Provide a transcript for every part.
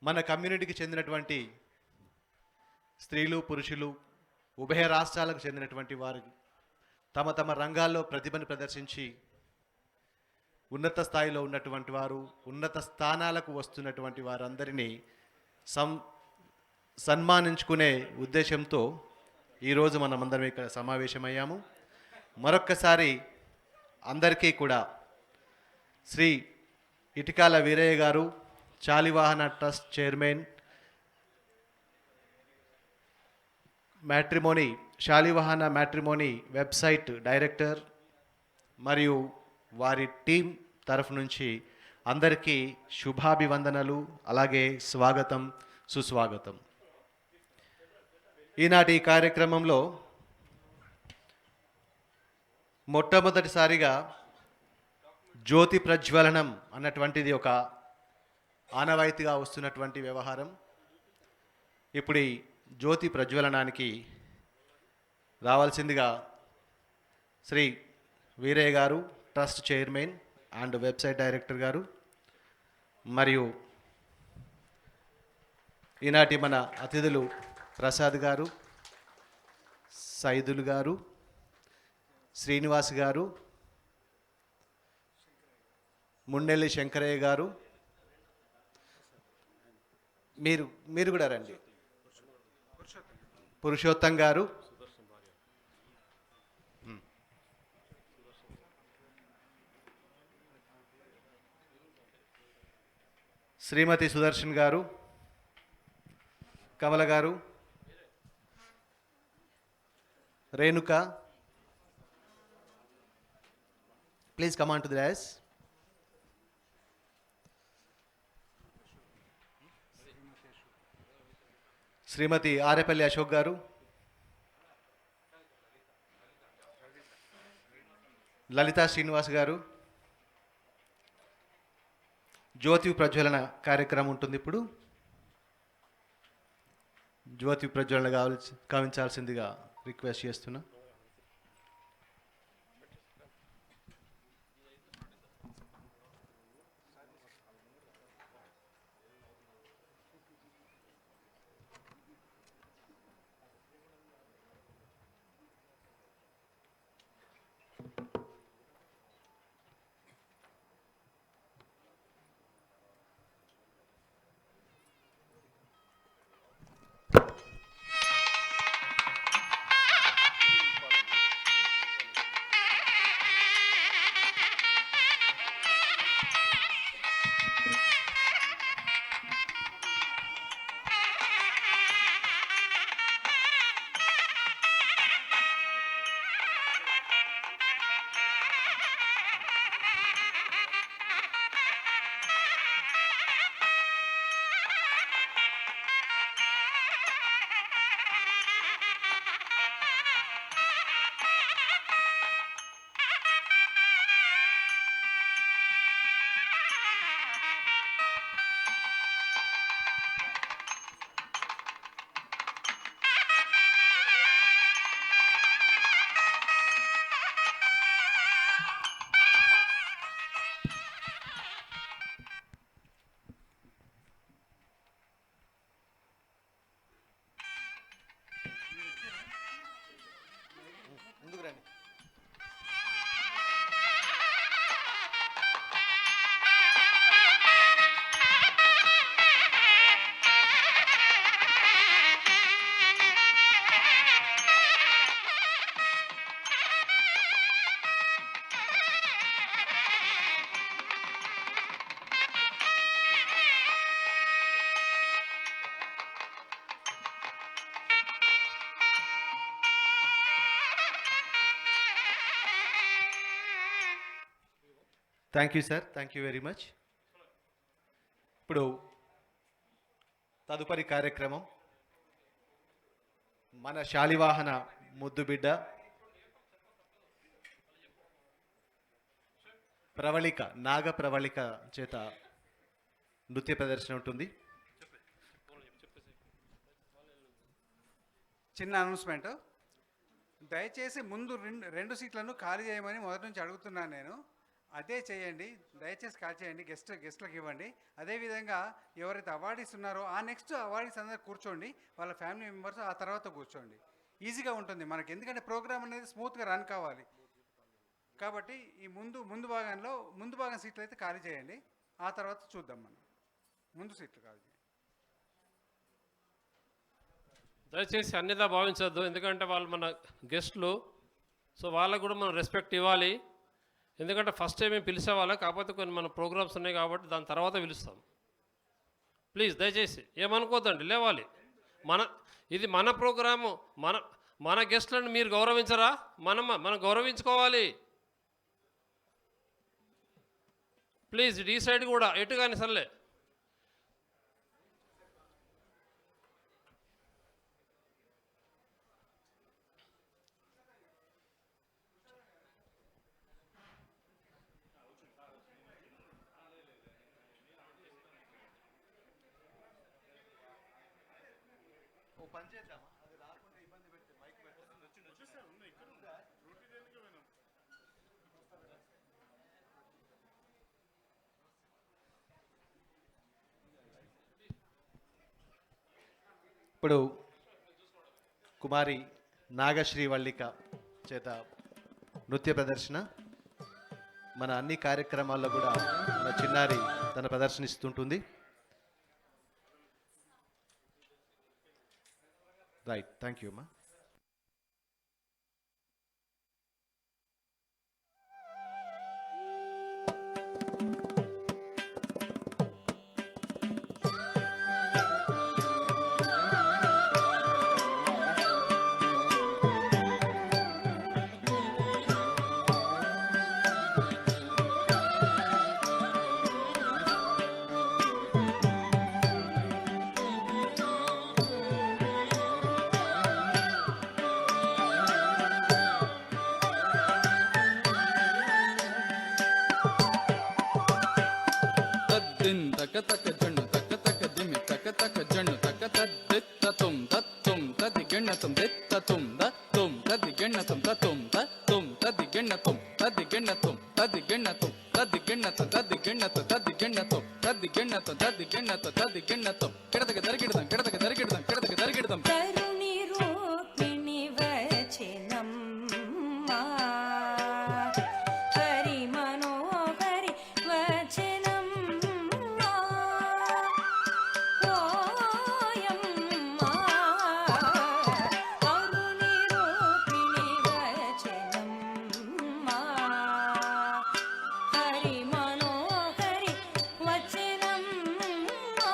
మన కమ్యూనిటీకి చెందినటువంటి స్త్రీలు పురుషులు ఉభయ రాష్ట్రాలకు చెందినటువంటి వారు తమ తమ రంగాల్లో ప్రతిభను ప్రదర్శించి ఉన్నత స్థాయిలో ఉన్నటువంటి వారు ఉన్నత స్థానాలకు వస్తున్నటువంటి వారందరినీ సన్మానించుకునే ఉద్దేశంతో ఈరోజు మనమందరం ఇక్కడ సమావేశమయ్యాము. మరొక్కసారి అందరికీ కూడా శ్రీ ఇటికాల వీరయ్య గారు, Shalivahana trust chairman, Shalivahana matrimony website director మరియు వారి టీం తరఫు నుంచి అందరికీ శుభాభివందనలు, అలాగే స్వాగతం, సుస్వాగతం. ఈనాటి కార్యక్రమంలో మొట్టమొదటిసారిగా జ్యోతి ప్రజ్వలనం అన్నటువంటిది ఒక ఆనవాయితీగా వస్తున్నటువంటి వ్యవహారం. ఇప్పుడు ఈ జ్యోతి ప్రజ్వలనానికి రావాల్సిందిగా శ్రీ వీరయ్య గారు, trust chairman and website director గారు, మరియు ఈనాటి మన అతిథులు ప్రసాద్ గారు, సైదులు గారు, శ్రీనివాస్ గారు, ముండెల్లి శంకరయ్య గారు, మీరు కూడా రండి, పురుషోత్తం గారు, శ్రీమతి Sudarshan garu, Kamala garu, Renuka, please come on to the dais. Shrimati Arepalli Ashok garu, Lalitha Srinivas గారు. జ్యోతి ప్రజ్వలన కార్యక్రమం ఉంటుంది. ఇప్పుడు జ్యోతి ప్రజ్వలన కావించాల్సిందిగా రిక్వెస్ట్ చేస్తున్నా. ముందుకు రండి. Thank you sir, thank you very much. ఇప్పుడు తదుపరి కార్యక్రమం మన శాలివాహన ముద్దుబిడ్డ ప్రవళిక, నాగ ప్రవళిక చేత నృత్య ప్రదర్శన ఉంటుంది. చిన్న అనౌన్స్మెంట్, దయచేసి ముందు రెండు సీట్లను ఖాళీ చేయమని మొదటి నుంచి అడుగుతున్నాను నేను. అదే చేయండి, దయచేసి కాల్ చేయండి, గెస్ట్లకు ఇవ్వండి. అదేవిధంగా ఎవరైతే అవార్డీస్ ఉన్నారో ఆ నెక్స్ట్ అవార్డీస్ అందరూ కూర్చోండి, వాళ్ళ ఫ్యామిలీ మెంబర్స్ ఆ తర్వాత కూర్చోండి. ఈజీగా ఉంటుంది మనకి, ఎందుకంటే ప్రోగ్రామ్ అనేది స్మూత్గా రన్ కావాలి. కాబట్టి ఈ ముందు భాగం సీట్లు అయితే ఖాళీ చేయండి, ఆ తర్వాత చూద్దాం. మనం ముందు సీట్లు ఖాళీ చేయండి. దయచేసి అన్నిదా భావించొద్దు, ఎందుకంటే వాళ్ళు మన గెస్ట్లు. సో వాళ్ళకు కూడా మనం రెస్పెక్ట్ ఇవ్వాలి. ఎందుకంటే ఫస్ట్ టైం మేము పిలిచేవాళ్ళం, కాకపోతే కొన్ని మన ప్రోగ్రామ్స్ ఉన్నాయి కాబట్టి దాని తర్వాత పిలుస్తాం. ప్లీజ్ దయచేసి ఏమనుకోద్దండి, లేవాలి. ఇది మన ప్రోగ్రాము, మన గెస్ట్లను మీరు గౌరవించరా? మనం గౌరవించుకోవాలి. ప్లీజ్ ఈ సైడ్ కూడా ఎటు కానీ సర్లే. ఇప్పుడు కుమారి నాగశ్రీ వల్లిక చేత నృత్య ప్రదర్శన. మన అన్ని కార్యక్రమాల్లో కూడా మన చిన్నారి తన ప్రదర్శనిస్తుంటుంది. రైట్, థ్యాంక్ యూ అమ్మా. తక తక జన్ను తక తక దిమి తక తక జన్ను తక తద్దిత్త తుం తత్తుం తది గణతం దిత్త తుం దత్తుం తది గణతం తతుం తత్తుం తది గణతం తది గణతం తది గణతం తది గణతం తది గణతం తది గణతం తది గణతం తది గణతం తది గణతం కిడతక దరికిడతం కిడతక దరికిడతం కిడతక దరికిడతం కరుణి రూపిణి వచనమ్మా హరి మనోహరి వచనమ్మా ఓయమ్మా కరుణి రూపిణి వచనమ్మా హరి మనోహరి వచనమ్మా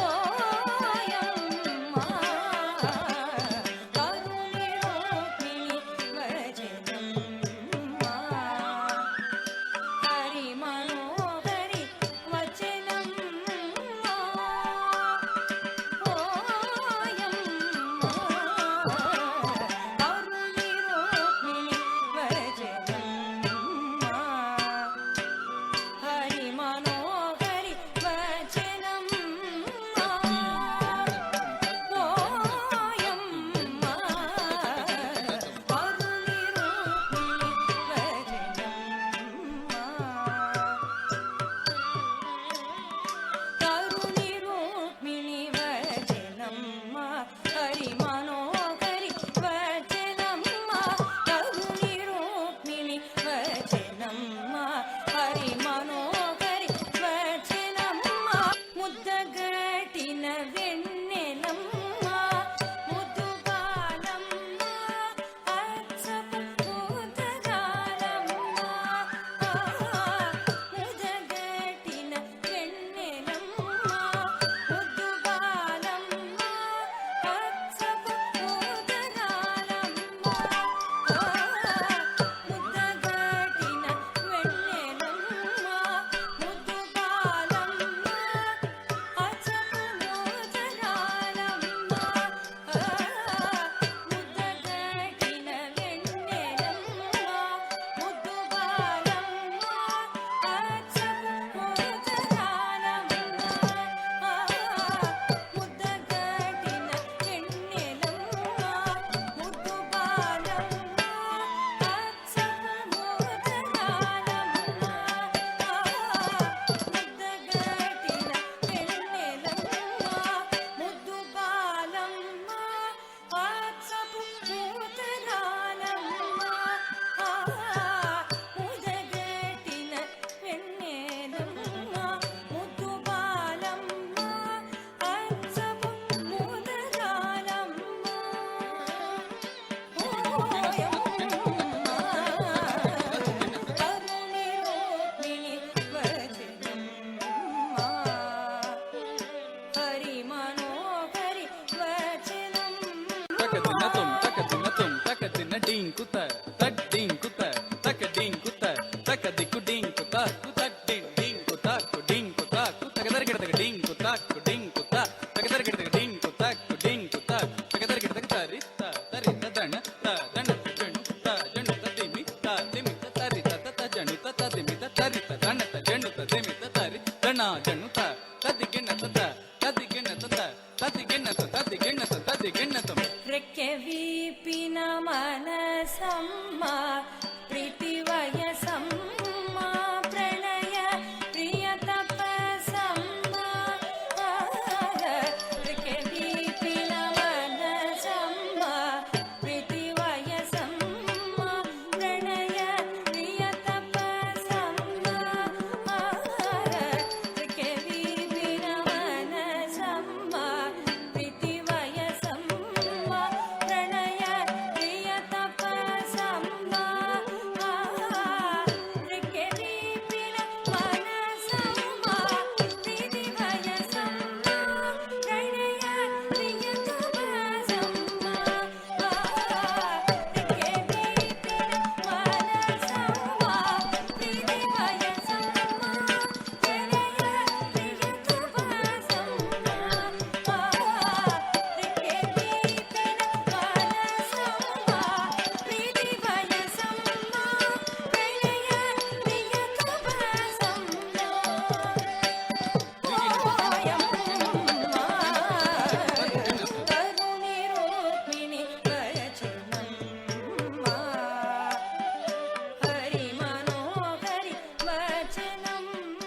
ఓయమ్మా జణుత తదిగిణత తదిగిణత తదిగిణత తదిగిణత తదిగిణతం రెక్కె వీపిన మనసమ్మ ప్రీతి వయసమ్మ ప్రణయ ప్రియ తపసమ్మ రెక్కె వీపిన మనసమ్మ ప్రీతి వయసమ్మ ప్రణయ ప్రియ తపసమ్మ రెక్కె వీపిన మనసమ్మ ప్రీతి వయసమ్మ ప్రణయ ప్రియ తపసమ్మ రెక్కె వీపిన మనసమ్మ ప్రీతి వయసమ్మ ప్రణయ ప్రియ తపసమ్మ రెక్కె వీపిన మనసమ్మ ప్రీతి వయసమ్మ ప్రణయ ప్రియ తపసమ్మ రెక్కె వీపిన మనసమ్మ ప్రీతి వయసమ్మ ప్రణయ ప్రియ తపసమ్మ కరుణి రూపిణి వచనమ్మ హరి మనోహరి వచనమ్మ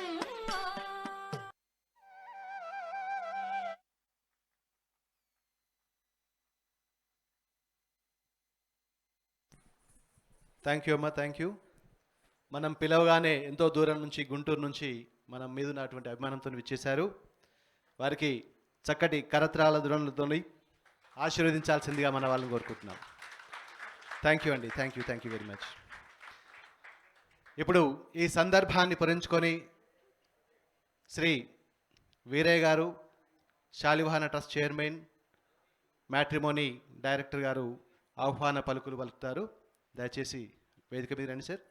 థ్యాంక్ యూ అమ్మా, థ్యాంక్ యూ. మనం పిలవగానే ఎంతో దూరం నుంచి గుంటూరు నుంచి మనం మీద ఉన్నటువంటి అభిమానంతో విచ్చేశారు. వారికి చక్కటి కరత్రాల దురణలతో ఆశీర్వదించాల్సిందిగా మన వాళ్ళని కోరుకుంటున్నాం. థ్యాంక్ యూ అండి, థ్యాంక్ యూ వెరీ మచ్. ఇప్పుడు ఈ సందర్భాన్ని పురించుకొని శ్రీ వీరయ్య గారు, Shalivahana trust chairman, matrimony director గారు ఆహ్వాన పలుకులు పలుకుతారు. దయచేసి వేదిక మీద రండి సార్.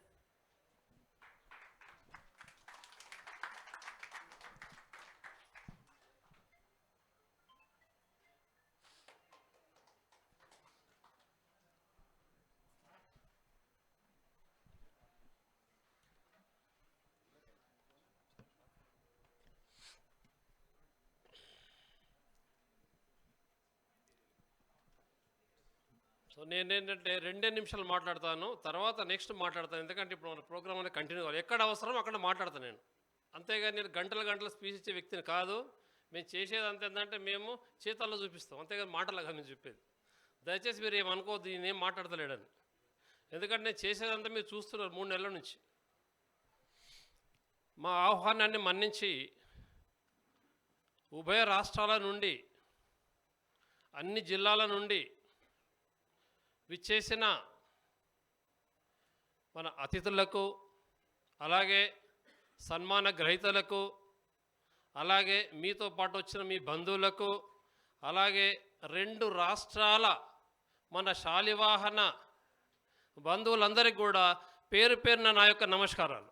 సో నేనేంటంటే 2 నిమిషాలు మాట్లాడతాను, తర్వాత నెక్స్ట్ మాట్లాడతాను. ఎందుకంటే ఇప్పుడు మన ప్రోగ్రామ్ అనేది కంటిన్యూ కావాలి. ఎక్కడ అవసరం అక్కడ మాట్లాడతాను నేను. అంతేగాని నేను గంటల స్పీచ్ ఇచ్చే వ్యక్తిని కాదు. మేము చేసేది అంత ఏంటంటే మేము చేతల్లో చూపిస్తాం, అంతేగాని మాటలుగా మేము చెప్పేది. దయచేసి మీరు ఏమనుకోవద్దు నేనేం మాట్లాడతలేడని. ఎందుకంటే నేను చేసేదంతా మీరు చూస్తున్నారు 3 నెలల నుంచి. మా ఆహ్వానాన్ని మన్నించి ఉభయ రాష్ట్రాల నుండి, అన్ని జిల్లాల నుండి విచ్చేసిన మన అతిథులకు, అలాగే సన్మాన గ్రహీతలకు, అలాగే మీతో పాటు వచ్చిన మీ బంధువులకు, అలాగే 2 రాష్ట్రాల మన శాలివాహన బంధువులందరికీ కూడా పేరు పేరున నా యొక్క నమస్కారాలు.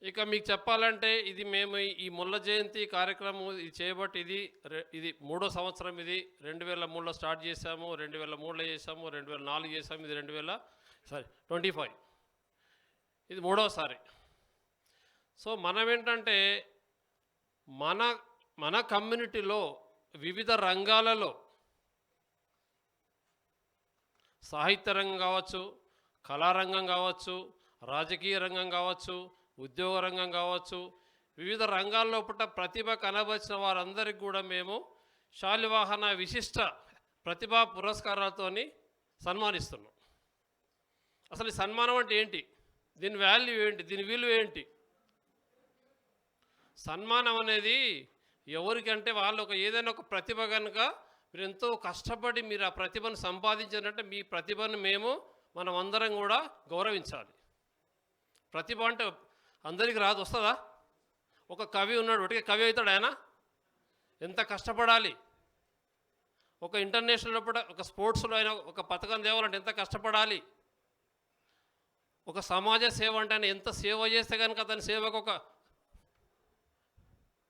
ఇక మీకు చెప్పాలంటే ఇది మేము ఈ ముల్ల జయంతి కార్యక్రమం ఇది చేయబట్టి ఇది 3వ సంవత్సరం. ఇది 2003లో స్టార్ట్ చేశాము, 2003లో చేసాము, 2004 చేసాము, ఇది 2025 ఇది 3వసారి. సో మనం ఏంటంటే మన కమ్యూనిటీలో వివిధ రంగాలలో, సాహిత్య రంగం కావచ్చు, కళారంగం కావచ్చు, రాజకీయ రంగం కావచ్చు, ఉద్యోగ రంగం కావచ్చు, వివిధ రంగాల్లో ప్రతిభ కనబరిచిన వారందరికీ కూడా మేము శాలివాహన విశిష్ట ప్రతిభా పురస్కారాలతోని సన్మానిస్తున్నాం. అసలు ఈ సన్మానం అంటే ఏంటి, దీని వాల్యూ ఏంటి, దీని విలువ ఏంటి? సన్మానం అనేది ఎవరికంటే వాళ్ళు ఏదైనా ఒక ప్రతిభ కనుక మీరు ఎంతో కష్టపడి మీరు ఆ ప్రతిభను సంపాదించారంటే మీ ప్రతిభను మనం అందరం కూడా గౌరవించాలి. ప్రతిభ అంటే అందరికీ రాదు, వస్తుందా? ఒక కవి ఉన్నాడు, ఒకటి కవి అవుతాడు ఆయన? ఎంత కష్టపడాలి. ఒక ఇంటర్నేషనల్ ఒక స్పోర్ట్స్లో అయినా ఒక పథకం తేవాలంటే ఎంత కష్టపడాలి. ఒక సమాజ సేవ అంటే ఆయన ఎంత సేవ చేస్తే కనుక అతని సేవకు ఒక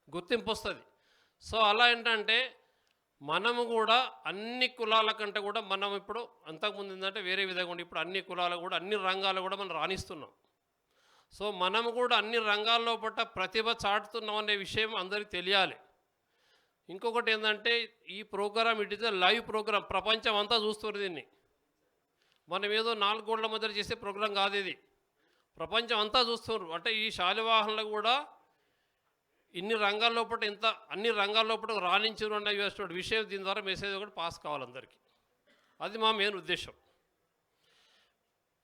గుర్తింపు వస్తుంది. సో అలా ఏంటంటే మనము కూడా అన్ని కులాల కంటే కూడా మనం ఇప్పుడు అంతకుముందు ఏంటంటే వేరే విధంగా ఉండి ఇప్పుడు అన్ని కులాలు కూడా అన్ని రంగాలు కూడా మనం రాణిస్తున్నాం. సో మనము కూడా అన్ని రంగాల్లో పట్ల ప్రతిభ చాటుతున్నాం అనే విషయం అందరికీ తెలియాలి. ఇంకొకటి ఏంటంటే ఈ programme it is a live programme, ప్రపంచం అంతా చూస్తున్నారు దీన్ని. మనం ఏదో 4 గోడల మధ్య చేసే ప్రోగ్రాం కాదు ఇది, ప్రపంచం అంతా చూస్తున్నారు. అంటే ఈ శాలివాహనలు కూడా ఇన్ని రంగాల్లో పట్ల అన్ని రంగాల్లో పట్ల రాణించరు అనే విషయం దీని ద్వారా మెసేజ్ ఒకటి పాస్ కావాలి అందరికీ. అది మా మెయిన్ ఉద్దేశం.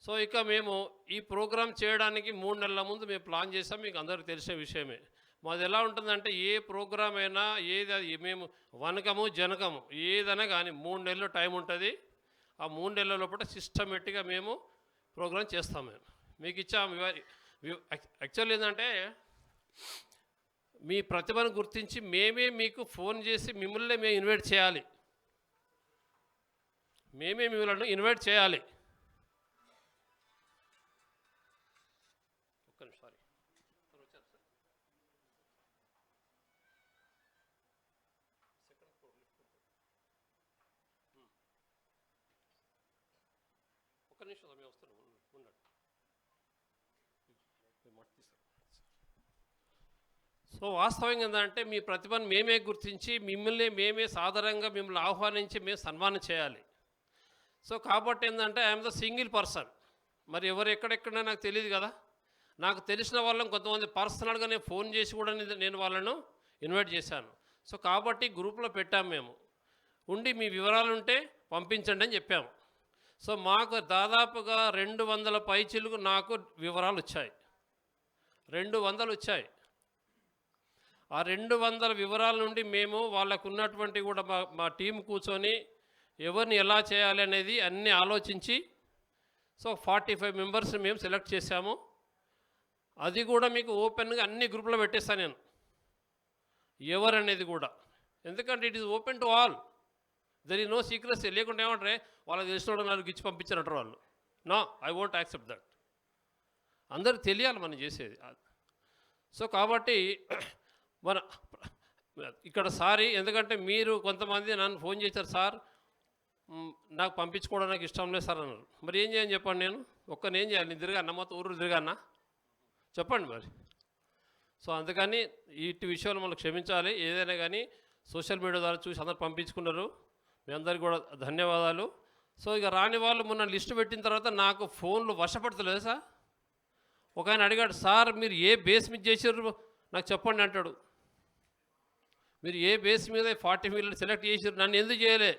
సో ఇక మేము ఈ ప్రోగ్రాం చేయడానికి 3 నెలల ముందు మేము ప్లాన్ చేసాం, మీకు అందరికీ తెలిసే విషయమే. మాది ఎలా ఉంటుందంటే ఏ ప్రోగ్రామ్ అయినా మేము వనకము జనకము ఏదైనా కానీ 3 నెలలు టైం ఉంటుంది. ఆ 3 నెలల లోపల సిస్టమేటిక్గా మేము ప్రోగ్రాం చేస్తాం. మీకు ఇచ్చాము. యాక్చువల్ ఏంటంటే మీ ప్రతిభను గుర్తించి మేమే మీకు ఫోన్ చేసి మిమ్మల్ని మేము ఇన్వైట్ చేయాలి, మేమే మిమ్మల్ని ఇన్వైట్ చేయాలి. ఒక్క నిమిషం, సారీ వచ్చారు సార్. ఒక్క నిమిషం మేము వస్తున్నాం, ఉండండి. సో వాస్తవంగా ఏంటంటే మీ ప్రతిభను మేమే గుర్తించి మిమ్మల్ని మేమే సాధారణంగా మిమ్మల్ని ఆహ్వానించి మేము సన్మానం చేయాలి. సో కాబట్టి ఏంటంటే ఐఎమ్ ద సింగిల్ పర్సన్. మరి ఎవరు ఎక్కడెక్కడో నాకు తెలియదు కదా. నాకు తెలిసిన వాళ్ళని కొంతమంది పర్సనల్గా నేను ఫోన్ చేసి కూడా నేను వాళ్ళను ఇన్వైట్ చేశాను. సో కాబట్టి గ్రూప్లో పెట్టాము మేము, ఉండి మీ వివరాలు ఉంటే పంపించండి అని చెప్పాము. సో మాకు దాదాపుగా 200 పైచిలుకు నాకు వివరాలు వచ్చాయి, 200 వచ్చాయి. ఆ 200 వివరాల నుండి మేము వాళ్ళకు ఉన్నటువంటి కూడా మా టీం కూర్చొని ఎవరిని ఎలా చేయాలి అనేది అన్నీ ఆలోచించి సో 45 మెంబర్స్ మేము సెలెక్ట్ చేశాము. అది కూడా మీకు ఓపెన్గా అన్ని గ్రూపులో పెట్టేస్తాను నేను, ఎవరు అనేది కూడా. ఎందుకంటే it is open to all, there is no secrecy. లేకుంటే ఏమంటారే వాళ్ళకి తెలిసిన వాళ్ళు ఇచ్చి పంపించారంటారు వాళ్ళు. No, I won't accept that. అందరికి తెలియాలి మనం చేసేది. సో కాబట్టి మన ఇక్కడ సారీ, ఎందుకంటే మీరు కొంతమంది నన్ను ఫోన్ చేశారు, సార్ నాకు పంపించుకోవడం నాకు ఇష్టం లేదు సార్ అన్నారు. మరి ఏం చేయని చెప్పండి, నేను ఏం చేయాలి? నేను తిరగన్నా, మొత్తం ఊరు తిరగన్నా చెప్పండి మరి. సో అందుకని ఇటు విషయంలో మనం క్షమించాలి. ఏదైనా కానీ సోషల్ మీడియా ద్వారా చూసి అందరు పంపించుకున్నారు, మీ అందరికీ కూడా ధన్యవాదాలు. సో ఇక రాని వాళ్ళు మొన్న లిస్టు పెట్టిన తర్వాత నాకు ఫోన్లు వశపడతలేదు సార్. ఒక ఆయన అడిగాడు, సార్ మీరు ఏ బేస్ మీద చేసారు నాకు చెప్పండి అంటాడు. మీరు ఏ బేస్ మీద 40 మిలియన్ సెలెక్ట్ చేసారు, నన్ను ఎందుకు చేయలే?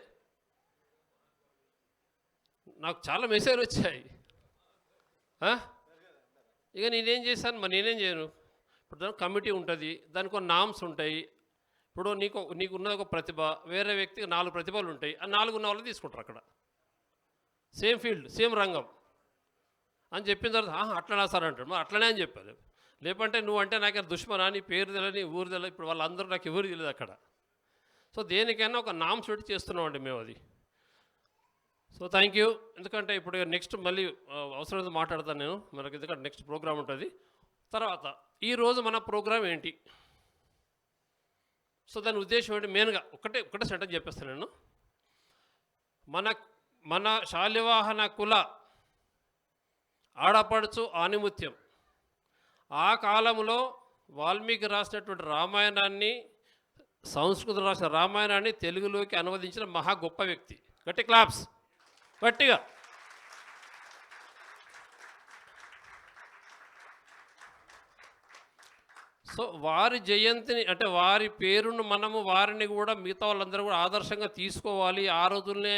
నాకు చాలా మెసేజ్లు వచ్చాయి. ఇక నేనేం చేశాను, మరి నేనేం చేయను. ఇప్పుడు దానికి కమిటీ ఉంటుంది, దానికి కొన్ని నామ్స్ ఉంటాయి. ఇప్పుడు నీకున్నది ఒక ప్రతిభ, వేరే వ్యక్తికి 4 ప్రతిభలు ఉంటాయి. ఆ 4 ఉన్న వాళ్ళు తీసుకుంటారు అక్కడ, సేమ్ ఫీల్డ్ సేమ్ రంగం అని చెప్పిన తర్వాత అట్లనా సార్ అంటాడు. మరి అట్లనే అని చెప్పారు. లేకుంటే నువ్వు అంటే నాకు దుష్మనా, నీ పేరు తెలియని ఊరు తెలియదు. ఇప్పుడు వాళ్ళందరూ నాకు ఎవరు తెలియదు అక్కడ. సో దేనికైనా ఒక నామ్స్ పెట్టి చేస్తున్నామండి మేము అది. So thank you. ఎందుకంటే ఇప్పుడు నెక్స్ట్ మళ్ళీ అవసరమైతే మాట్లాడతాను నేను మనకి, ఎందుకంటే నెక్స్ట్ ప్రోగ్రామ్ ఉంటుంది. తర్వాత ఈరోజు మన ప్రోగ్రామ్ ఏంటి, సో దాని ఉద్దేశం ఏంటి, మెయిన్గా ఒకటే సెంటెన్స్ చెప్పేస్తాను నేను. మన శాలివాహన కుల ఆడపడుచు ఆనిముత్యం ఆ కాలంలో వాల్మీకి రాసినటువంటి రామాయణాన్ని, సంస్కృతం రాసిన రామాయణాన్ని తెలుగులోకి అనువదించిన మహా గొప్ప వ్యక్తి. గట్టి క్లాప్స్ గట్టిగా. సో వారి జయంతిని అంటే వారి పేరును మనము వారిని కూడా మిగతా వాళ్ళందరూ కూడా ఆదర్శంగా తీసుకోవాలి. ఆ రోజుల్నే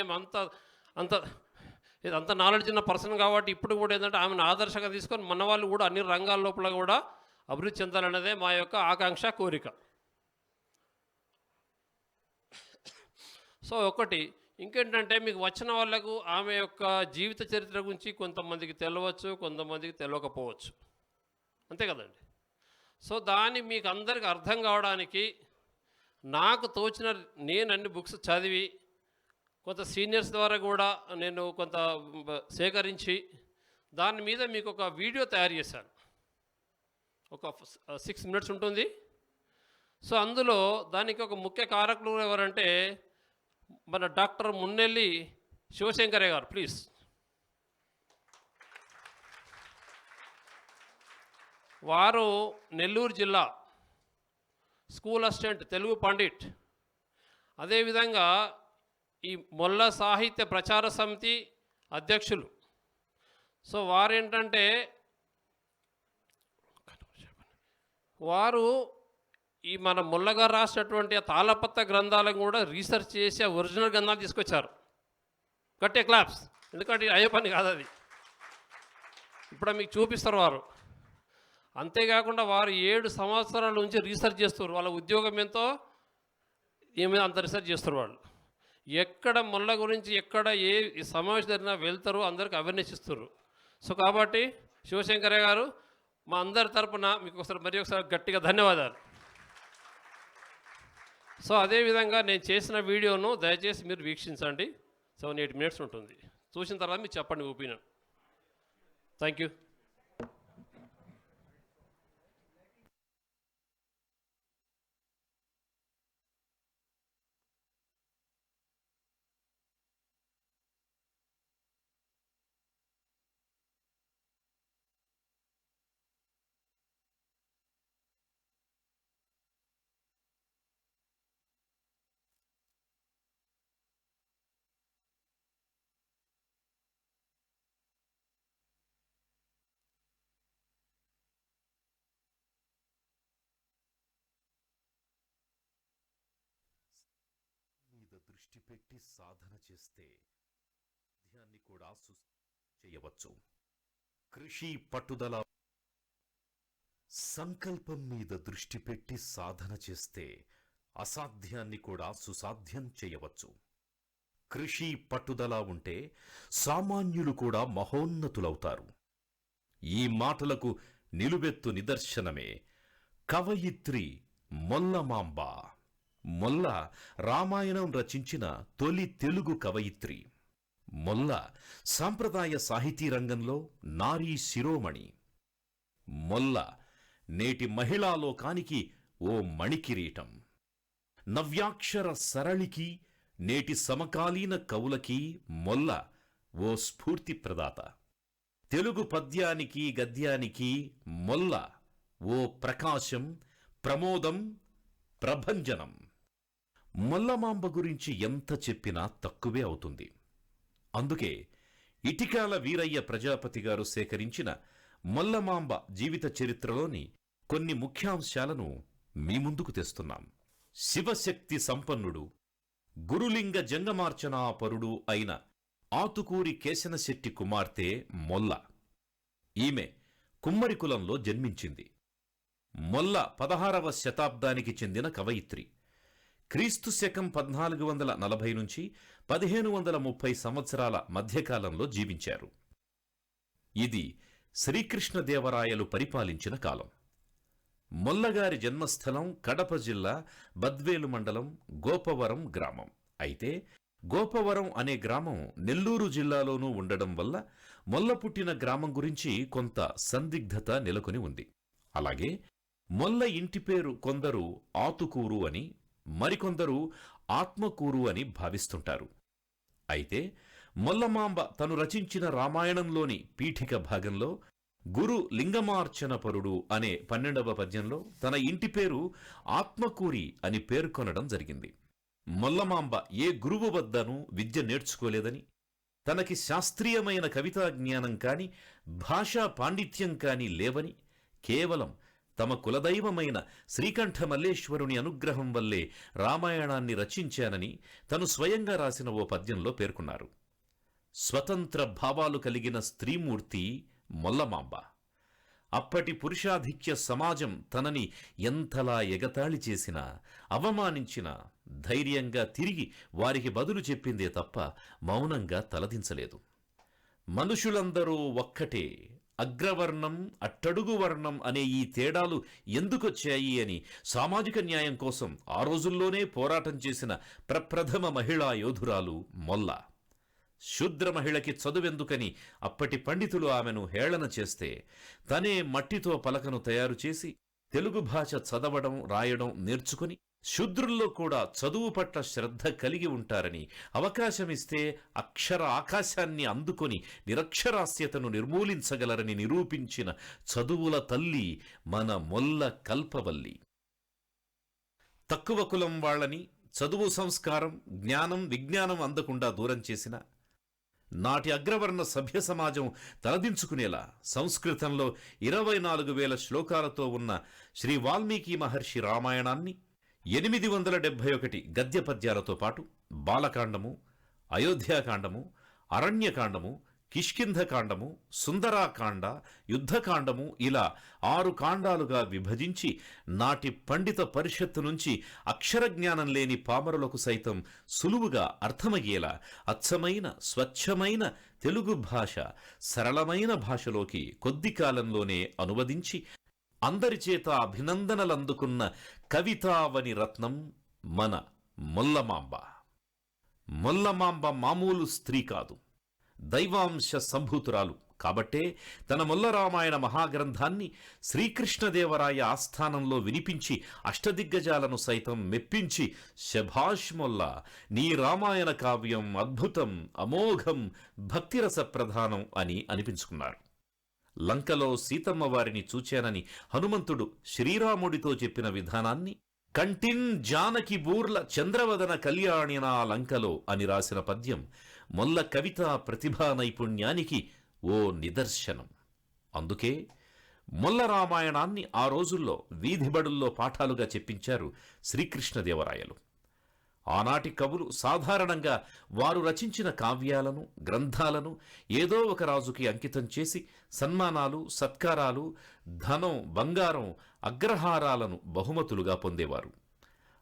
అంత నాలెడ్జ్ ఉన్న పర్సన్ కాబట్టి ఇప్పుడు కూడా ఏంటంటే ఆమెను ఆదర్శంగా తీసుకొని మన వాళ్ళు కూడా అన్ని రంగాల లోపల కూడా అభివృద్ధి చెందాలనేదే మా యొక్క ఆకాంక్ష, కోరిక. సో ఒకటి ఇంకేంటంటే మీకు వచ్చిన వాళ్ళకు ఆమె యొక్క జీవిత చరిత్ర గురించి కొంతమందికి తెలియవచ్చు, కొంతమందికి తెలియకపోవచ్చు, అంతే కదండి. సో దాన్ని మీకు అందరికి అర్థం కావడానికి నాకు తోచిన నేను అన్ని బుక్స్ చదివి కొంత సీనియర్స్ ద్వారా కూడా నేను కొంత సేకరించి దాని మీద మీకు ఒక వీడియో తయారు చేశాను. ఒక 6 మినిట్స్ ఉంటుంది. సో అందులో దానికి ఒక ముఖ్య కారకులు ఎవరంటే మన డాక్టర్ మున్నెల్లి శివశంకరయ్య గారు ప్లీజ్. వారు నెల్లూరు జిల్లా స్కూల్ అసిస్టెంట్, తెలుగు పండిట్. అదేవిధంగా ఈ మొల్ల సాహిత్య ప్రచార సమితి అధ్యక్షులు. సో వారేంటంటే వారు ఈ మన ముల్లగారు రాసినటువంటి ఆ తాళపత్ర గ్రంథాలను కూడా రీసెర్చ్ చేసి ఆ ఒరిజినల్ గ్రంథాలు తీసుకొచ్చారు. గట్టే క్లాప్స్, ఎందుకంటే ఇది అయ్యే పని కాదు అది. ఇప్పుడు మీకు చూపిస్తారు వారు. అంతేకాకుండా వారు 7 సంవత్సరాల నుంచి రీసెర్చ్ చేస్తారు. వాళ్ళ ఉద్యోగం ఎంతో ఏమైనా అంత రీసెర్చ్ చేస్తారు వాళ్ళు. ఎక్కడ ముళ్ళ గురించి ఎక్కడ ఏ సమావేశం జరిగినా వెళ్తారు, అందరికి అవేర్నెస్ ఇస్తారు. సో కాబట్టి శివశంకరయ్య గారు మా అందరి తరపున మీకు ఒకసారి మరి ఒకసారి గట్టిగా ధన్యవాదాలు. సో అదేవిధంగా నేను చేసిన వీడియోను దయచేసి మీరు వీక్షించండి. 7-8 మినిట్స్ ఉంటుంది. చూసిన తర్వాత మీరు చెప్పండి ఒపీనియన్. Thank you. మీద దృష్టి పెట్టి సాధన చేస్తే ధ్యాన్ని కూడా చేయవచ్చు. కృషి పట్టుదల సంకల్పం మీద దృష్టి పెట్టి సాధన చేస్తే అసాధ్యాన్ని కూడా సుసాధ్యం చేయవచ్చు. కృషి పట్టుదల ఉంటే సామాన్యులు కూడా మహోన్నతులవుతారు. ఈ మాటలకు నిలువెత్తు నిదర్శనమే కవయిత్రి మొల్లమాంబ. మొల్ల రామాయణం రచించిన తొలి తెలుగు కవయిత్రి. మొల్ల సాంప్రదాయ సాహితీ రంగంలో నారీ శిరోమణి. మొల్ల నేటి మహిళా లోకానికి ఓ మణికిరీటం. నవ్యాక్షర సరళికి నేటి సమకాలీన కవులకి మొల్ల ఓ స్ఫూర్తి ప్రదాత. తెలుగు పద్యానికి గద్యానికి మొల్ల ఓ ప్రకాశం, ప్రమోదం, ప్రభంజనం. మొల్లమాంబ గురించి ఎంత చెప్పినా తక్కువే అవుతుంది. అందుకే ఇటికాల వీరయ్య ప్రజాపతి గారు సేకరించిన మొల్లమాంబ జీవిత చరిత్రలోని కొన్ని ముఖ్యాంశాలను మీ ముందుకు తెస్తున్నాం. శివశక్తి సంపన్నుడు, గురులింగ జంగమార్చనాపరుడు అయిన ఆతుకూరి కేశనశెట్టి కుమార్తె మొల్ల. ఈమె కుమ్మరి కులంలో జన్మించింది. మొల్ల 16వ శతాబ్దానికి చెందిన కవయిత్రి. క్రీస్తు శకం 1440 నుంచి 1530 సంవత్సరాల మధ్యకాలంలో జీవించారు. ఇది శ్రీకృష్ణదేవరాయలు పరిపాలించిన కాలం. మొల్లగారి జన్మస్థలం కడప జిల్లా బద్వేలు మండలం గోపవరం గ్రామం. అయితే గోపవరం అనే గ్రామం నెల్లూరు జిల్లాలోనూ ఉండడం వల్ల మొల్ల పుట్టిన గ్రామం గురించి కొంత సందిగ్ధత నెలకొని ఉంది. అలాగే మొల్ల ఇంటి పేరు కొందరు ఆతుకూరు అని, మరికొందరు ఆత్మకూరు అని భావిస్తుంటారు. అయితే మొల్లమాంబ తను రచించిన రామాయణంలోని పీఠిక భాగంలో గురు లింగమార్చనపరుడు అనే 12వ పద్యంలో తన ఇంటి పేరు ఆత్మకూరి అని పేర్కొనడం జరిగింది. మొల్లమాంబ ఏ గురువు వద్దనూ విద్య నేర్చుకోలేదని, తనకి శాస్త్రీయమైన కవితా జ్ఞానం కాని, భాషా పాండిత్యం కాని లేవని, కేవలం తమ కులదైవమైన శ్రీకంఠ మల్లేశ్వరుని అనుగ్రహం వల్లే రామాయణాన్ని రచించానని తను స్వయంగా రాసిన ఓ పద్యంలో పేర్కొన్నారు. స్వతంత్ర భావాలు కలిగిన స్త్రీమూర్తి మొల్లమాంబ. అప్పటి పురుషాధిక్య సమాజం తనని ఎంతలా ఎగతాళి చేసినా, అవమానించినా ధైర్యంగా తిరిగి వారికి బదులు చెప్పిందే తప్ప మౌనంగా తలదించలేదు. మనుషులందరూ ఒక్కటే, అగ్రవర్ణం అట్టడుగు వర్ణం అనే ఈ తేడాలు ఎందుకొచ్చాయి అని సామాజిక న్యాయం కోసం ఆ రోజుల్లోనే పోరాటం చేసిన ప్రప్రథమ మహిళా యోధురాలు మొల్ల. శూద్ర మహిళకి చదువెందుకని అప్పటి పండితులు ఆమెను హేళన చేస్తే తనే మట్టితో పలకను తయారు చేసి తెలుగు భాష చదవడం రాయడం నేర్చుకుని శూద్రుల్లో కూడా చదువు పట్ల శ్రద్ధ కలిగి ఉంటారని, అవకాశమిస్తే అక్షర ఆకాశాన్ని అందుకొని నిరక్షరాస్యతను నిర్మూలించగలరని నిరూపించిన చదువుల తల్లి మన మొల్ల కల్పవల్లి. తక్కువ కులం వాళ్ళని చదువు, సంస్కారం, జ్ఞానం, విజ్ఞానం అందకుండా దూరం చేసిన నాటి అగ్రవర్ణ సభ్య సమాజం తలదించుకునేలా సంస్కృతంలో 24,000 శ్లోకాలతో ఉన్న శ్రీ వాల్మీకి మహర్షి రామాయణాన్ని 871 గద్య పద్యాలతో పాటు బాలకాండము, అయోధ్యాకాండము, అరణ్యకాండము, కిష్కింధకాండము, సుందరాకాండ, యుద్ధకాండము ఇలా 6 కాండాలుగా విభజించి నాటి పండిత పరిషత్తు నుంచి అక్షరజ్ఞానం లేని పామరులకు సైతం సులువుగా అర్థమయ్యేలా అచ్చమైన స్వచ్ఛమైన తెలుగు భాష సరళమైన భాషలోకి కొద్ది కాలంలోనే అనువదించి అందరి చేత అభినందనలందుకున్న కవితావని రత్నం మన మొల్లమాంబ. మొల్లమాంబ మామూలు స్త్రీ కాదు, దైవాంశ సంభూతురాలు. కాబట్టే తన మొల్లరామాయణ మహాగ్రంథాన్ని శ్రీకృష్ణదేవరాయ ఆస్థానంలో వినిపించి అష్టదిగ్గజాలను సైతం మెప్పించి, శభాష్ మొల్ల, నీ రామాయణ కావ్యం అద్భుతం, అమోఘం, భక్తిరస ప్రధానం అని అనిపించుకున్నారు. లంకలో సీతమ్మ వారిని చూచానని హనుమంతుడు శ్రీరాముడితో చెప్పిన విధానాన్ని కంటిన్ జానకి బూర్ల చంద్రవదన కళ్యాణినా లంకలో అని రాసిన పద్యం మొల్ల కవితా ప్రతిభా నైపుణ్యానికి ఓ నిదర్శనం. అందుకే మొల్ల రామాయణాన్ని ఆ రోజుల్లో వీధిబడుల్లో పాఠాలుగా చెప్పించారు శ్రీకృష్ణదేవరాయలు. ఆనాటి కవులు సాధారణంగా వారు రచించిన కావ్యాలను, గ్రంథాలను ఏదో ఒక రాజుకి అంకితం చేసి సన్మానాలు, సత్కారాలు, ధనం, బంగారం, అగ్రహారాలను బహుమతులుగా పొందేవారు.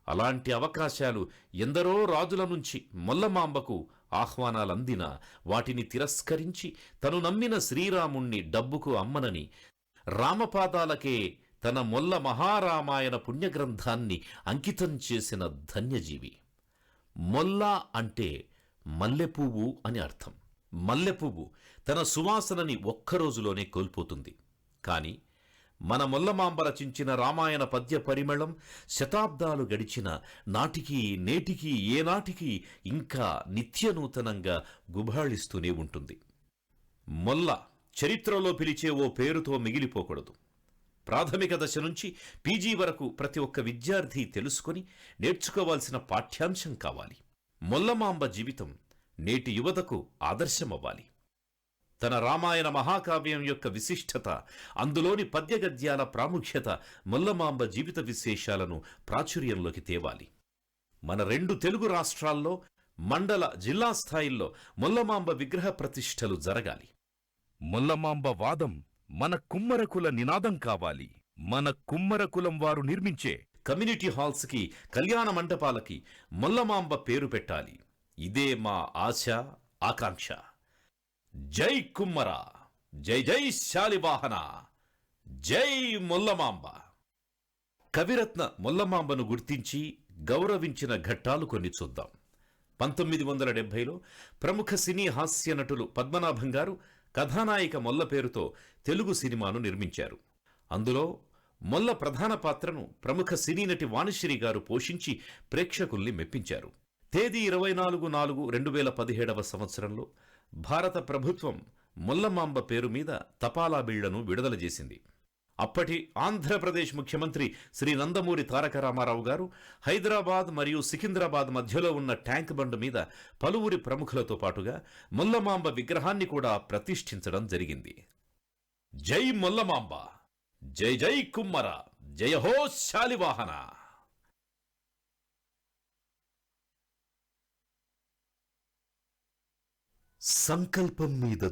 అలాంటి అవకాశాలు ఎందరో రాజుల నుంచి మొల్లమాంబకు ఆహ్వానాలందినా వాటిని తిరస్కరించి తను నమ్మిన శ్రీరాముణ్ణి డబ్బుకు అమ్మనని రామపాదాలకే తన మొల్ల మహారామాయణ పుణ్యగ్రంథాన్ని అంకితం చేసిన ధన్యజీవి. మొల్ల అంటే మల్లెపువ్వు అని అర్థం. మల్లెపువ్వు తన సువాసనని ఒక్కరోజులోనే కోల్పోతుంది. కాని మన మొల్లమాంబ రచించిన రామాయణ పద్య పరిమళం శతాబ్దాలు గడిచిన నాటికి నేటికి ఏనాటికి ఇంకా నిత్యనూతనంగా గుబాళిస్తూనే ఉంటుంది. మొల్ల చరిత్రలో పిలిచే ఓ పేరుతో మిగిలిపోకూడదు. ప్రాథమిక దశ నుంచి పీజీ వరకు ప్రతి ఒక్క విద్యార్థి తెలుసుకొని నేర్చుకోవాల్సిన పాఠ్యాంశం కావాలి. మొల్లమాంబ జీవితం నేటి యువతకు ఆదర్శమవ్వాలి. తన రామాయణ మహాకావ్యం యొక్క విశిష్టత, అందులోని పద్యగద్యాల ప్రాముఖ్యత, మొల్లమాంబ జీవిత విశేషాలను ప్రాచుర్యంలోకి తేవాలి. మన 2 తెలుగు రాష్ట్రాల్లో మండల, జిల్లా స్థాయిల్లో మొల్లమాంబ విగ్రహ ప్రతిష్టలు జరగాలి. మొల్లమాంబ వాదం మన కుమ్మరకుల నినాదం కావాలి. మన కుమ్మరకులం వారు నిర్మించే కమ్యూనిటీ హాల్స్కి, కళ్యాణ మంటపాలకి మొల్లమాంబ పేరు పెట్టాలి. ఇదే మా ఆశ, ఆకాంక్ష. జై కుమ్మర, జై జై శాలివాహన, జై మొల్లమాంబ. కవిరత్న మొల్లమాంబను గుర్తించి గౌరవించిన ఘట్టాలు కొన్ని చూద్దాం. 1970లో ప్రముఖ సినీ హాస్య నటులు పద్మనాభం గారు కథానాయిక మొల్ల పేరుతో తెలుగు సినిమాను నిర్మించారు. అందులో మొల్ల ప్రధాన పాత్రను ప్రముఖ సినీ నటి వాణిశ్రీ గారు పోషించి ప్రేక్షకుల్ని మెప్పించారు. తేదీ 24/4/2017 సంవత్సరంలో భారత ప్రభుత్వం మొల్లమాంబ పేరు మీద తపాలా బిళ్లను విడుదల చేసింది. అప్పటి ఆంధ్రప్రదేశ్ ముఖ్యమంత్రి శ్రీ నందమూరి తారక రామారావు గారు హైదరాబాద్ మరియు సికింద్రాబాద్ మధ్యలో ఉన్న ట్యాంక్ బండ్ మీద పలువురి ప్రముఖులతో పాటుగా మొల్లమాంబ విగ్రహాన్ని కూడా ప్రతిష్ఠించడం జరిగింది. జై మొల్లమాంబ, జై జై కుమ్మర, జయహో శాలివాహన. సంకల్పం మీద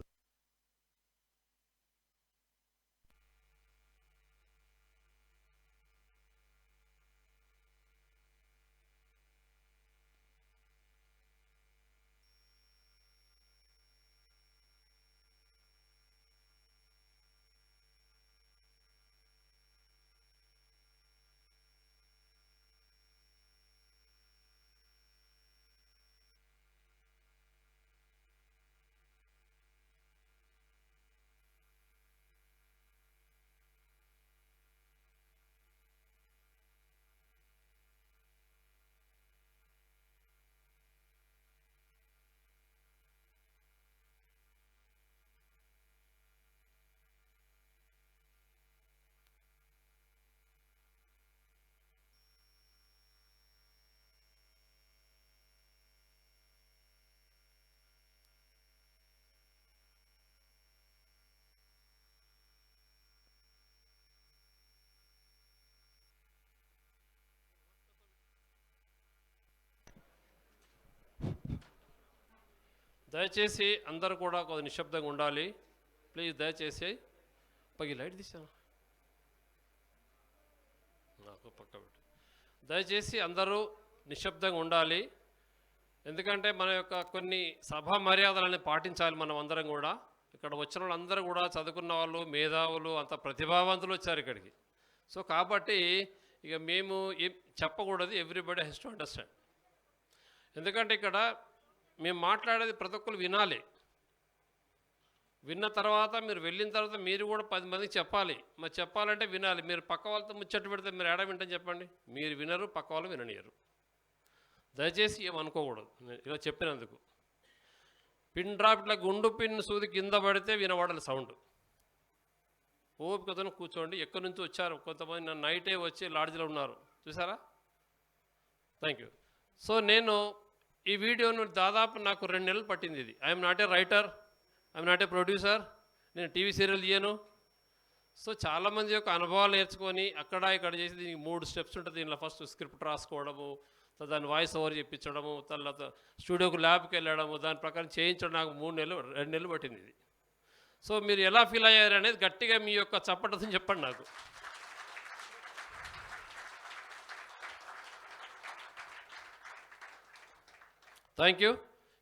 దయచేసి అందరూ కూడా కొద్దిగా నిశ్శబ్దంగా ఉండాలి. ప్లీజ్ దయచేసి పైకి లైట్ తీసాను నాకు పక్క పెట్టు. దయచేసి అందరూ నిశ్శబ్దంగా ఉండాలి. ఎందుకంటే మన యొక్క కొన్ని సభా మర్యాదలని పాటించాలి మనం అందరం కూడా. ఇక్కడ వచ్చిన వాళ్ళందరూ కూడా చదువుకున్న వాళ్ళు, మేధావులు, అంత ప్రతిభావంతులు వచ్చారు ఇక్కడికి. సో కాబట్టి ఇక మేము ఏం చెప్పకూడదు. Everybody has to understand. ఎందుకంటే ఇక్కడ మేము మాట్లాడేది ప్రతి ఒక్కరు వినాలి. విన్న తర్వాత మీరు వెళ్ళిన తర్వాత మీరు కూడా 10 మందికి చెప్పాలి. మరి చెప్పాలంటే వినాలి. మీరు పక్క వాళ్ళతో ముచ్చట్టు పెడితే మీరు ఏడా వింటని చెప్పండి. మీరు వినరు, పక్క వాళ్ళు విననియరు. దయచేసి ఏమనుకోకూడదు నేను ఇలా చెప్పినందుకు. పిన్ డ్రాప్ ఇట్లా గుండు పిన్ సూది కింద పడితే వినబడాలి సౌండ్. ఓపికతో కూర్చోండి. ఎక్కడి నుంచి వచ్చారు కొంతమంది నన్ను నైటే వచ్చి లాడ్జ్లో ఉన్నారు చూసారా. Thank you. సో నేను ఈ వీడియోను దాదాపు నాకు 2 నెలలు పట్టింది. ఇది I'm not a writer, I'm not a producer, నేను టీవీ సీరియల్ తీయను. సో చాలామంది యొక్క అనుభవాలు నేర్చుకొని అక్కడ ఇక్కడ చేసి దీనికి 3 స్టెప్స్ ఉంటుంది. దీనిలో ఫస్ట్ స్క్రిప్ట్ రాసుకోవడము, దాని వాయిస్ ఓవర్ చెప్పించడము, తర్వాత స్టూడియోకి ల్యాబ్కి వెళ్ళడము, దాని ప్రకారం చేయించడం నాకు 2 నెలలు పట్టింది ఇది. సో మీరు ఎలా ఫీల్ అయ్యారు అనేది గట్టిగా మీ యొక్క చప్పటతో చెప్పండి నాకు. Thank you.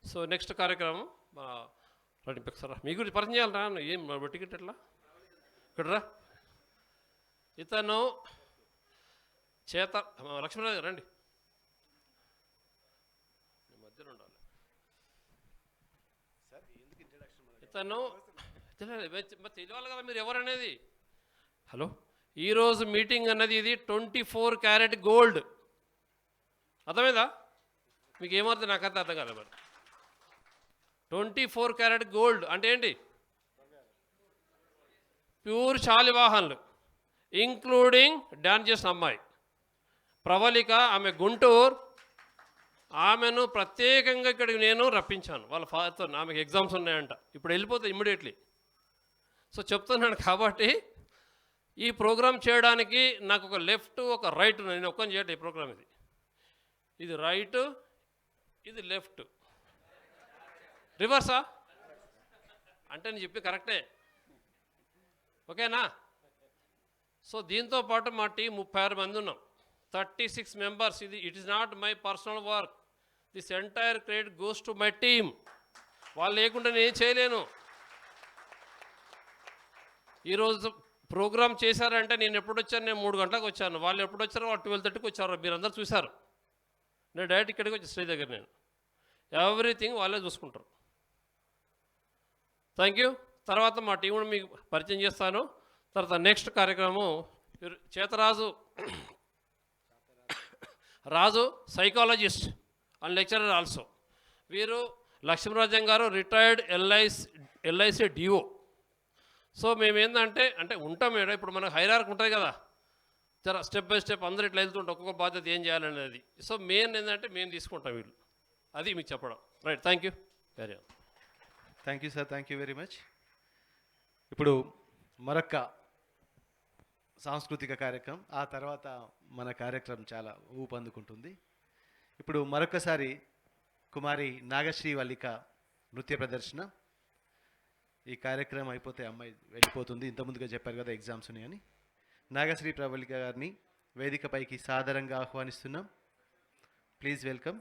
సో నెక్స్ట్ కార్యక్రమం రండి పిక్సరా. మీ గురించి పరిచయం చేయాలి రా. ఏం టికెట్ ఎట్లా ఇక్కడ రా. ఇతను లక్ష్మణరాజు రండి. మధ్యలో ఉండాలి. ఇతను తెలియాలి కదా మీరు ఎవరనేది. హలో, ఈరోజు మీటింగ్ అన్నది ఇది 24 క్యారెట్ గోల్డ్. అర్థమైందా మీకు? ఏమర్థం నాకు అర్థం కాలేదు. మరి 24 క్యారెట్ గోల్డ్ అంటే ఏంటి? ప్యూర్ శాలివాహన్లు, ఇంక్లూడింగ్ డాన్స్ చేసిన అమ్మాయి ప్రవళిక. ఆమె గుంటూరు. ఆమెను ప్రత్యేకంగా ఇక్కడికి నేను రప్పించాను వాళ్ళ ఫాదర్తో. ఆమెకు ఎగ్జామ్స్ ఉన్నాయంట, ఇప్పుడు వెళ్ళిపోతే ఇమ్మీడియట్లీ. సో చెప్తున్నాను కాబట్టి ఈ ప్రోగ్రామ్ చేయడానికి నాకు ఒక లెఫ్ట్ ఒక రైట్, నేను ఒక్కని చేయటం ఈ ప్రోగ్రామ్. ఇది రైట్, ఇది లెఫ్ట్. రివర్సా అంటే నేను చెప్పి కరెక్టే, ఓకేనా? సో దీంతో పాటు మా టీం 36 మంది ఉన్నాం, 36 మెంబర్స్. ఇది it is not my personal work. This entire credit goes to my team. వాళ్ళు లేకుండా నేను చేయలేను. ఈరోజు ప్రోగ్రామ్ చేశారంటే నేను ఎప్పుడు వచ్చాను? నేను 3 గంటలకు వచ్చాను. వాళ్ళు ఎప్పుడు వచ్చారో వాళ్ళు 12:30కి వచ్చారు. మీరు అందరూ చూశారు. నేను డైరెక్ట్ ఇక్కడికి వచ్చి స్టేజ్ దగ్గర నేను ఎవ్రీథింగ్ వాళ్ళే చూసుకుంటారు. Thank you. తర్వాత మా టీంను మీకు పరిచయం చేస్తాను. తర్వాత నెక్స్ట్ కార్యక్రమం రాజు సైకాలజిస్ట్ అండ్ లెక్చరర్ ఆల్సో. వీరు లక్ష్మీరాజన్ గారు రిటైర్డ్ ఎల్ఐసి డిఓ. సో మేము ఏంటంటే ఉంటాం మేడం. ఇప్పుడు మనకు హైరార్క్ ఉంటుంది కదా, జర స్టెప్ బై స్టెప్ అందరూ ఇట్లా వెళ్తుంటాం, ఒక్కొక్క బాధ్యత ఏం చేయాలనేది. సో మెయిన్ ఏంటంటే మేము తీసుకుంటాం వీళ్ళు. అది మీకు చెప్పడం. Right, thank you. Very thank you sir, thank you very much. ఇప్పుడు మరొక సాంస్కృతిక కార్యక్రమం, ఆ తర్వాత మన కార్యక్రమం చాలా ఊపందుకుంటుంది. ఇప్పుడు మరొకసారి కుమారి నాగశ్రీ వల్లిక నృత్య ప్రదర్శన. ఈ కార్యక్రమం అయిపోతే అమ్మాయి వెళ్ళిపోతుంది. ఇంతకుముందుగా చెప్పారు కదా ఎగ్జామ్స్ ఉన్నాయని. నాగశ్రీ ప్రవళిక గారిని వేదికపైకి సాదరంగా ఆహ్వానిస్తున్నాం. Please welcome.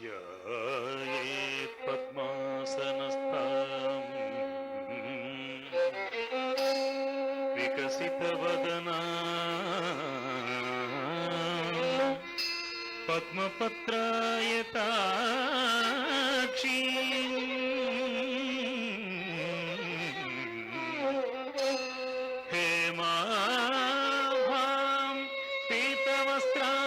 ध्यायेत् पद्मासनस्थम् विकसितवदना पद्मपत्रायताक्षी हेमाभां पीतवस्त्रां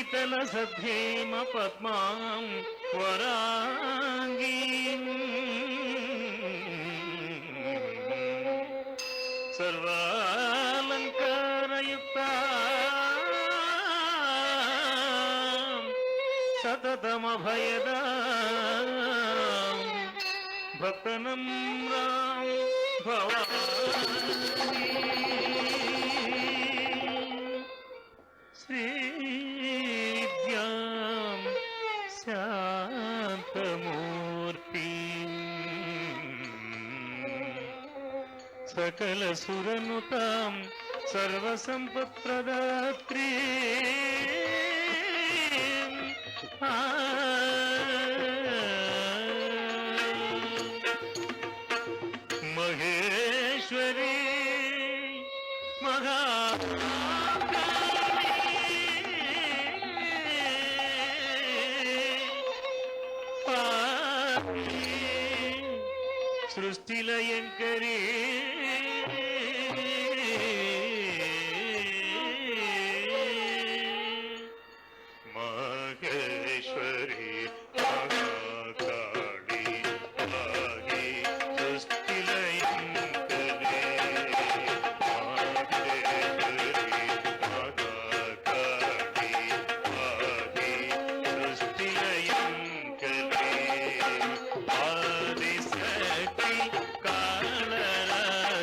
करगलितलसद्धेम पद्मां वराङ्गीम् सर्वालङ्कारयुक्ता सततमभयदा भक्तनम्रां भवामि श्रीविद्यां शान्तमूर्तिम् सकलसुरनुतां सर्वसम्पत्प्रदात्री महेश्वरी सृष्टिलयङ्करी महेश्वरी महाकाली आदि सृष्टिलयङ्करी महेश्वरी महाकाली आदि सृष्टिलयङ्करी आदिशक्ति कालरात्रि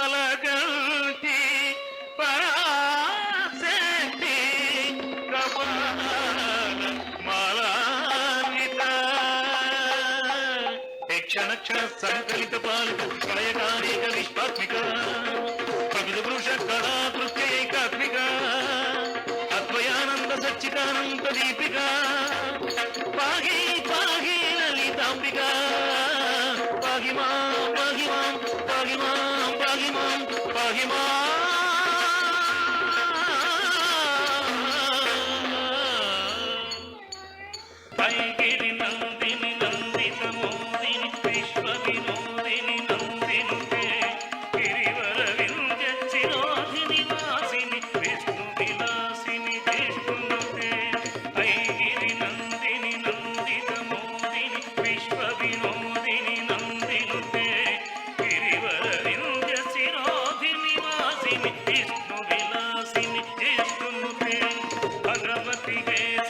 కాలగంటి పరాశక్తి కపాల మాలాన్విత క్షణ క్షణ సంకలిత పాలిత ప్రళయకారిక విశ్వాత్మిక ప్రవిధ పురుష కళా దృశ్యైకాత్మిక అద్వయానంద సచ్చిదానంద దీపిక పాహి పాహి లలితాంబిక పాహి మాం పాహి మాం పాహి మాం పాహి మాం పాహి పైగిరి నందిని నందిత మోదిని విశ్వ వినోదిని నందినుతే గిరివర వింధ్య శిరోధిని వాసిని విష్ణు విలాసిని విష్ణునుతే పైగిరి నందిని నందిత మోదిని విశ్వ వినోదిని నందినుతే గిరివర వింధ్య శిరోధిని వాసిని విష్ణు విలాసిని విష్ణునుతే భగవతి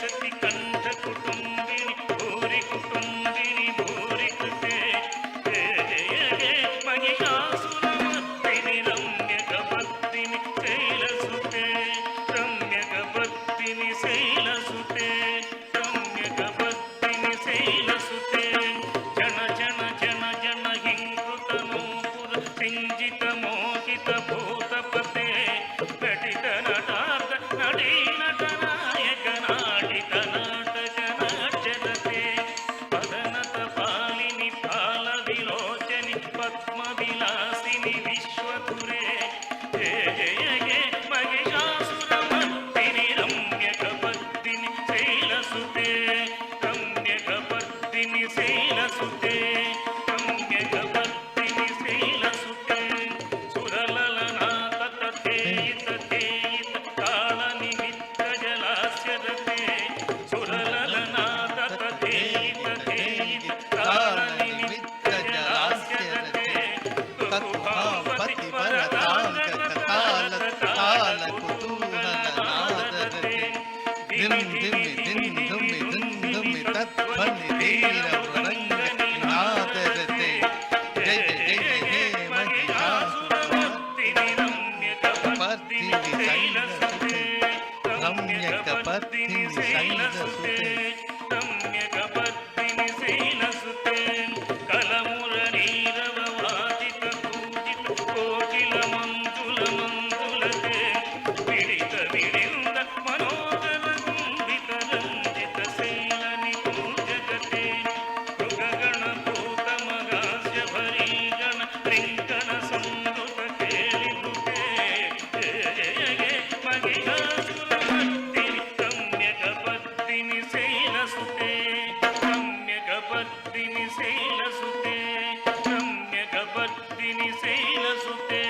సతి కంఠ కుటుంబిని భూరి కుటుంబిని భూరి కృతే మహిషాసురమర్దిని రమ్యకపత్తిని శైలసుతే రమ్యకపత్తిని శైలసుతే రమ్యకపత్తిని శైలసుతే జన జన జన జన హింకృత నూపుర సింజిత మోహిత భూతపతే నటిత నటార్థ నటీ నటనాయక నాటిక నాటక నాట్యతే పదనత పాలిని పాల విలోచని పద్మ విలాసిని విశ్వతురే జయ జయ జయ మహిషాసురమర్దిని రమ్యకపర్దిని శైలసుతే రమ్యకపర్దిని శైలసుతే రమ్యకపర్దిని శైలసుతే సురలలనాథ తేయిత తేయిత కాల నిమిత్త జలాస్యదతే సురలలనాథ తేయిత తేయిత కాల నిమిత్త జలాస్యదతే కుకుభావతి వరదాంగ కాల కుతూహలనాదతే ధిమి ధిమి ధిమి ధిమి ధిమి తత్ఫలి ధీర వరంగనాదతే జయ జయ జయ మహిషాసురమర్దిని రమ్యకపర్దిని శైలసుతే రమ్యకపర్దిని శైలసుతే రమ్యకపర్దిని శైలసుతే కలమురనీరవ వాజిత పూజిత కోకిల మంజుల మంజులతే విడిత విడింద మనోజల గుండిత రంజిత శైల నికుంజగతే మృగగణ భూత మగాస్య భరీగణ లింకన సందుత కేలిభృతే జయ జయ జయ మహిషాసురమర్దిని రమ్యకపర్దిని శైలసుతే రమ్యకపర్దిని శైలసుతే రమ్యకపర్దిని శైలసుతే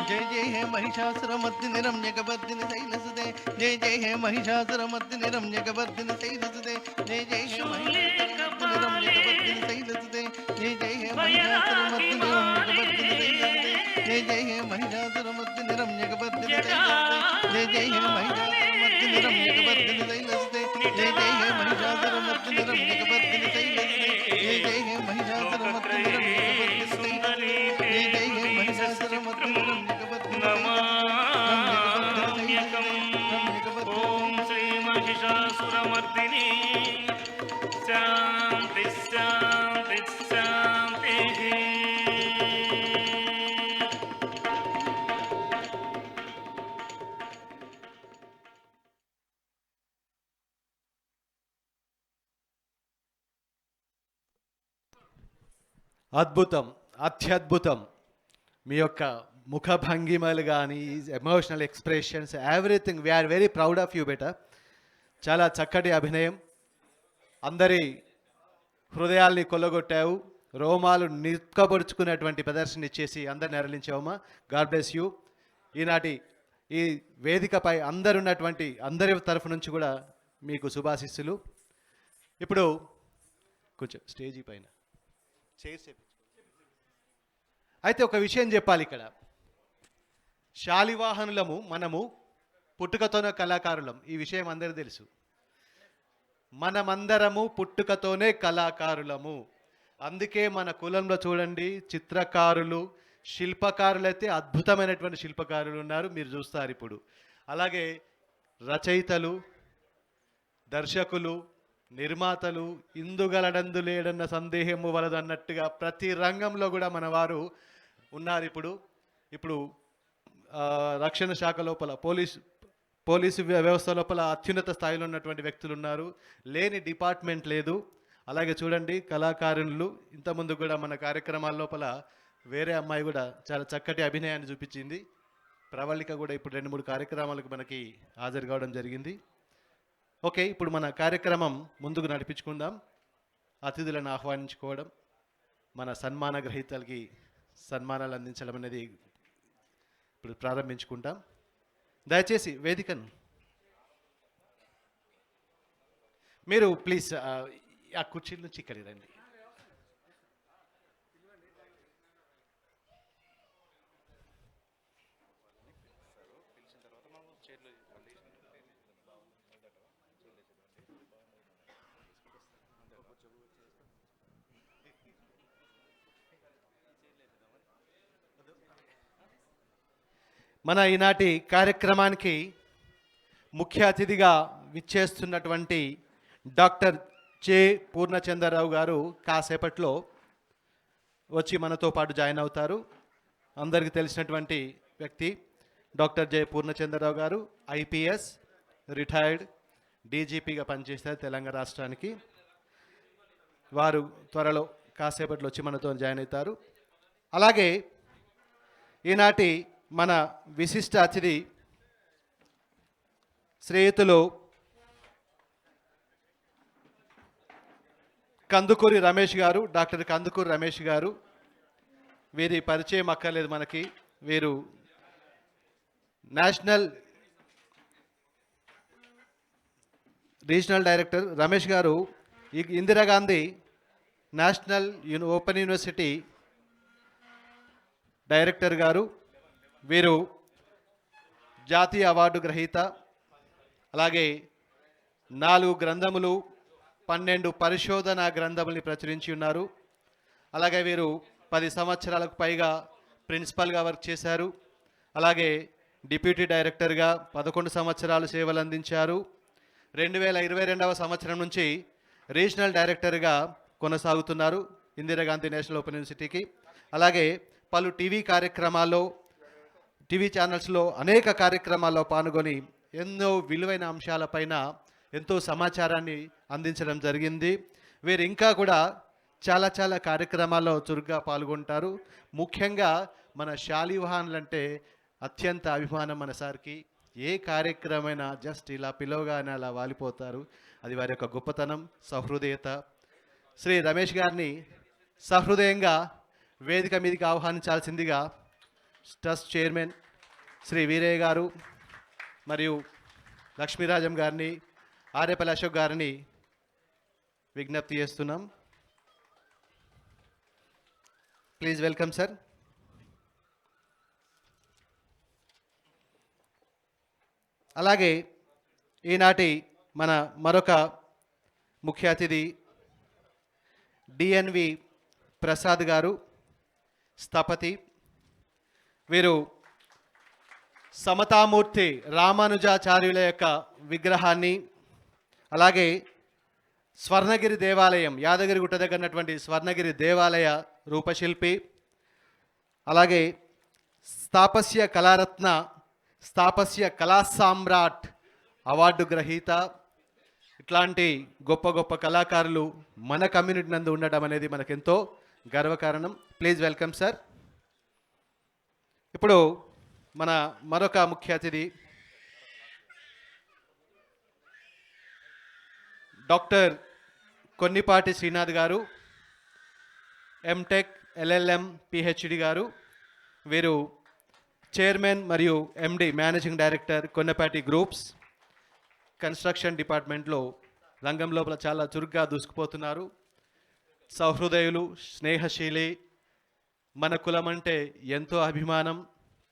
जय जय हे महिषासुरमर्दिनि रम्यकपर्दिनि शैलसुते जय जय हे महिषासुरमर्दिनि रम्यकपर्दिनि शैलसुते जय जय हे महिषासुरमर्दिनि रम्यकपर्दिनि शैलसुते जय जय हे महिषासुरमर्दिनि रम्यकपर्दिनि शैलसुते जय जय हे महिषासुरमर्दिनि रम्यकपर्दिनि शैलसुते जय जय हे महिषासुरमर्दिनि रम्यकपर्दिनि शैलसुते जय जय हे महिषासुरमर्दिनि रम्यकपर्दिनि शैलसुते जय అద్భుతం, అత్యద్భుతం. మీ యొక్క ముఖ భంగిమలు కానీ, emotional expressions, everything, we are very proud of you బేటా. చాలా చక్కటి అభినయం, అందరి హృదయాల్ని కొల్లగొట్టావు, రోమాలు నిక్కబొడుచుకునేటువంటి ప్రదర్శన ఇచ్చేసి అందరిని అరలించావమ్మా. God bless you. ఈనాటి ఈ వేదికపై అందరున్నటువంటి అందరి తరఫు నుంచి కూడా మీకు శుభాశిస్సులు. ఇప్పుడు కొంచెం స్టేజీ పైన చైర్స్ అయితే ఒక విషయం చెప్పాలి ఇక్కడ. శాలివాహనులము మనము పుట్టుకతోనే కళాకారులం, ఈ విషయం అందరికీ తెలుసు. మనమందరము పుట్టుకతోనే కళాకారులము. అందుకే మన కులంలో చూడండి, చిత్రకారులు, శిల్పకారులైతే అద్భుతమైనటువంటి శిల్పకారులు ఉన్నారు, మీరు చూస్తారు ఇప్పుడు. అలాగే రచయితలు, దర్శకులు, నిర్మాతలు, ఇందుగలడందు లేడన్న సందేహము వలదు అన్నట్టుగా ప్రతి రంగంలో కూడా మన వారు ఉన్నారు. ఇప్పుడు రక్షణ శాఖ లోపల, పోలీసు వ్యవస్థ లోపల అత్యున్నత స్థాయిలో ఉన్నటువంటి వ్యక్తులు ఉన్నారు, లేని డిపార్ట్మెంట్ లేదు. అలాగే చూడండి కళాకారులు, ఇంతకుముందు కూడా మన కార్యక్రమాల లోపల వేరే అమ్మాయి కూడా చాలా చక్కటి అభినయాన్ని చూపించింది. ప్రవళిక కూడా ఇప్పుడు 2-3 కార్యక్రమాలకు మనకి హాజరు కావడం జరిగింది. ఓకే, ఇప్పుడు మన కార్యక్రమం ముందుకు నడిపించుకుందాం. అతిథులను ఆహ్వానించుకోవడం, మన సన్మాన గ్రహీతలకి సన్మానాలు అందించడం అనేది ఇప్పుడు ప్రారంభించుకుంటాం. దయచేసి వేదికను మీరు ప్లీజ్ ఆ కుర్చీల నుంచి ఇక్కడికి రండి. మన ఈనాటి కార్యక్రమానికి ముఖ్య అతిథిగా విచ్చేస్తున్నటువంటి డాక్టర్ జె పూర్ణచంద్రరావు గారు కాసేపట్లో వచ్చి మనతో పాటు జాయిన్ అవుతారు. అందరికీ తెలిసినటువంటి వ్యక్తి డాక్టర్ జె పూర్ణచంద్రరావు గారు ఐపీఎస్ రిటైర్డ్ డీజీపీగా పనిచేస్తారు తెలంగాణ రాష్ట్రానికి. వారు త్వరలో కాసేపట్లో వచ్చి మనతో జాయిన్ అవుతారు. అలాగే ఈనాటి మన విశిష్ట అతిథి శ్రేయుతులు కందుకూరి రమేష్ గారు, డాక్టర్ కందుకూరి రమేష్ గారు. వీరి పరిచయం అక్కర్లేదు మనకి. వీరు national regional director. Ramesh garu Indira Gandhi national open university director garu. వీరు జాతీయ అవార్డు గ్రహీత. అలాగే 4 గ్రంథములు, 12 పరిశోధనా గ్రంథముల్ని ప్రచురించి ఉన్నారు. అలాగే వీరు 10 సంవత్సరాలకు పైగా ప్రిన్సిపల్గా వర్క్ చేశారు. అలాగే డిప్యూటీ డైరెక్టర్గా 11 సంవత్సరాలు సేవలు అందించారు. 2022వ సంవత్సరం నుంచి రీజనల్ డైరెక్టర్గా కొనసాగుతున్నారు ఇందిరాగాంధీ నేషనల్ ఓపెన్ యూనివర్సిటీకి. అలాగే పలు టీవీ ఛానల్స్లో అనేక కార్యక్రమాల్లో పాల్గొని ఎన్నో విలువైన అంశాలపైన ఎంతో సమాచారాన్ని అందించడం జరిగింది. వీరు ఇంకా కూడా చాలా కార్యక్రమాల్లో చురుగ్గా పాల్గొంటారు. ముఖ్యంగా మన శాలివాహనులు అంటే అత్యంత అభిమానం మన సార్కి. ఏ కార్యక్రమైనా జస్ట్ ఇలా పిలవగానే అలా వాలిపోతారు. అది వారి యొక్క గొప్పతనం, సహృదయత. శ్రీ రమేష్ గారిని సహృదయంగా వేదిక మీదకి ఆహ్వానించాల్సిందిగా ట్రస్ట్ చైర్మన్ శ్రీ వీరయ్య గారు మరియు లక్ష్మీరాజం గారిని, ఆరేపల్లి అశోక్ గారిని విజ్ఞప్తి చేస్తున్నాం. Please welcome sir. అలాగే ఈనాటి మన మరొక ముఖ్య అతిథి డిఎన్వి ప్రసాద్ గారు, స్థపతి. వీరు సమతామూర్తి రామానుజాచార్యుల యొక్క విగ్రహాన్ని, అలాగే స్వర్ణగిరి దేవాలయం, యాదగిరిగుట్ట దగ్గర ఉన్నటువంటి స్వర్ణగిరి దేవాలయ రూపశిల్పి, అలాగే స్థాపస్య కళారత్న, స్థాపస్య కళాసామ్రాట్ అవార్డు గ్రహీత. ఇట్లాంటి గొప్ప గొప్ప కళాకారులు మన కమ్యూనిటీ నందు ఉండడం అనేది మనకెంతో గర్వకారణం. Please welcome sir. ఇప్పుడు మన మరొక ముఖ్య అతిథి డాక్టర్ కొన్నిపాటి శ్రీనాథ్ గారు, ఎంటెక్ ఎల్ఎల్ఎం పిహెచ్డి గారు. వీరు చైర్మన్ మరియు MD managing director Konnapati groups. Construction డిపార్ట్మెంట్లో రంగం లోపల చాలా చురుగ్గా దూసుకుపోతున్నారు. సౌహృదయులు, స్నేహశీలి, మన కులం అంటే ఎంతో అభిమానం.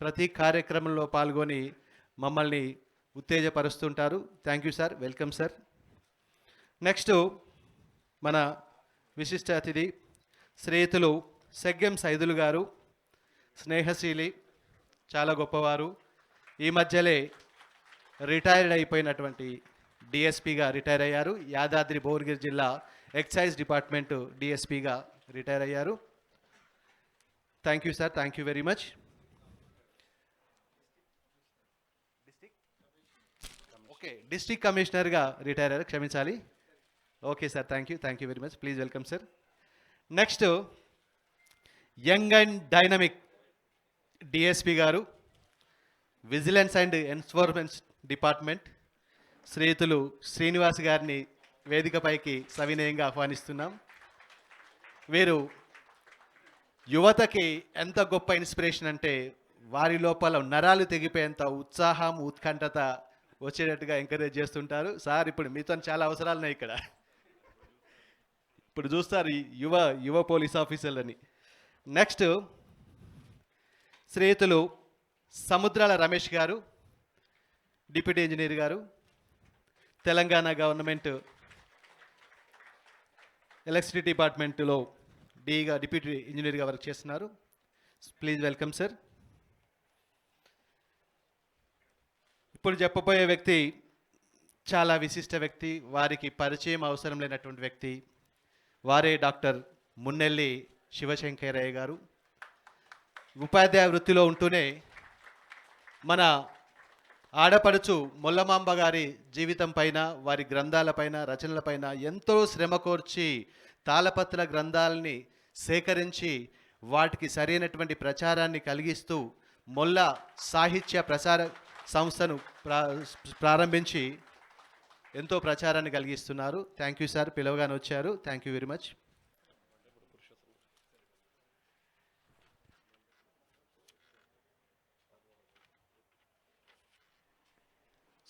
ప్రతి కార్యక్రమంలో పాల్గొని మమ్మల్ని ఉత్తేజపరుస్తుంటారు. Thank you sir. Welcome sir. Next మన విశిష్ట అతిథి శ్రీయుతులు సెగ్గెం సైదులు గారు. స్నేహశీలి, చాలా గొప్పవారు. ఈ మధ్యలే రిటైర్డ్ అయిపోయినటువంటి డిఎస్పిగా రిటైర్ అయ్యారు. యాదాద్రి భువనగిరి జిల్లా ఎక్సైజ్ డిపార్ట్మెంట్ డిఎస్పిగా రిటైర్ అయ్యారు. Thank you sir. Thank you very much. Okay, district కమిషనర్గా రిటైర్ అయ్యారు, క్షమించాలి. Okay sir, thank you very much. Please welcome sir. Next young and dynamic DSP garu, vigilance and enforcement department, శ్రీయుతులు శ్రీనివాస్ గారిని వేదికపైకి సవినయంగా ఆహ్వానిస్తున్నాం. వీరు యువతకి ఎంత గొప్ప ఇన్స్పిరేషన్ అంటే వారి లోపల నరాలు తెగిపోయేంత ఉత్సాహం, ఉత్కంఠత వచ్చేటట్టుగా ఎంకరేజ్ చేస్తుంటారు. సార్, ఇప్పుడు మీతో చాలా అవసరాలు ఉన్నాయి ఇక్కడ. ఇప్పుడు చూస్తారు ఈ యువ పోలీస్ ఆఫీసర్లని. నెక్స్ట్ శ్రీయుతులు సముద్రాల రమేష్ గారు, డిప్యూటీ ఇంజనీర్ గారు, తెలంగాణ గవర్నమెంట్ ఎలక్ట్రిసిటీ డిపార్ట్మెంట్లో డిప్యూటీ ఇంజనీర్గా వర్క్ చేస్తున్నారు. Please welcome sir. ఇప్పుడు చెప్పబోయే వ్యక్తి చాలా విశిష్ట వ్యక్తి. వారికి పరిచయం అవసరం లేనటువంటి వ్యక్తి. వారే డాక్టర్ మున్నెల్లి శివశంకరయ్య గారు. ఉపాధ్యాయ వృత్తిలో ఉంటూనే మన ఆడపడుచు మొల్లమాంబ గారి జీవితం పైన, వారి గ్రంథాలపైన, రచనలపైన ఎంతో శ్రమ కోర్చి తాళపత్ర గ్రంథాలని సేకరించి వాటికి సరైనటువంటి ప్రచారాన్ని కలిగిస్తూ మొల్ల సాహిత్య ప్రసార సంస్థను ప్రారంభించి ఎంతో ప్రచారాన్ని కలిగిస్తున్నారు. థ్యాంక్ యూ సార్, పిలవగానే వచ్చారు. Thank you very much.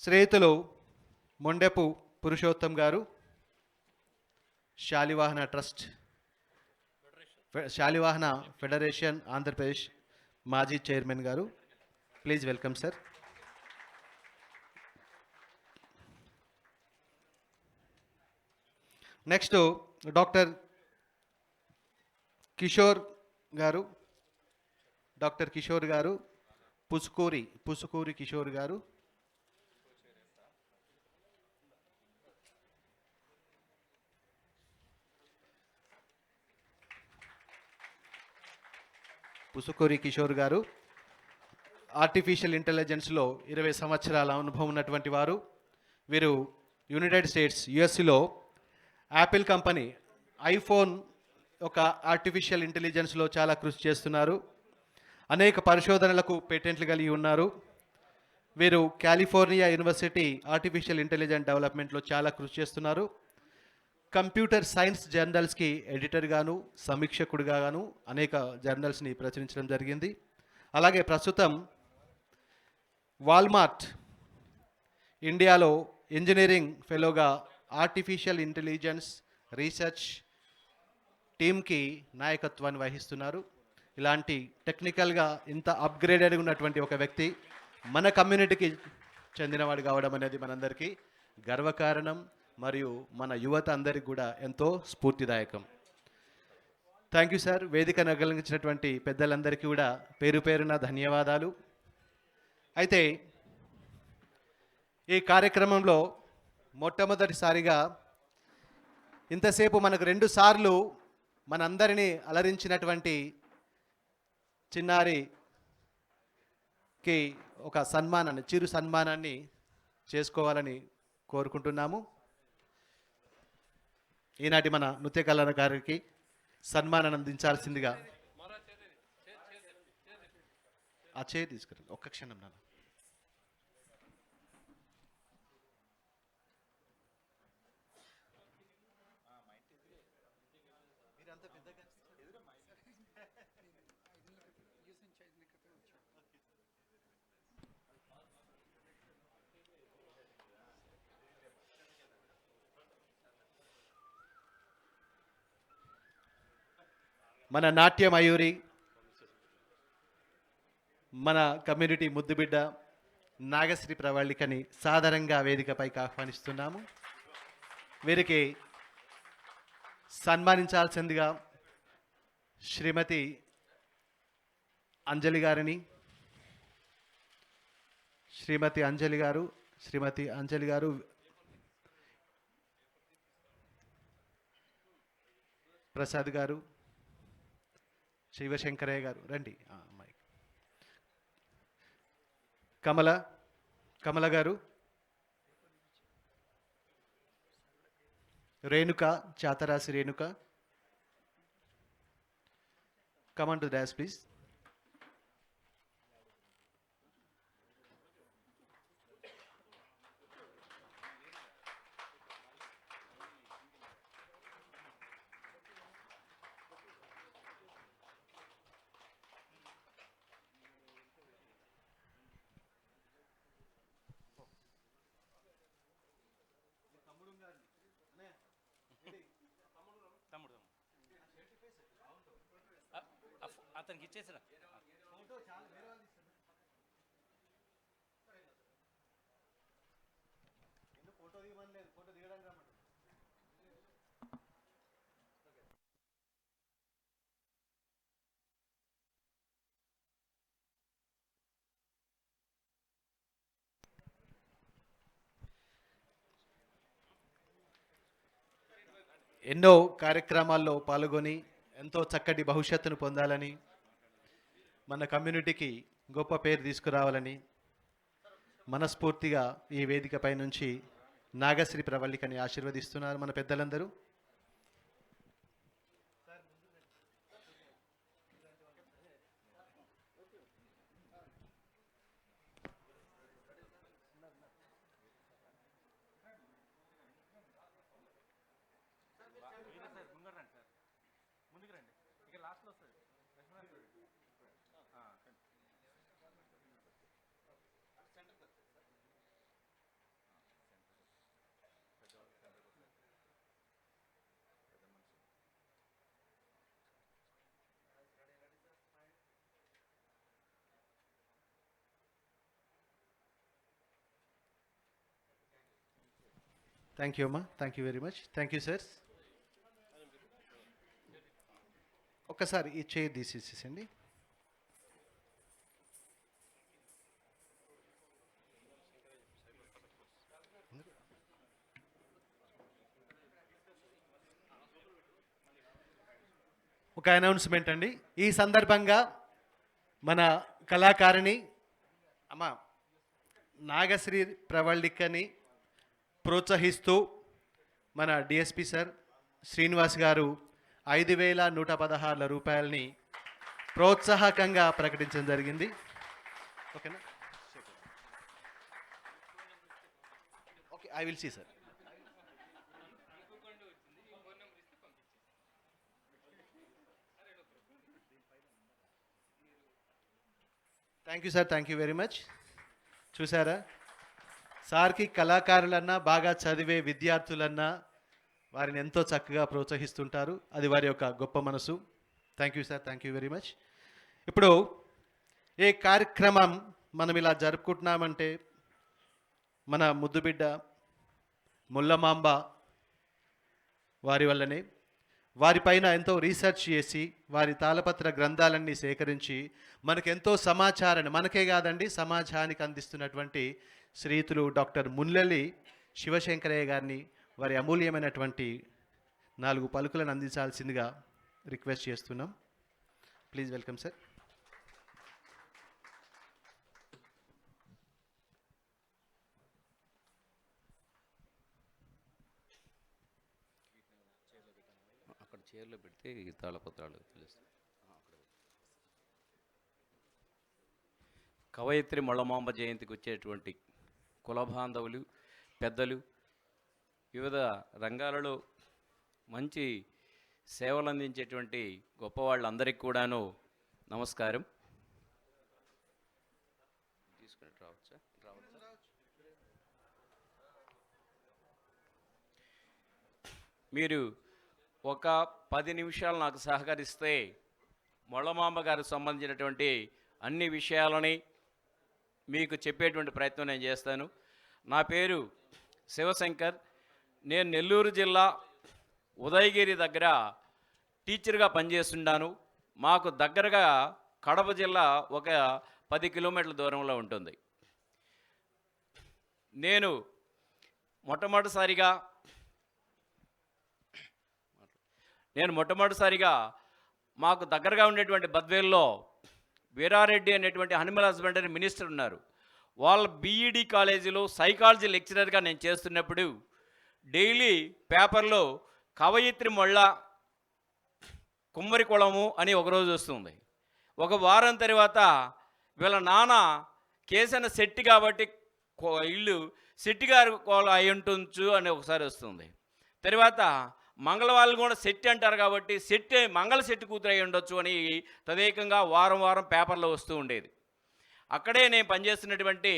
శ్రేయుతులు మొండెపు పురుషోత్తం గారు, శాలివాహన ట్రస్ట్, శాలివాహన ఫెడరేషన్ ఆంధ్రప్రదేశ్ మాజీ chairman garu. Please welcome sir. Next doctor Kishore garu, Pusukuri Kishore garu. Pusukuri Kishore గారు ఆర్టిఫిషియల్ ఇంటెలిజెన్స్లో 20 సంవత్సరాల అనుభవం ఉన్నటువంటి వారు. వీరు యునైటెడ్ స్టేట్స్ యుఎస్లో యాపిల్ కంపెనీ ఐఫోన్ ఒక ఆర్టిఫిషియల్ ఇంటెలిజెన్స్లో చాలా కృషి చేస్తున్నారు. అనేక పరిశోధనలకు పేటెంట్లు కలిగి ఉన్నారు. వీరు కాలిఫోర్నియా యూనివర్సిటీ ఆర్టిఫిషియల్ ఇంటెలిజెన్స్ డెవలప్మెంట్లో చాలా కృషి చేస్తున్నారు. కంప్యూటర్ సైన్స్ జర్నల్స్కి ఎడిటర్గాను, సమీక్షకుడిగాను అనేక జర్నల్స్ని ప్రచురించడం జరిగింది. అలాగే ప్రస్తుతం వాల్మార్ట్ ఇండియాలో ఇంజనీరింగ్ ఫెలోగా ఆర్టిఫిషియల్ ఇంటెలిజెన్స్ రీసెర్చ్ టీమ్కి నాయకత్వాన్ని వహిస్తున్నారు. ఇలాంటి టెక్నికల్గా ఇంత అప్గ్రేడెడ్ ఉన్నటువంటి ఒక వ్యక్తి మన కమ్యూనిటీకి చెందినవాడు కావడం అనేది మనందరికీ గర్వకారణం. మరియు మన యువత అందరికి కూడా ఎంతో స్ఫూర్తిదాయకం. Thank you sir. వేదికను అలంకరించినటువంటి పెద్దలందరికీ కూడా పేరు పేరున ధన్యవాదాలు. అయితే ఈ కార్యక్రమంలో మొట్టమొదటిసారిగా ఇంతసేపు మనకు 2 సార్లు మనందరినీ అలరించినటువంటి చిన్నారికి ఒక సన్మానాన్ని, చిరు సన్మానాన్ని చేసుకోవాలని కోరుకుంటున్నాము. ఈనాటి మన నృత్య కళాకారుడికి సన్మానాన్ని అందించాల్సిందిగా ఆ చేయి తీసుకురండి ఒక్క క్షణం నాన్న. మన నాట్య మయూరి, మన కమ్యూనిటీ ముద్దుబిడ్డ నాగశ్రీ ప్రవళికని సాదరంగా వేదికపైకి ఆహ్వానిస్తున్నాము. వీరికి సన్మానించాల్సిందిగా శ్రీమతి అంజలి గారిని, శ్రీమతి అంజలి గారు ప్రసాద్ గారు, శివశంకరయ్య గారు రండి. అమ్మాయి Kamala garu, Renuka, Chatarasi Renuka, come on to dais please. అతనికి ఇచ్చేసిన ఎన్నో కార్యక్రమాల్లో పాల్గొని ఎంతో చక్కటి భవిష్యత్తును పొందాలని, మన కమ్యూనిటీకి గొప్ప పేరు తీసుకురావాలని మనస్ఫూర్తిగా ఈ వేదికపై నుంచి నాగశ్రీ ప్రవళికని ఆశీర్వదిస్తున్నారు మన పెద్దలందరూ. ముందుకు రండి, ఇక లాస్ట్లో వస్తుంది. థ్యాంక్ యూ అమ్మా, thank you very much, thank you sir. ఒక్కసారి ఈ చైర్ తీసేసేసండి. ఒక అనౌన్స్మెంట్ అండి. ఈ సందర్భంగా మన కళాకారిణి అమ్మ నాగశ్రీ ప్రవళికని ప్రోత్సహిస్తూ మన డిఎస్పి సార్ శ్రీనివాస్ గారు 5,116 రూపాయలని ప్రోత్సాహకంగా ప్రకటించడం జరిగింది. ఓకేనా? Okay, I will see sir. Thank you sir, thank you very much. చూసారా, సార్కి కళాకారులన్నా బాగా చదివే విద్యార్థులన్నా వారిని ఎంతో చక్కగా ప్రోత్సహిస్తుంటారు. అది వారి యొక్క గొప్ప మనసు. Thank you sir, thank you very much. ఇప్పుడు ఏ కార్యక్రమం మనం ఇలా జరుపుకుంటున్నామంటే మన ముద్దుబిడ్డ ముల్లమాంబ వారి వల్లనే. వారిపైన ఎంతో రీసెర్చ్ చేసి వారి తాళపత్ర గ్రంథాలన్నీ సేకరించి మనకెంతో సమాచారాన్ని, మనకే కాదండి సమాజానికి అందిస్తున్నటువంటి శ్రీయుతులు డాక్టర్ ముల్లెల్లి శివశంకరయ్య గారిని వారి అమూల్యమైనటువంటి 4 పలుకులను అందించాల్సిందిగా రిక్వెస్ట్ చేస్తున్నాం. Please welcome sir. అక్కడ చైర్లో సైడ్లో పెడితే ఈ తాళపత్రాలు తెలుస్తాయి. కవయిత్రి మొళ్ళమాంబ జయంతికి వచ్చేటువంటి కులబాంధవులు, పెద్దలు, వివిధ రంగాలలో మంచి సేవలు అందించేటువంటి గొప్పవాళ్ళందరికీ కూడాను నమస్కారం. తీసుకుని రావచ్చా? మీరు ఒక 10 నిమిషాలు నాకు సహకరిస్తే మొళ్ళమాంబ గారికి సంబంధించినటువంటి అన్ని విషయాలని మీకు చెప్పేటువంటి ప్రయత్నం నేను చేస్తాను. నా పేరు శివశంకర్. నేను నెల్లూరు జిల్లా ఉదయగిరి దగ్గర టీచర్గా పనిచేస్తున్నాను. మాకు దగ్గరగా కడప జిల్లా ఒక 10 కిలోమీటర్ల దూరంలో ఉంటుంది. నేను మొట్టమొదటిసారిగా మాకు దగ్గరగా ఉండేటువంటి బద్వేల్లో వీరారెడ్డి అనేటువంటి అనిమల్ హస్బెండరీ మినిస్టర్ ఉన్నారు. వాళ్ళ బీఈడి కాలేజీలో సైకాలజీ లెక్చరర్గా నేను చేస్తున్నప్పుడు డైలీ పేపర్లో కవయిత్రి మొళ్ళ కుమ్మరి కుళము అని ఒకరోజు వస్తుంది. ఒక వారం తర్వాత వీళ్ళ నాన్న కేసన్న శెట్టి కాబట్టి ఇల్లు శెట్టిగారు కోల అయి ఉంటుంచు అని ఒకసారి వస్తుంది. తర్వాత మంగళవాళ్ళు కూడా శెట్టి అంటారు కాబట్టి శెట్టి మంగళ శెట్టి కూతురు అయి ఉండొచ్చు అని తదేకంగా వారం పేపర్లో వస్తూ ఉండేది. అక్కడే నేను పనిచేస్తున్నటువంటి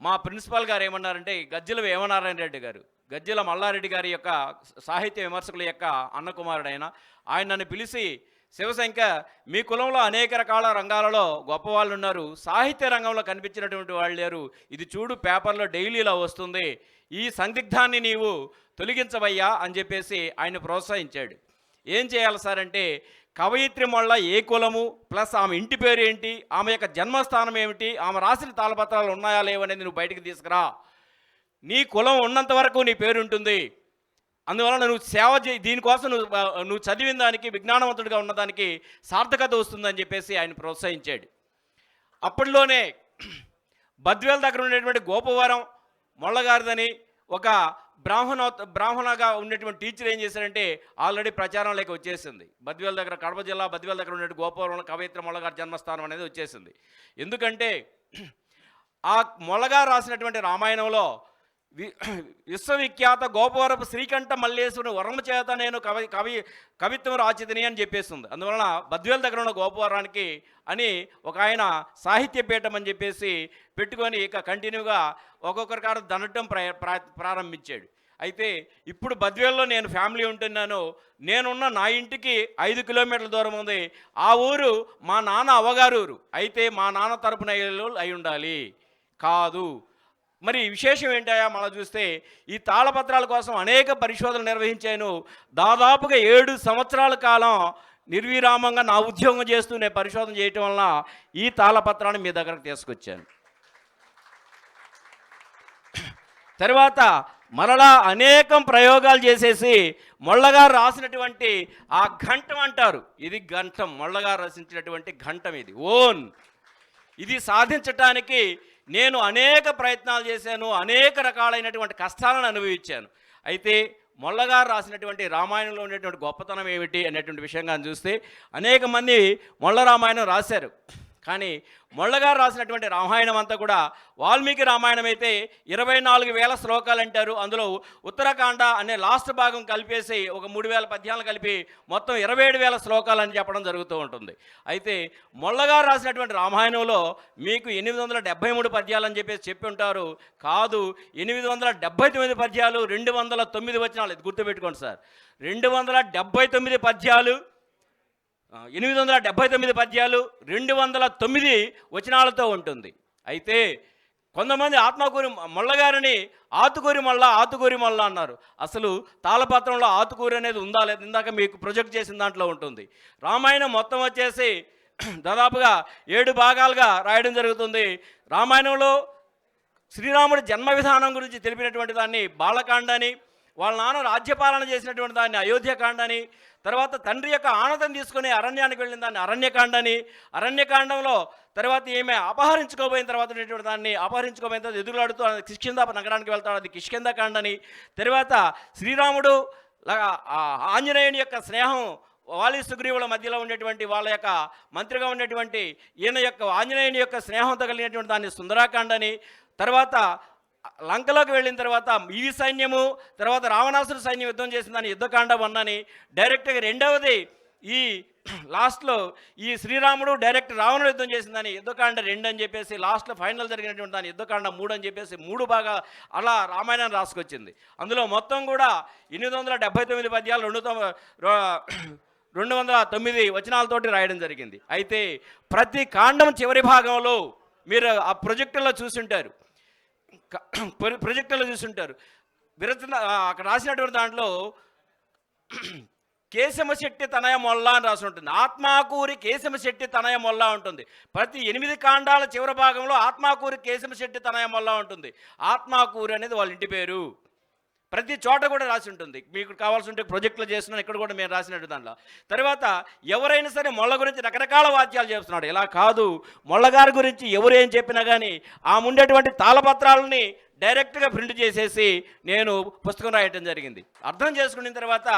మా ప్రిన్సిపాల్ గారు ఏమన్నారంటే గజ్జల వేమనారాయణ రెడ్డి గారు, గజ్జల మల్లారెడ్డి గారి యొక్క సాహిత్య విమర్శకుల యొక్క అన్నకుమారుడైన ఆయన నన్ను పిలిచి, శివశంకర్, మీ కులంలో అనేక రకాల రంగాలలో గొప్పవాళ్ళు ఉన్నారు, సాహిత్య రంగంలో కనిపించినటువంటి వాళ్ళు లేరు, ఇది చూడు పేపర్లో డైలీలా వస్తుంది, ఈ సందిగ్ధాన్ని నీవు తొలగించవయ్యా అని చెప్పేసి ఆయన ప్రోత్సహించాడు. ఏం చేయాలి సార్ అంటే, కవయిత్రి మొళ్ళ ఏ కులము ప్లస్ ఆమె ఇంటి పేరు ఏంటి, ఆమె యొక్క జన్మస్థానం ఏమిటి, ఆమె రాసిన తాళపత్రాలు ఉన్నాయా లేవనేది నువ్వు బయటకు తీసుకురా. నీ కులం ఉన్నంత వరకు నీ పేరు ఉంటుంది, అందువలన నువ్వు సేవ చేయి, దీనికోసం నువ్వు చదివిన దానికి విజ్ఞానవంతుడిగా ఉన్నదానికి సార్థకత వస్తుందని చెప్పేసి ఆయన ప్రోత్సహించాడు. అప్పట్లోనే బద్వేల్ దగ్గర ఉండేటువంటి గోపవరం మొళ్ళగారిదని ఒక బ్రాహ్మణగా ఉన్నటువంటి టీచర్ ఏం చేశారంటే ఆల్రెడీ ప్రచారంలోకి వచ్చేసింది. బద్వేల్ దగ్గర, కడప జిల్లా బద్వేల్ దగ్గర ఉండే గోపవరం కవయిత్రి మొళ్ళగారి జన్మస్థానం అనేది వచ్చేసింది. ఎందుకంటే ఆ మొళ్ళగారు రాసినటువంటి రామాయణంలో విశ్వవిఖ్యాత గోపవరపు శ్రీకంఠ మల్లేశ్వరుని వరము చేత నేను కవిత్వం రాచితిని అని చెప్పేస్తుంది. అందువలన బద్వేల్ దగ్గర ఉన్న గోపవరానికి అని ఒక ఆయన సాహిత్య పీఠం అని చెప్పేసి పెట్టుకొని ఇక కంటిన్యూగా ఒక్కొక్కరి కాడ దండటం ప్రారంభించాడు. అయితే ఇప్పుడు బద్వేల్లో నేను ఫ్యామిలీ ఉంటున్నాను. నేనున్న నా ఇంటికి 5 కిలోమీటర్ల దూరం ఉంది. ఆ ఊరు మా నాన్న అవ్వగారు ఊరు. అయితే మా నాన్న తరపున అయి ఉండాలి కాదు. మరి విశేషం ఏంటయా మళ్ళీ చూస్తే, ఈ తాళపత్రాల కోసం అనేక పరిశోధనలు నిర్వహించాను. దాదాపుగా 7 సంవత్సరాల కాలం నిర్విరామంగా నా ఉద్యోగం చేస్తూ నేను పరిశోధన చేయటం వలన ఈ తాళపత్రాన్ని మీ దగ్గరకు తీసుకొచ్చాను. తర్వాత మరలా అనేకం ప్రయోగాలు చేసేసి మొళ్ళగారు రాసినటువంటి ఆ ఘంటం అంటారు, ఇది ఘంటం, మొళ్ళగారు రచించినటువంటి ఘంటం, ఇది ఓన్. ఇది సాధించటానికి నేను అనేక ప్రయత్నాలు చేశాను, అనేక రకాలైనటువంటి కష్టాలను అనుభవించాను. అయితే మొళ్ళగారు రాసినటువంటి రామాయణంలో ఉండేటువంటి గొప్పతనం ఏమిటి అనేటువంటి విషయంగా చూస్తే, అనేక మంది మొళ్ళ రామాయణం రాశారు. కానీ మొళ్ళగారు రాసినటువంటి రామాయణం అంతా కూడా వాల్మీకి రామాయణం అయితే 24,000 శ్లోకాలు అంటారు. అందులో ఉత్తరాఖండ అనే లాస్ట్ భాగం కలిపేసి ఒక 3,000 పద్యాలు కలిపి మొత్తం 27,000 శ్లోకాలు అని చెప్పడం జరుగుతూ ఉంటుంది. అయితే మొళ్ళగారు రాసినటువంటి రామాయణంలో మీకు 873 పద్యాలు అని చెప్పేసి చెప్పి ఉంటారు. కాదు, 879 పద్యాలు, 209 వచనాలు. ఇది గుర్తుపెట్టుకోండి సార్, 279 పద్యాలు, 879 పద్యాలు, 209 వచనాలతో ఉంటుంది. అయితే కొంతమంది ఆత్మకూరి మొళ్ళగారిని ఆతుకూరి మొళ్ళ అన్నారు. అసలు తాళపత్రంలో ఆతుకూరి అనేది ఉందా లేదా, ఇందాక మీకు ప్రొజెక్ట్ చేసిన దాంట్లో ఉంటుంది. రామాయణం మొత్తం వచ్చేసి దాదాపుగా 7 భాగాలుగా రాయడం జరుగుతుంది. రామాయణంలో శ్రీరాముడి జన్మ విధానం గురించి తెలిపినటువంటి దాన్ని బాలకాండని, వాళ్ళ నాన్న రాజ్యపాలన చేసినటువంటి దాన్ని అయోధ్యకాండని, తర్వాత తండ్రి యొక్క ఆనందం తీసుకుని అరణ్యానికి వెళ్ళిన దాన్ని అరణ్యకాండని, అరణ్యకాండంలో తర్వాత ఈమె అపహరించుకోబోయిన తర్వాత ఉండేటువంటి దాన్ని అపహరించుకోబోయిన తర్వాత ఎదురులాడుతూ కిష్కింద నగరానికి వెళ్తాడు, అది కిష్కిందకాండని. తర్వాత శ్రీరాముడు ఆంజనేయుని యొక్క స్నేహం వాలి సుగ్రీవుల మధ్యలో ఉండేటువంటి వాళ్ళ యొక్క మంత్రిగా ఉన్నటువంటి ఈయన యొక్క ఆంజనేయుని యొక్క స్నేహంతో కలిగినటువంటి దాన్ని సుందరాకాండ అని, తర్వాత లంకలోకి వెళ్ళిన తర్వాత ఈ సైన్యము, తర్వాత రావణాసుర సైన్యం యుద్ధం చేసిన దాన్ని యుద్ధకాండ 1 అని, డైరెక్ట్గా రెండవది ఈ లాస్ట్లో ఈ శ్రీరాముడు డైరెక్ట్ రావణుడు యుద్ధం చేసిందని యుద్ధకాండ 2 అని చెప్పేసి, లాస్ట్లో ఫైనల్ జరిగినటువంటి దాని యుద్ధకాండ 3 అని చెప్పేసి 3 బాగా అలా రామాయణం రాసుకొచ్చింది. అందులో మొత్తం కూడా 879 పద్యాలు 209 వచనాలతోటి రాయడం జరిగింది. అయితే ప్రతి కాండం చివరి భాగంలో మీరు ఆ ప్రొజెక్టులో చూసుంటారు, అక్కడ రాసినటువంటి దాంట్లో కేశమశెట్టి తనయ మొల్ల అని రాసి ఉంటుంది. ఆత్మాకూరి కేశమశెట్టి తనయ మొల్ల ఉంటుంది. ప్రతి 8 కాండాల చివరి భాగంలో ఆత్మాకూరి కేశమశెట్టి తనయ మొల్ల ఉంటుంది. ఆత్మాకూరి అనేది వాళ్ళ ఇంటి పేరు. ప్రతి చోట కూడా రాసి ఉంటుంది. మీకు కావాల్సి ఉంటే ప్రొజెక్టులు చేస్తున్నాను, ఇక్కడ కూడా మేము రాసినట్టు దాంట్లో. తర్వాత ఎవరైనా సరే మొల్ల గురించి రకరకాల వాద్యాలు చేస్తున్నాడు. ఇలా కాదు, మొల్లగారి గురించి ఎవరు ఏం చెప్పినా కానీ ఆ ఉండేటువంటి తాళపత్రాలని డైరెక్ట్గా ప్రింట్ చేసేసి నేను పుస్తకం రాయటం జరిగింది. అర్థం చేసుకున్న తర్వాత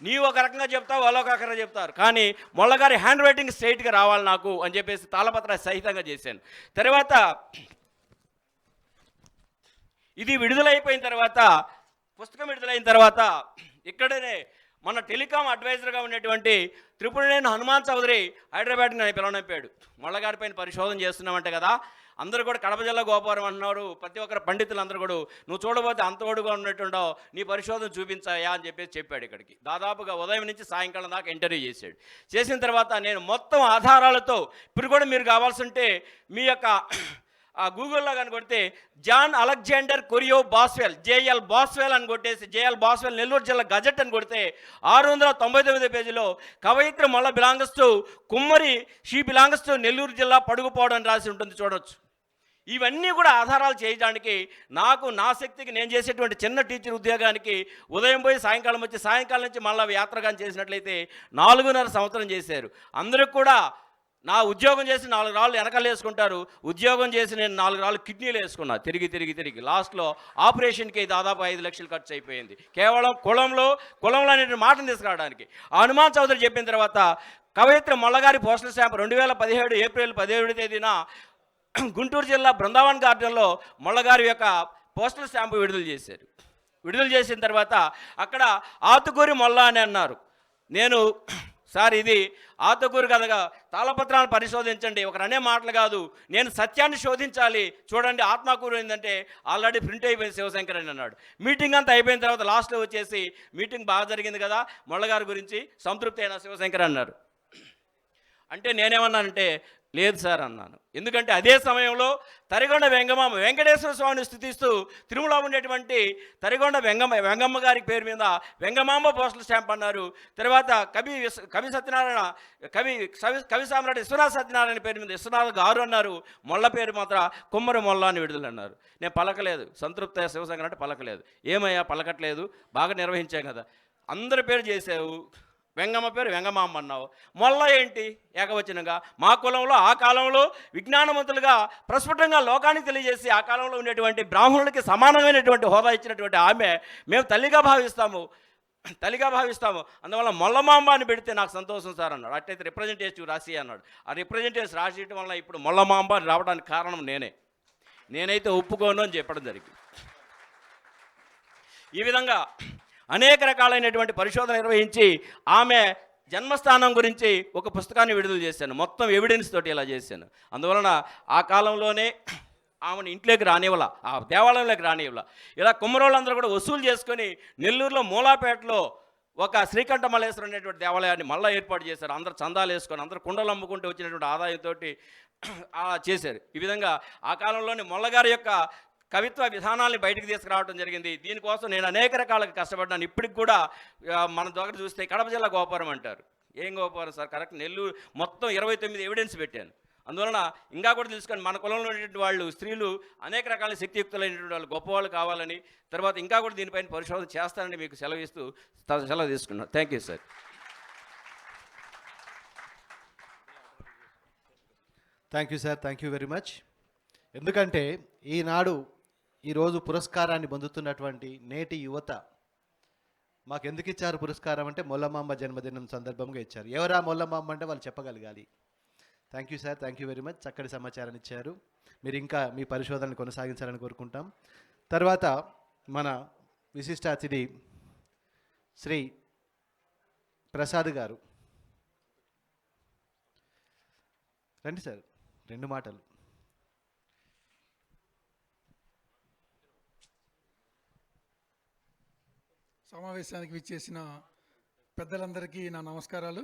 నీవు ఒక రకంగా చెప్తావు, వాళ్ళు ఒక రకంగా చెప్తారు, కానీ మొల్లగారి హ్యాండ్ రైటింగ్ స్ట్రైట్గా రావాలి నాకు అని చెప్పేసి తాళపత్ర సహితంగా చేశాను. తర్వాత ఇది విడుదలైపోయిన తర్వాత, పుస్తకం విడుదలైన తర్వాత ఇక్కడనే మన టెలికాం అడ్వైజర్గా ఉన్నటువంటి త్రిపురనేని హనుమాన్ చౌదరి హైదరాబాద్కి నన్ను పిలవనంపాడు. మొల్లగారి పైన పరిశోధన చేస్తున్నామంటే కదా, అందరూ కూడా కడప జిల్లా గోపవరం అంటున్నారు. ప్రతి ఒక్కరు పండితులు అందరూ కూడా నువ్వు చూడబోతే అంతోడుగా ఉన్నట్టుండవు, నీ పరిశోధన చూపించాయా అని చెప్పాడు. ఇక్కడికి దాదాపుగా ఉదయం నుంచి సాయంకాలం దాకా ఇంటర్వ్యూ చేశాడు. చేసిన తర్వాత నేను మొత్తం ఆధారాలతో, ఇప్పుడు కూడా మీరు కావాల్సి ఉంటే మీ యొక్క గూగుల్లో కానీ కొడితే John Alexander choreo Boswell, JL Boswell అని కొట్టేసి, జేఎల్ బాస్వెల్ నెల్లూరు జిల్లా గజెట్ అని కొడితే 699 పేజీలో కవయిత్రి మొల్ల బిలాంగస్ టు కుమ్మరి, షీ బిలాంగస్ టు నెల్లూరు జిల్లా పడుగుపోవడం అని రాసి ఉంటుంది, చూడవచ్చు. ఇవన్నీ కూడా ఆధారాలు చేయడానికి నాకు నా శక్తికి నేను చేసేటువంటి చిన్న టీచర్ ఉద్యోగానికి ఉదయం పోయి సాయంకాలం వచ్చి, సాయంకాలం నుంచి మళ్ళీ యాత్రగాని చేసినట్లయితే 4.5 సంవత్సరం చేశారు. అందరూ కూడా నా ఉద్యోగం చేసి 4 రాళ్ళు వెనకాల వేసుకుంటారు, ఉద్యోగం చేసి నేను 4 రాళ్ళు కిడ్నీలు వేసుకున్నా. తిరిగి లాస్ట్లో ఆపరేషన్కి దాదాపు 5 లక్షలు ఖర్చు అయిపోయింది, కేవలం కులంలో అనే మాటను తీసుకురావడానికి. హనుమాన్ చౌదరి చెప్పిన తర్వాత కవయిత్రి మొల్లగారి పోస్టల్ స్టాంప్ 2017 ఏప్రిల్ 17వ తేదీన గుంటూరు జిల్లా బృందావన్ గార్డెన్లో మొల్లగారి యొక్క పోస్టల్ స్టాంపు విడుదల చేశారు. విడుదల చేసిన తర్వాత అక్కడ ఆతుకూరి మొల్ల అని అన్నారు. నేను సార్ ఇది ఆతుకూరు కథగా, తాళపత్రాలను పరిశోధించండి, ఒకరు అనే మాటలు కాదు, నేను సత్యాన్ని శోధించాలి, చూడండి ఆత్మకూరు ఏంటంటే ఆల్రెడీ ప్రింట్ అయిపోయింది శివశంకర్ అని అన్నాడు. మీటింగ్ అంతా అయిపోయిన తర్వాత లాస్ట్లో వచ్చేసి మీటింగ్ బాగా జరిగింది కదా, మొల్లగారి గురించి సంతృప్తి అయినా శివశంకర్ అన్నారు. అంటే నేనేమన్నానంటే లేదు సార్ అన్నాను. ఎందుకంటే అదే సమయంలో తరిగొండ వెంగమాంబ వెంకటేశ్వర స్వామిని స్థుతిస్తూ తిరుమల ఉండేటువంటి తరిగొండ వెంగమ్మ గారి పేరు మీద వెంగమాంబ పోస్టల్ స్టాంప్ అన్నారు. తర్వాత కవి సత్యనారాయణ కవి సామ్రాట్ విశ్వనాథ సత్యనారాయణ పేరు మీద విశ్వనాథ గారు అన్నారు. మొల్ల పేరు మాత్రం కుమ్మరి మొల్ల అని విడుదల అన్నారు. నేను పలకలేదు, సంతృప్త శివశంకర్ అంటే పలకలేదు. ఏమయ్యా పలకట్లేదు, బాగా నిర్వహించాం కదా, అందరి పేరు చేసావు, వెంగమ్మ పేరు వెంగమాంబ అన్నావు, మొల్ల ఏంటి ఏకవచనంగా? మా కులంలో ఆ కాలంలో విజ్ఞానవంతులుగా ప్రస్ఫుటంగా లోకానికి తెలియజేసి ఆ కాలంలో ఉండేటువంటి బ్రాహ్మణులకి సమానమైనటువంటి హోదా ఇచ్చినటువంటి ఆమె మేము తల్లిగా భావిస్తాము. అందువల్ల మొల్లమాంబ అని పెడితే నాకు సంతోషం సార్ అన్నాడు. అట్టయితే రిప్రజెంటేటివ్ రాసి అన్నాడు. ఆ రిప్రజెంటేటివ్ రాసేయటం వల్ల ఇప్పుడు మొల్లమాంబ అని రావడానికి కారణం నేనైతే ఒప్పుకోను అని చెప్పడం జరిగింది. ఈ విధంగా అనేక రకాలైనటువంటి పరిశోధన నిర్వహించి ఆమె జన్మస్థానం గురించి ఒక పుస్తకాన్ని విడుదల చేశాను. మొత్తం ఎవిడెన్స్ తోటి ఇలా చేశాను. అందువలన ఆ కాలంలోనే ఆమెను ఇంట్లోకి రానివ్వాల, ఆ దేవాలయంలోకి రానివ్వాల. ఇలా కుమ్మరోళ్ళందరూ కూడా వసూలు చేసుకొని నెల్లూరులో మూలాపేటలో ఒక శ్రీకంఠ మల్లేశ్వరం అనేటువంటి దేవాలయాన్ని మళ్ళీ ఏర్పాటు చేశారు. అందరూ చందాలు వేసుకొని అందరూ కుండలు అమ్ముకుంటూ వచ్చినటువంటి ఆదాయంతో అలా చేశారు. ఈ విధంగా ఆ కాలంలోని మొల్లగారి యొక్క కవిత్వ విధానాల్ని బయటకు తీసుకురావడం జరిగింది. దీనికోసం నేను అనేక రకాలుగా కష్టపడ్డాను. ఇప్పటికి కూడా మన దగ్గర చూస్తే కడప జిల్లా గోపురం అంటారు. ఏం గోపురం సార్? కరెక్ట్, నెల్లూరు మొత్తం 29 ఎవిడెన్స్ పెట్టాను. అందువలన ఇంకా కూడా తెలుసుకొని మన కులంలో ఉన్నటువంటి వాళ్ళు స్త్రీలు అనేక రకాల శక్తియుక్తులైనటువంటి వాళ్ళు గొప్పవాళ్ళు కావాలని, తర్వాత ఇంకా కూడా దీనిపైన పరిశోధన చేస్తానని మీకు సెలవు తీసుకున్నాను. Thank you sir. Thank you very much. ఎందుకంటే ఈరోజు పురస్కారాన్ని పొందుతున్నటువంటి నేటి యువత మాకు ఎందుకు ఇచ్చారు పురస్కారం అంటే మొల్లమాంబ జన్మదినం సందర్భంగా ఇచ్చారు. ఎవరా మొల్లమాంబ అంటే వాళ్ళు చెప్పగలగాలి. Thank you sir, thank you very much. చక్కటి సమాచారాన్ని ఇచ్చారు. మీరు ఇంకా మీ పరిశోధనను కొనసాగించాలని కోరుకుంటాం. తర్వాత మన విశిష్ట అతిథి శ్రీ ప్రసాద్ గారు. రండి సార్, 2 మాటలు. సమావేశానికి విచ్చేసిన పెద్దలందరికీ నా నమస్కారాలు.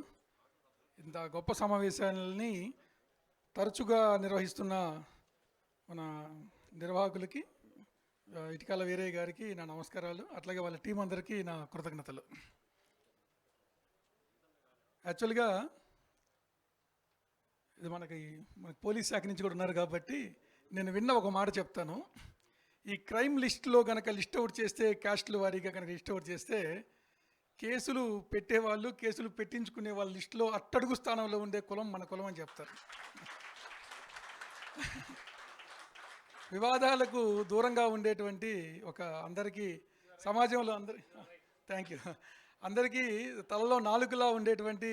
ఇంత గొప్ప సమావేశాలని తరచుగా నిర్వహిస్తున్న మన నిర్వాహకులకి ఇటికాల వీరయ్య గారికి నా నమస్కారాలు, అట్లాగే వాళ్ళ టీం అందరికీ నా కృతజ్ఞతలు. యాక్చువల్గా ఇది మనకి పోలీస్ శాఖ నుంచి కూడా ఉన్నారు కాబట్టి నేను విన్న ఒక మాట చెప్తాను. ఈ క్రైమ్ లిస్టులో కనుక లిస్ట్ అవుట్ చేస్తే, క్యాస్టుల వారీగా కనుక లిస్ట్ అవుట్ చేస్తే, కేసులు పెట్టేవాళ్ళు, కేసులు పెట్టించుకునే వాళ్ళ లిస్టులో అట్టడుగు స్థానంలో ఉండే కులం మన కులం అని చెప్తారు. వివాదాలకు దూరంగా ఉండేటువంటి ఒక అందరికీ సమాజంలో థ్యాంక్ యూ, అందరికీ తలలో నాలుగులా ఉండేటువంటి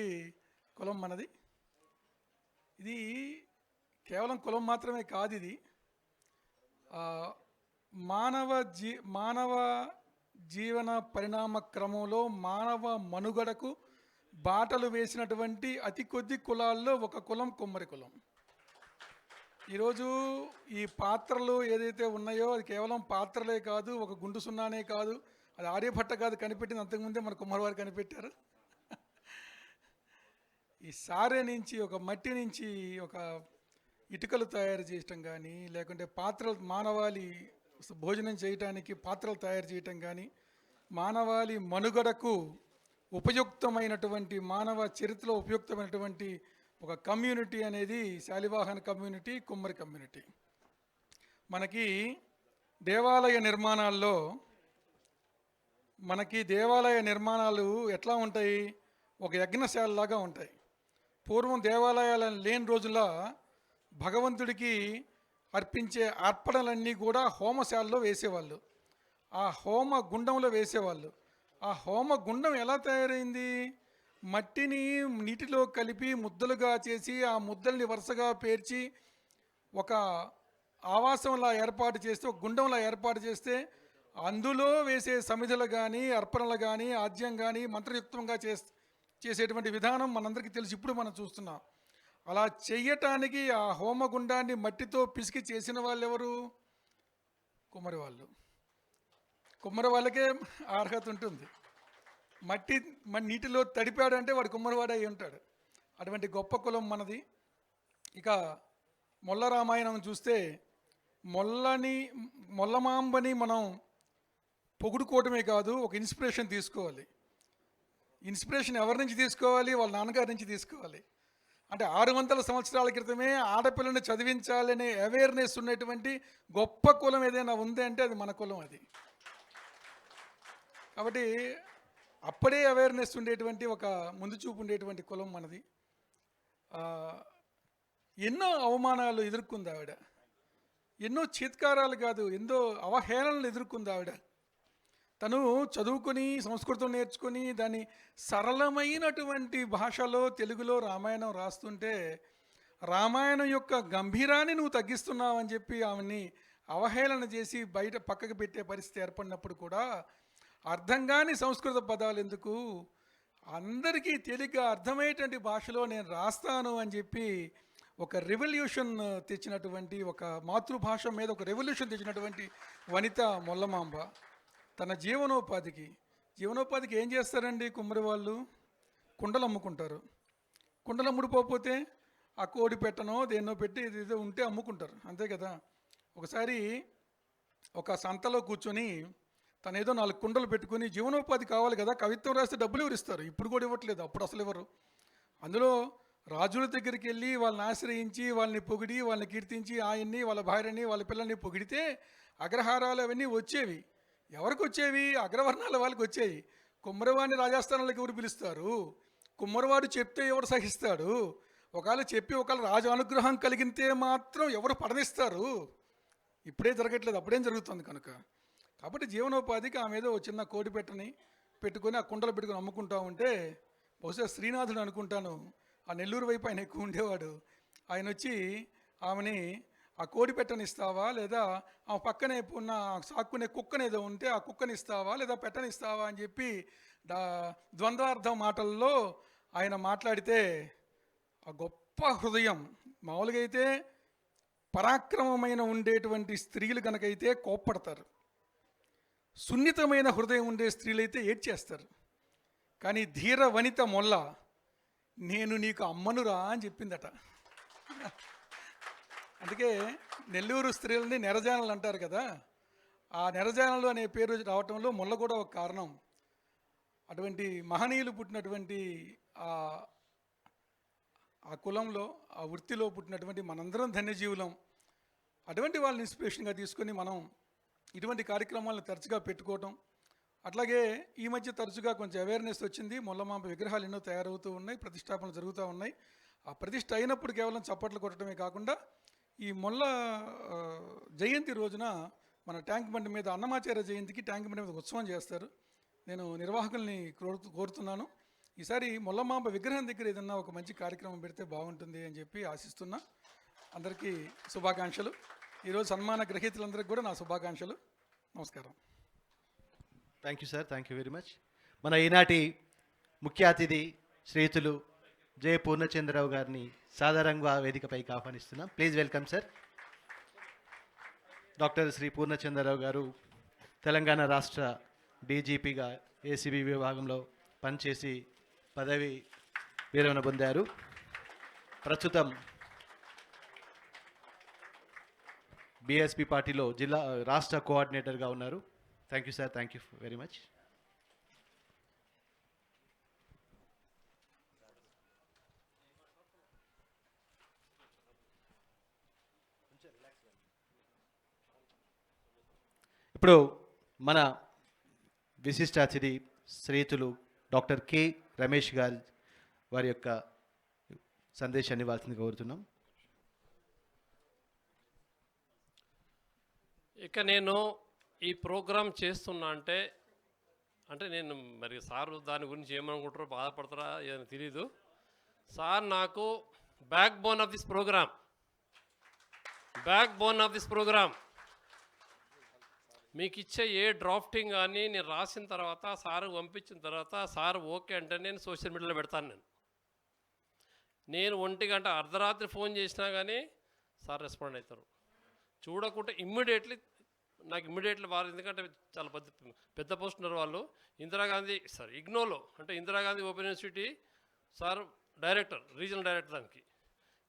కులం మనది. ఇది కేవలం కులం మాత్రమే కాదు, ఇది మానవ జీవన పరిణామ క్రమంలో మానవ మనుగడకు బాటలు వేసినటువంటి అతి కొద్ది కులాల్లో ఒక కులం కుమ్మరి కులం. ఈరోజు ఈ పాత్రలు ఏదైతే ఉన్నాయో అది కేవలం పాత్రలే కాదు, ఒక గుండు సున్నానే కాదు, అది ఆర్యభట్ట కాదు కనిపెట్టింది, అంతకుముందే మన కుమ్మరివారు కనిపెట్టారు. ఈ సారే నుంచి, ఒక మట్టి నుంచి ఒక ఇటుకలు తయారు చేయటం కానీ, లేకుంటే పాత్రలు మానవాళి భోజనం చేయటానికి పాత్రలు తయారు చేయటం కానీ, మానవాళి మనుగడకు ఉపయుక్తమైనటువంటి, మానవ చరిత్రలో ఉపయుక్తమైనటువంటి ఒక కమ్యూనిటీ అనేది శాలివాహన కమ్యూనిటీ, కుమ్మరి కమ్యూనిటీ. మనకి దేవాలయ నిర్మాణాలు ఎట్లా ఉంటాయి? ఒక యజ్ఞశాలలాగా ఉంటాయి. పూర్వం దేవాలయాలు లేని రోజుల్లో భగవంతుడికి అర్పించే అర్పణలన్నీ కూడా హోమశాలలో వేసేవాళ్ళు, ఆ హోమ గుండంలో వేసేవాళ్ళు. ఆ హోమ గుండం ఎలా తయారైంది? మట్టిని నీటిలో కలిపి ముద్దలుగా చేసి, ఆ ముద్దల్ని వరుసగా పేర్చి ఒక ఆవాసంలా ఏర్పాటు చేస్తే, ఒక గుండంలా ఏర్పాటు చేస్తే, అందులో వేసే సమిధులు కానీ, అర్పణలు కానీ, ఆద్యం కానీ మంత్రయుక్తంగా చేసేటువంటి విధానం మనందరికీ తెలిసి ఇప్పుడు మనం చూస్తున్నాం. అలా చెయ్యటానికి ఆ హోమగుండాన్ని మట్టితో పిసికి చేసిన వాళ్ళు ఎవరు? కుమ్మరి వాళ్ళు. కుమ్మరి వాళ్ళకే అర్హత ఉంటుంది. మట్టి నీటిలో తడిపాడంటే వాడు కుమ్మరివాడు అయి ఉంటాడు. అటువంటి గొప్ప కులం మనది. ఇక మొల్ల రామాయణం చూస్తే మొల్లమాంబని మనం పొగుడుకోవటమే కాదు, ఒక ఇన్స్పిరేషన్ తీసుకోవాలి. ఇన్స్పిరేషన్ ఎవరి నుంచి తీసుకోవాలి? వాళ్ళ నాన్నగారి నుంచి తీసుకోవాలి. అంటే 600 సంవత్సరాల క్రితమే ఆడపిల్లని చదివించాలనే అవేర్నెస్ ఉన్నటువంటి గొప్ప కులం ఏదైనా ఉంది అంటే అది మన కులం. అది కాబట్టి అప్పుడే అవేర్నెస్ ఉండేటువంటి, ఒక ముందు చూపు ఉండేటువంటి కులం మనది. ఎన్నో అవమానాలు ఎదుర్కొంది ఆవిడ, ఎన్నో చీత్కారాలు కాదు, ఎన్నో అవహేళనలు ఎదుర్కొంది ఆవిడ. తను చదువుకొని, సంస్కృతం నేర్చుకొని, దాన్ని సరళమైనటువంటి భాషలో తెలుగులో రామాయణం రాస్తుంటే, రామాయణం యొక్క గంభీరాన్ని నువ్వు తగ్గిస్తున్నావు అని చెప్పి ఆమెని అవహేళన చేసి బయట పక్కకు పెట్టే పరిస్థితి ఏర్పడినప్పుడు కూడా, అర్థం కాని సంస్కృత పదాలు ఎందుకు, అందరికీ తేలిగ్గా అర్థమయ్యేటువంటి భాషలో నేను రాస్తాను అని చెప్పి ఒక రెవల్యూషన్ తెచ్చినటువంటి, ఒక మాతృభాష మీద ఒక రెవల్యూషన్ తెచ్చినటువంటి వనిత మొల్లమాంబ. తన జీవనోపాధికి ఏం చేస్తారండి కుమ్మరి వాళ్ళు? కుండలు అమ్ముకుంటారు. కుండలు అమ్ముడుపోతే ఆ కోడి పెట్టనో దేన్నో పెట్టి ఏదో ఉంటే అమ్ముకుంటారు, అంతే కదా. ఒకసారి ఒక సంతలో కూర్చొని తను ఏదో 4 కుండలు పెట్టుకొని జీవనోపాధి కావాలి కదా, కవిత్వం రాస్తే డబ్బులు ఎవరు ఇస్తారు? ఇప్పుడు కూడా ఇవ్వట్లేదు, అప్పుడు అసలు ఎవరు. అందులో రాజుల దగ్గరికి వెళ్ళి వాళ్ళని ఆశ్రయించి, వాళ్ళని పొగిడి, వాళ్ళని కీర్తించి, ఆయన్ని, వాళ్ళ భార్యని, వాళ్ళ పిల్లల్ని పొగిడితే అగ్రహారాలు అవన్నీ వచ్చేవి. ఎవరికి వచ్చేవి? అగ్రవర్ణాల వాళ్ళకి వచ్చేవి. కుమ్మరివాడిని రాజస్థానాలకు ఎవరు పిలుస్తారు? కుమ్మరివాడు చెప్తే ఎవరు సహిస్తాడు? ఒకవేళ చెప్పి ఒకవేళ రాజు అనుగ్రహం కలిగితే మాత్రం ఎవరు పడనిస్తారు? ఇప్పుడే జరగట్లేదు, అప్పుడేం జరుగుతుంది కనుక. కాబట్టి జీవనోపాధికి ఆమె ఏదో చిన్న కోడి పెట్టని పెట్టుకొని ఆ కుండలు పెట్టుకొని అమ్ముకుంటా ఉంటే బహుశా శ్రీనాథుడు అనుకుంటాను, ఆ నెల్లూరు వైపు ఆయన ఎక్కువ ఉండేవాడు. ఆయన వచ్చి ఆమెని ఆ కోడి పెట్టనిస్తావా లేదా ఆ పక్కనే ఉన్న సాక్కునే కుక్కనేదో ఉంటే ఆ కుక్కనిస్తావా లేదా పెట్టనిస్తావా అని చెప్పి ద్వంద్వార్థం మాటల్లో ఆయన మాట్లాడితే ఆ గొప్ప హృదయం. మామూలుగా అయితే పరాక్రమమైన ఉండేటువంటి స్త్రీలు కనుకైతే కోప్పడతారు, సున్నితమైన హృదయం ఉండే స్త్రీలైతే ఏడ్చేస్తారు. కానీ ధీర వనిత మొల్ల నేను నీకు అమ్మనురా అని చెప్పిందట. అందుకే నెల్లూరు స్త్రీలని నెరజానలు అంటారు కదా, ఆ నెరజానలు అనే పేరు రావటంలో మొల్ల కూడా ఒక కారణం. అటువంటి మహనీయులు పుట్టినటువంటి ఆ కులంలో ఆ వృత్తిలో పుట్టినటువంటి మనందరం ధన్యజీవులం. అటువంటి వాళ్ళని ఇన్స్పిరేషన్గా తీసుకొని మనం ఇటువంటి కార్యక్రమాలను తరచుగా పెట్టుకోవటం. అట్లాగే ఈ మధ్య తరచుగా కొంచెం అవేర్నెస్ వచ్చింది. మొల్లమాంబ విగ్రహాలు ఎన్నో తయారవుతూ ఉన్నాయి, ప్రతిష్టాపనలు జరుగుతూ ఉన్నాయి. ఆ ప్రతిష్ట అయినప్పుడు కేవలం చప్పట్లు కొట్టడమే కాకుండా ఈ మొల్ల జయంతి రోజున మన ట్యాంక్ బండి మీద అన్నమాచార్య జయంతికి ట్యాంక్ బండి మీద ఉత్సవం చేస్తారు. నేను నిర్వాహకుల్ని కోరుతున్నాను, ఈసారి మొల్లమాంబ విగ్రహం దగ్గర ఏదన్నా ఒక మంచి కార్యక్రమం పెడితే బాగుంటుంది అని చెప్పి ఆశిస్తున్నా. అందరికీ శుభాకాంక్షలు. ఈరోజు సన్మాన గ్రహీతలందరికీ కూడా నా శుభాకాంక్షలు. నమస్కారం. Thank you sir, thank you very much. మన ఈనాటి ముఖ్య అతిథి శ్రీయుతులు జె పూర్ణచంద్రరావు గారిని సాధారణంగా వేదికపైకి ఆహ్వానిస్తున్నాం. Please welcome sir. Doctor Shri Purnachandrarao garu Telangana రాష్ట్ర డీజీపీగా ఏసీబీ విభాగంలో పనిచేసి పదవి విరమణ పొందారు. ప్రస్తుతం బీఎస్పీ పార్టీలో రాష్ట్ర కోఆర్డినేటర్గా ఉన్నారు. Thank you sir, thank you very much. ఇప్పుడు మన విశిష్ట అతిథి శ్రీయుతులు డాక్టర్ కె రమేష్ గారు వారి యొక్క సందేశాన్ని ఇవ్వాల్సింది కోరుతున్నాం. ఇక నేను ఈ ప్రోగ్రాం చేస్తున్నా అంటే నేను మరి సార్ దాని గురించి ఏమనుకుంటారో బాధపడతారా ఏదని తెలీదు. సార్ నాకు backbone of this programme. మీకు ఇచ్చే ఏ డ్రాఫ్టింగ్ కానీ నేను రాసిన తర్వాత సార్ పంపించిన తర్వాత సార్ ఓకే అంటే నేను సోషల్ మీడియాలో పెడతాను. నేను 1 గంట అర్ధరాత్రి ఫోన్ చేసినా కానీ సార్ రెస్పాండ్ అవుతారు. చూడకుంటే ఇమ్మీడియట్లీ వారు, ఎందుకంటే చాలా పెద్ద పోస్ట్ ఉన్నారు వాళ్ళు. ఇందిరాగాంధీ సార్ ఇగ్నోలో అంటే Indira Gandhi open university sir director, regional director, దానికి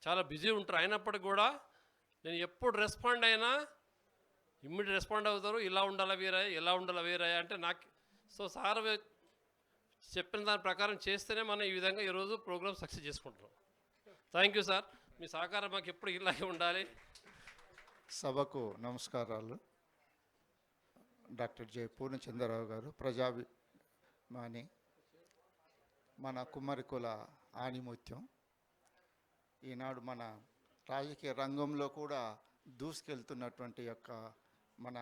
చాలా బిజీ ఉంటారు. అయినప్పటికీ కూడా నేను ఎప్పుడు రెస్పాండ్ అయినా ఇమ్మీడియట్ రెస్పాండ్ అవుతారు. ఇలా ఉండాలా వీరయ్య అంటే నాకు. సో సార్ చెప్పిన దాని ప్రకారం చేస్తేనే మనం ఈ విధంగా ఈరోజు ప్రోగ్రామ్ సక్సెస్ చేసుకుంటున్నాం. థ్యాంక్ యూ సార్, మీ సహకారం మాకు ఎప్పుడు ఇలాగే ఉండాలి. సభకు నమస్కారాలు. డాక్టర్ జె పూర్ణచంద్రరావు గారు ప్రజాభిమాని, మన కుమ్మరికుల ఆణిముత్యం. ఈనాడు మన రాజకీయ రంగంలో కూడా దూసుకెళ్తున్నటువంటి యొక్క మన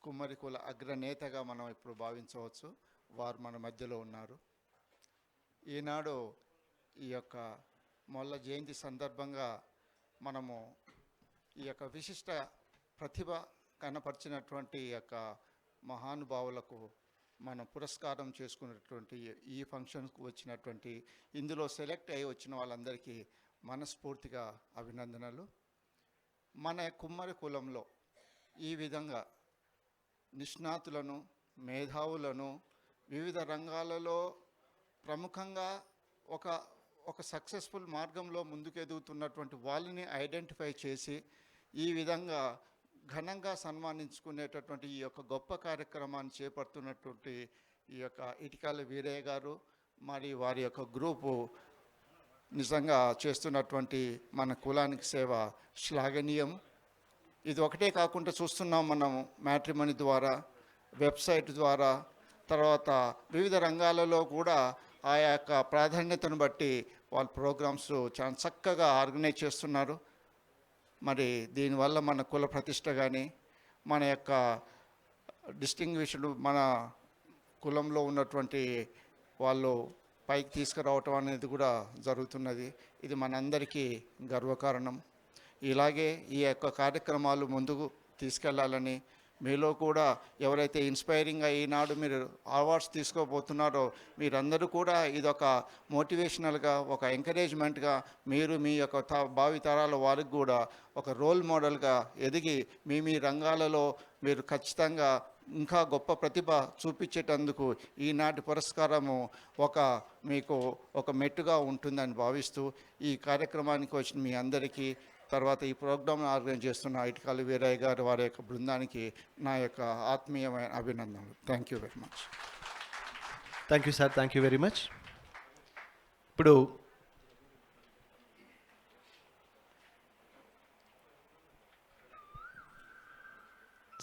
కుమ్మరికుల అగ్రనేతగా మనం ఇప్పుడు భావించవచ్చు. వారు మన మధ్యలో ఉన్నారు. ఈనాడు ఈ యొక్క మొల్ల జయంతి సందర్భంగా మనము ఈ యొక్క విశిష్ట ప్రతిభ కనపరిచినటువంటి యొక్క మహానుభావులకు మనం పురస్కారం చేసుకున్నటువంటి ఈ ఫంక్షన్కు వచ్చినటువంటి ఇందులో సెలెక్ట్ అయ్యి వచ్చిన వాళ్ళందరికీ మనస్ఫూర్తిగా అభినందనలు. మన కుమ్మరి కులంలో ఈ విధంగా నిష్ణాతులను, మేధావులను వివిధ రంగాలలో ప్రముఖంగా ఒక సక్సెస్ఫుల్ మార్గంలో ముందుకు ఎదుగుతున్నటువంటి వాళ్ళని ఐడెంటిఫై చేసి ఈ విధంగా ఘనంగా సన్మానించుకునేటటువంటి ఈ యొక్క గొప్ప కార్యక్రమాన్ని చేపడుతున్నటువంటి ఈ యొక్క ఇటికాల వీరయ్య గారు మరి వారి యొక్క గ్రూపు నిజంగా చేస్తున్నటువంటి మన కులానికి సేవ శ్లాఘనీయం. ఇది ఒకటే కాకుండా చూస్తున్నాం మనం మ్యాట్రిమనీ ద్వారా, వెబ్సైట్ ద్వారా, తర్వాత వివిధ రంగాలలో కూడా ఆ యొక్క ప్రాధాన్యతను బట్టి వాళ్ళ ప్రోగ్రామ్స్ చాలా చక్కగా ఆర్గనైజ్ చేస్తున్నారు. మరి దీనివల్ల మన కుల ప్రతిష్ట కానీ మన యొక్క డిస్టింగ్విష్డ్ మన కులంలో ఉన్నటువంటి వాళ్ళు పైకి తీసుకురావటం అనేది కూడా జరుగుతున్నది. ఇది మనందరికీ గర్వకారణం. ఇలాగే ఈ యొక్క కార్యక్రమాలు ముందుకు తీసుకెళ్లాలని, మీలో కూడా ఎవరైతే ఇన్స్పైరింగ్గా ఈనాడు మీరు అవార్డ్స్ తీసుకోబోతున్నారో మీరందరూ కూడా ఇదొక మోటివేషనల్గా, ఒక ఎంకరేజ్మెంట్గా మీరు మీ యొక్క భావి తరాల వారికి కూడా ఒక రోల్ మోడల్గా ఎదిగి మీ రంగాలలో మీరు ఖచ్చితంగా ఇంకా గొప్ప ప్రతిభ చూపించేటందుకు ఈనాటి పురస్కారము మీకు ఒక మెట్టుగా ఉంటుందని భావిస్తూ ఈ కార్యక్రమానికి వచ్చిన మీ అందరికీ, తర్వాత ఈ ప్రోగ్రామ్ ఆర్గనైజ్ చేస్తున్న ఇటుకాలి వీరయ్య గారు వారి యొక్క బృందానికి నా యొక్క ఆత్మీయమైన అభినందనలు. Thank you very much. Thank you sir, thank you very much. ఇప్పుడు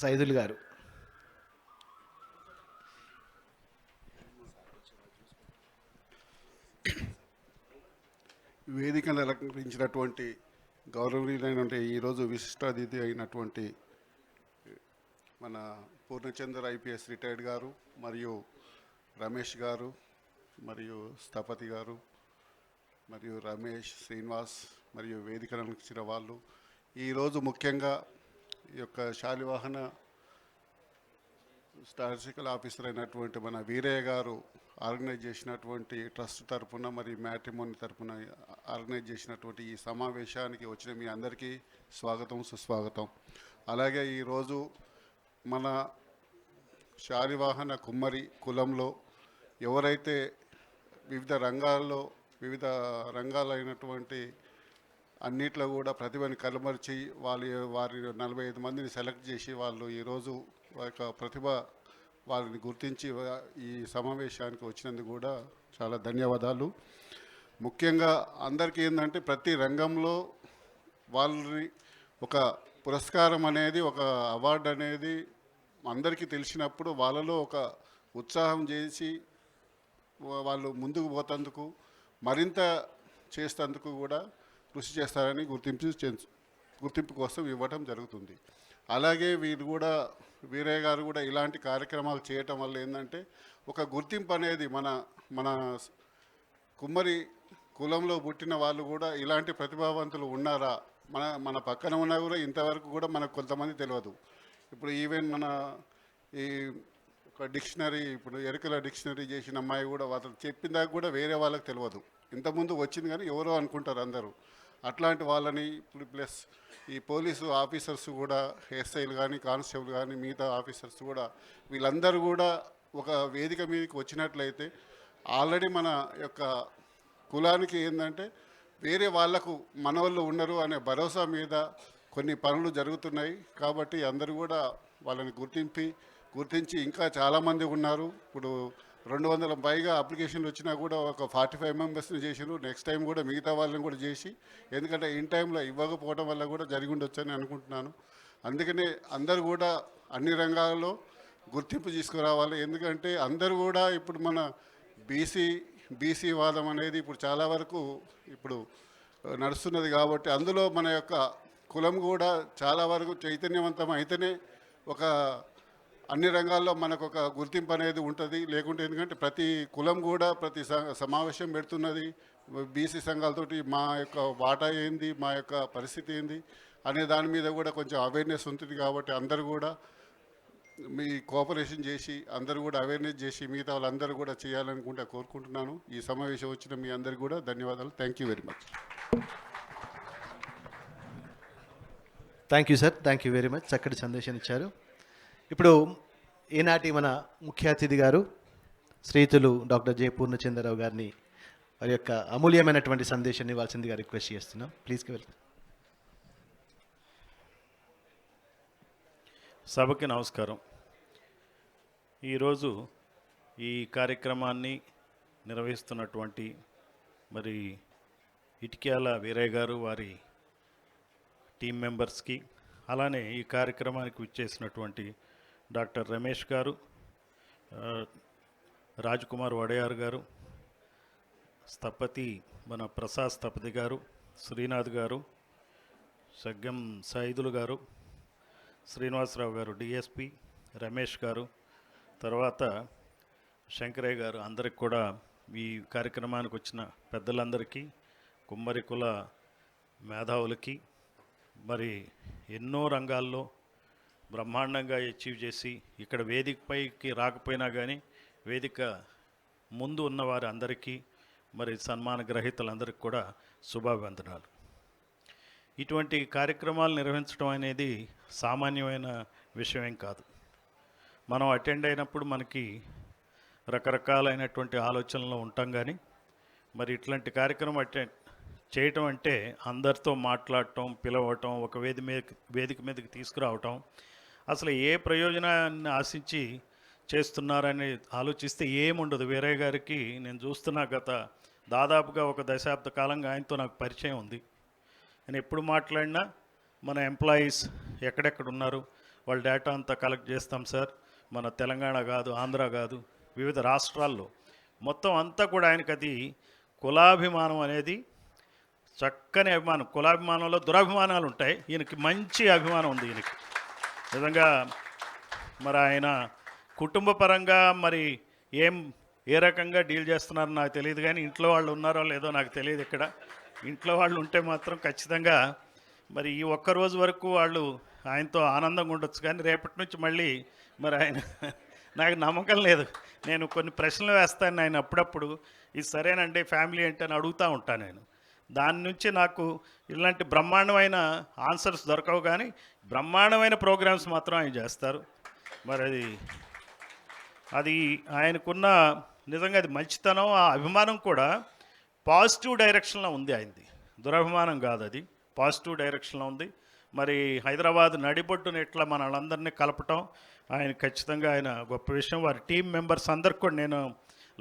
సైదుల్ గారు. వేదికను అలంకరించినటువంటి గౌరవనీయులైనటువంటి ఈరోజు విశిష్ట అతిథి అయినటువంటి మన పూర్ణచంద్ర ఐపీఎస్ రిటైర్డ్ గారు, మరియు రమేష్ గారు, మరియు స్థపతి గారు, మరియు రమేష్, శ్రీనివాస్, మరియు వేదికను అలంకరించిన వాళ్ళు, ఈరోజు ముఖ్యంగా ఈ యొక్క శాలివాహన స్టాటిస్టికల్ ఆఫీసర్ అయినటువంటి మన వీరయ్య గారు ఆర్గనైజ్ చేసినటువంటి ట్రస్ట్ తరఫున మరియు మ్యాట్రిమోని తరఫున ఆర్గనైజ్ చేసినటువంటి ఈ సమావేశానికి వచ్చిన మీ అందరికీ స్వాగతం, సుస్వాగతం. అలాగే ఈరోజు మన శాలివాహన కుమ్మరి కులంలో ఎవరైతే వివిధ రంగాలైనటువంటి అన్నిట్లో కూడా ప్రతిభని కనబరిచి వారి 45 మందిని సెలెక్ట్ చేసి వాళ్ళు ఈరోజు వారి యొక్క ప్రతిభ వారిని గుర్తించి ఈ సమావేశానికి వచ్చినందుకు కూడా చాలా ధన్యవాదాలు. ముఖ్యంగా అందరికీ ఏంటంటే ప్రతి రంగంలో వాళ్ళని ఒక పురస్కారం అనేది, ఒక అవార్డు అనేది అందరికీ తెలిసినప్పుడు వాళ్ళలో ఒక ఉత్సాహం చేసి వాళ్ళు ముందుకు పోతందుకు, మరింత చేసేందుకు కూడా కృషి చేస్తారని గుర్తింపు కోసం ఇవ్వటం జరుగుతుంది. అలాగే వీరయ్య గారు కూడా ఇలాంటి కార్యక్రమాలు చేయటం వల్ల ఏంటంటే ఒక గుర్తింపు అనేది మన కుమ్మరి కులంలో పుట్టిన వాళ్ళు కూడా ఇలాంటి ప్రతిభావంతులు ఉన్నారా, మన పక్కన ఉన్నా కూడా ఇంతవరకు కూడా మనకు కొంతమంది తెలియదు. ఇప్పుడు ఈవెన్ మన ఈ ఒక డిక్షనరీ, ఇప్పుడు ఎరుకల డిక్షనరీ చేసిన అమ్మాయి కూడా వాళ్ళు చెప్పిన దాకా కూడా వేరే వాళ్ళకి తెలియదు. ఇంతకుముందు వచ్చింది కానీ ఎవరో అనుకుంటారు అందరూ. అట్లాంటి వాళ్ళని ఇప్పుడు ప్లస్ ఈ పోలీసు ఆఫీసర్స్ కూడా, ఎస్ఐలు కానీ, కానిస్టేబుల్ కానీ, మిగతా ఆఫీసర్స్ కూడా వీళ్ళందరూ కూడా ఒక వేదిక మీదకి వచ్చినట్లయితే ఆల్రెడీ మన యొక్క కులానికి ఏంటంటే వేరే వాళ్లకు మన వాళ్ళు ఉన్నారు అనే భరోసా మీద కొన్ని పనులు జరుగుతున్నాయి. కాబట్టి అందరూ కూడా వాళ్ళని గుర్తించి ఇంకా చాలామంది ఉన్నారు. ఇప్పుడు 200 పైగా అప్లికేషన్లు వచ్చినా కూడా ఒక 45 మెంబర్స్ని చేసినారు. నెక్స్ట్ టైం కూడా మిగతా వాళ్ళని కూడా చేసి, ఎందుకంటే ఇన్ టైంలో ఇవ్వకపోవడం వల్ల కూడా జరిగి ఉండొచ్చని అనుకుంటున్నాను. అందుకనే అందరూ కూడా అన్ని రంగాల్లో గుర్తింపు తీసుకురావాలి. ఎందుకంటే అందరూ కూడా ఇప్పుడు మన బీసీ వాదం అనేది ఇప్పుడు చాలా వరకు ఇప్పుడు నడుస్తున్నది. కాబట్టి అందులో మన యొక్క కులం కూడా చాలా వరకు చైతన్యవంతం అయితేనే ఒక అన్ని రంగాల్లో మనకు ఒక గుర్తింపు అనేది ఉంటుంది. లేకుంటే ఎందుకంటే ప్రతి కులం కూడా ప్రతి సమావేశం పెడుతున్నది బీసీ సంఘాలతోటి, మా యొక్క వాటా ఏంది, మా యొక్క పరిస్థితి ఏంది అనే దాని మీద కూడా కొంచెం అవేర్నెస్ ఉంటుంది. కాబట్టి అందరూ కూడా మీ కోఆపరేషన్ చేసి అందరూ కూడా అవేర్నెస్ చేసి మిగతా వాళ్ళందరూ కూడా చేయాలనుకుంటే కోరుకుంటున్నాను. ఈ సమావేశం వచ్చిన మీ అందరికీ కూడా ధన్యవాదాలు. Thank you very much. Thank you sir, thank you very much. చక్కటి సందేశం ఇచ్చారు. ఇప్పుడు ఈనాటి మన ముఖ్య అతిథి గారు శ్రీతులు డాక్టర్ జె పూర్ణచంద్రరావు గారిని వారి యొక్క అమూల్యమైనటువంటి సందేశాన్ని ఇవ్వాల్సిందిగా రిక్వెస్ట్ చేస్తున్నాం. ప్లీజ్ వెళ్తాం. సభకి నమస్కారం. ఈరోజు ఈ కార్యక్రమాన్ని నిర్వహిస్తున్నటువంటి మరి ఇటిక్యాల వీరయ్య గారు, వారి టీం మెంబర్స్కి, అలానే ఈ కార్యక్రమానికి విచ్చేసినటువంటి డాక్టర్ రమేష్ గారు, రాజ్కుమార్ వడయార్ గారు, స్థపతి మన ప్రసాద్ స్థపతి గారు, శ్రీనాథ్ గారు, సగ్గం సైదులు గారు, శ్రీనివాసరావు గారు డిఎస్పి, రమేష్ గారు, తర్వాత శంకరయ్య గారు, అందరికి కూడా ఈ కార్యక్రమానికి వచ్చిన పెద్దలందరికీ, కుమ్మరి కుల మేధావులకి, మరి ఎన్నో రంగాల్లో బ్రహ్మాండంగా అచీవ్ చేసి ఇక్కడ వేదికపైకి రాకపోయినా కానీ వేదిక ముందు ఉన్నవారు అందరికీ, మరి సన్మాన గ్రహీతలందరికీ కూడా శుభాభివందనాలు. ఇటువంటి కార్యక్రమాలు నిర్వహించడం అనేది సామాన్యమైన విషయం కాదు. మనం అటెండ్ అయినప్పుడు మనకి రకరకాలైనటువంటి ఆలోచనలు ఉంటాం, కానీ మరి ఇట్లాంటి కార్యక్రమం చేయటం అంటే అందరితో మాట్లాడటం, పిలవటం, ఒక వేదిక మీదకి తీసుకురావటం, అసలు ఏ ప్రయోజనాన్ని ఆశించి చేస్తున్నారని ఆలోచిస్తే ఏముండదు. వీరయ్య గారికి నేను చూస్తున్నా, గత దాదాపుగా ఒక దశాబ్ద కాలంగా ఆయనతో నాకు పరిచయం ఉంది. నేను ఎప్పుడు మాట్లాడినా మన ఎంప్లాయీస్ ఎక్కడెక్కడ ఉన్నారు, వాళ్ళ డేటా అంతా కలెక్ట్ చేస్తాం సార్, మన తెలంగాణ కాదు, ఆంధ్ర కాదు, వివిధ రాష్ట్రాల్లో మొత్తం అంతా కూడా ఆయనకు అది కులాభిమానం అనేది చక్కని అభిమానం. కులాభిమానంలో దురభిమానాలు ఉంటాయి, ఈయనకి మంచి అభిమానం ఉంది ఈయనకి నిజంగా. మరి ఆయన కుటుంబ పరంగా మరి ఏ రకంగా డీల్ చేస్తున్నారో నాకు తెలియదు, కానీ ఇంట్లో వాళ్ళు ఉన్నారో లేదో నాకు తెలియదు. ఇక్కడ ఇంట్లో వాళ్ళు ఉంటే మాత్రం ఖచ్చితంగా మరి ఈ ఒక్కరోజు వరకు వాళ్ళు ఆయనతో ఆనందంగా ఉండొచ్చు, కానీ రేపటి నుంచి మళ్ళీ మరి ఆయన నాకు నమ్మకం లేదు. నేను కొన్ని ప్రశ్నలు వేస్తాను ఆయన అప్పుడప్పుడు, ఇది సరేనండి ఫ్యామిలీ అంటే అని అడుగుతూ ఉంటాను నేను. దాని నుంచి నాకు ఇలాంటి బ్రహ్మాండమైన ఆన్సర్స్ దొరకవు, కానీ బ్రహ్మాండమైన ప్రోగ్రామ్స్ మాత్రం ఆయన చేస్తారు. మరి అది ఆయనకున్న నిజంగా అది మంచితనం, ఆ అభిమానం కూడా పాజిటివ్ డైరెక్షన్లో ఉంది ఆయనది, దురభిమానం కాదు, అది పాజిటివ్ డైరెక్షన్లో ఉంది. మరి హైదరాబాద్ నడిబొడ్డున ఇట్లా మన వాళ్ళందరినీ కలపటం ఆయన ఖచ్చితంగా ఆయన గొప్ప విషయం. వారి టీం మెంబర్స్ అందరికి కూడా నేను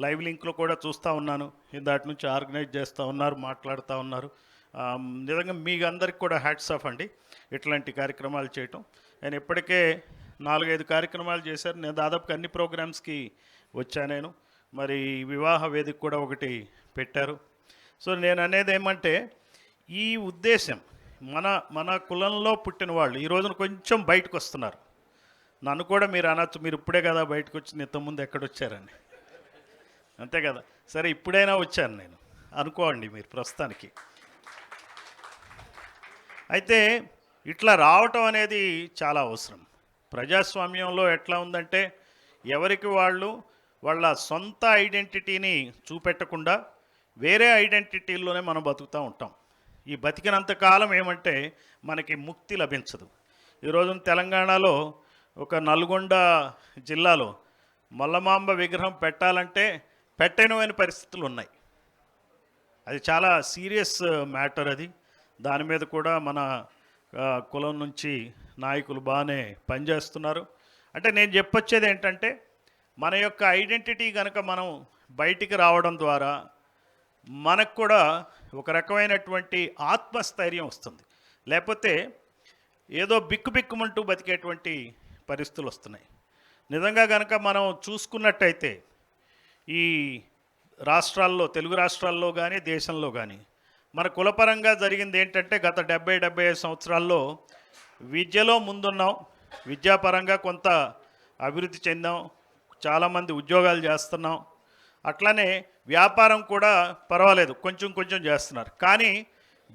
లైవ్ లింక్లో కూడా చూస్తూ ఉన్నాను, దాటి నుంచి ఆర్గనైజ్ చేస్తూ ఉన్నారు, మాట్లాడుతూ ఉన్నారు. నిజంగా మీకు అందరికి కూడా హ్యాట్స్ ఆఫ్ అండి ఇట్లాంటి కార్యక్రమాలు చేయటం. ఆయన ఇప్పటికే 4-5 కార్యక్రమాలు చేశారు. నేను దాదాపుగా అన్ని ప్రోగ్రామ్స్కి వచ్చాను నేను. మరి వివాహ వేదిక కూడా ఒకటి పెట్టారు. సో నేను అనేది ఏమంటే, ఈ ఉద్దేశం మన కులంలో పుట్టిన వాళ్ళు ఈ రోజున కొంచెం బయటకు వస్తున్నారు. నన్ను కూడా మీరు అనొచ్చు, మీరు ఇప్పుడే కదా బయటకు వచ్చి ఇంతకుముందు ఎక్కడొచ్చారని, అంతే కదా. సరే ఇప్పుడైనా వచ్చాను నేను అనుకోండి మీరు ప్రస్తుతానికి. అయితే ఇట్లా రావటం అనేది చాలా అవసరం. ప్రజాస్వామ్యంలో ఎట్లా ఉందంటే, ఎవరికి వాళ్ళు వాళ్ళ సొంత ఐడెంటిటీని చూపెట్టకుండా వేరే ఐడెంటిటీల్లోనే మనం బతుకుతూ ఉంటాం. ఈ బతికినంతకాలం ఏమంటే మనకి ముక్తి లభించదు. ఈరోజు తెలంగాణలో ఒక నల్గొండ జిల్లాలో మల్లమాంబ విగ్రహం పెట్టాలంటే పెట్టలేని పరిస్థితులు ఉన్నాయి. అది చాలా సీరియస్ మ్యాటర్. అది దాని మీద కూడా మన కులం నుంచి నాయకులు బాగానే పనిచేస్తున్నారు. అంటే నేను చెప్పొచ్చేది ఏంటంటే, మన యొక్క ఐడెంటిటీ కనుక మనం బయటికి రావడం ద్వారా మనకు కూడా ఒక రకమైనటువంటి ఆత్మస్థైర్యం వస్తుంది. లేకపోతే ఏదో బిక్కుబిక్కుమంటూ బతికేటువంటి పరిస్థితులు వస్తున్నాయి. నిజంగా కనుక మనం చూసుకున్నట్టయితే ఈ రాష్ట్రాల్లో, తెలుగు రాష్ట్రాల్లో కానీ దేశంలో కానీ మన కులపరంగా జరిగింది ఏంటంటే, గత 70-75 సంవత్సరాల్లో విద్యలో ముందున్నాం, విద్యాపరంగా కొంత అభివృద్ధి చెందాం, చాలామంది ఉద్యోగాలు చేస్తున్నాం, అట్లానే వ్యాపారం కూడా పర్వాలేదు కొంచెం కొంచెం చేస్తున్నారు. కానీ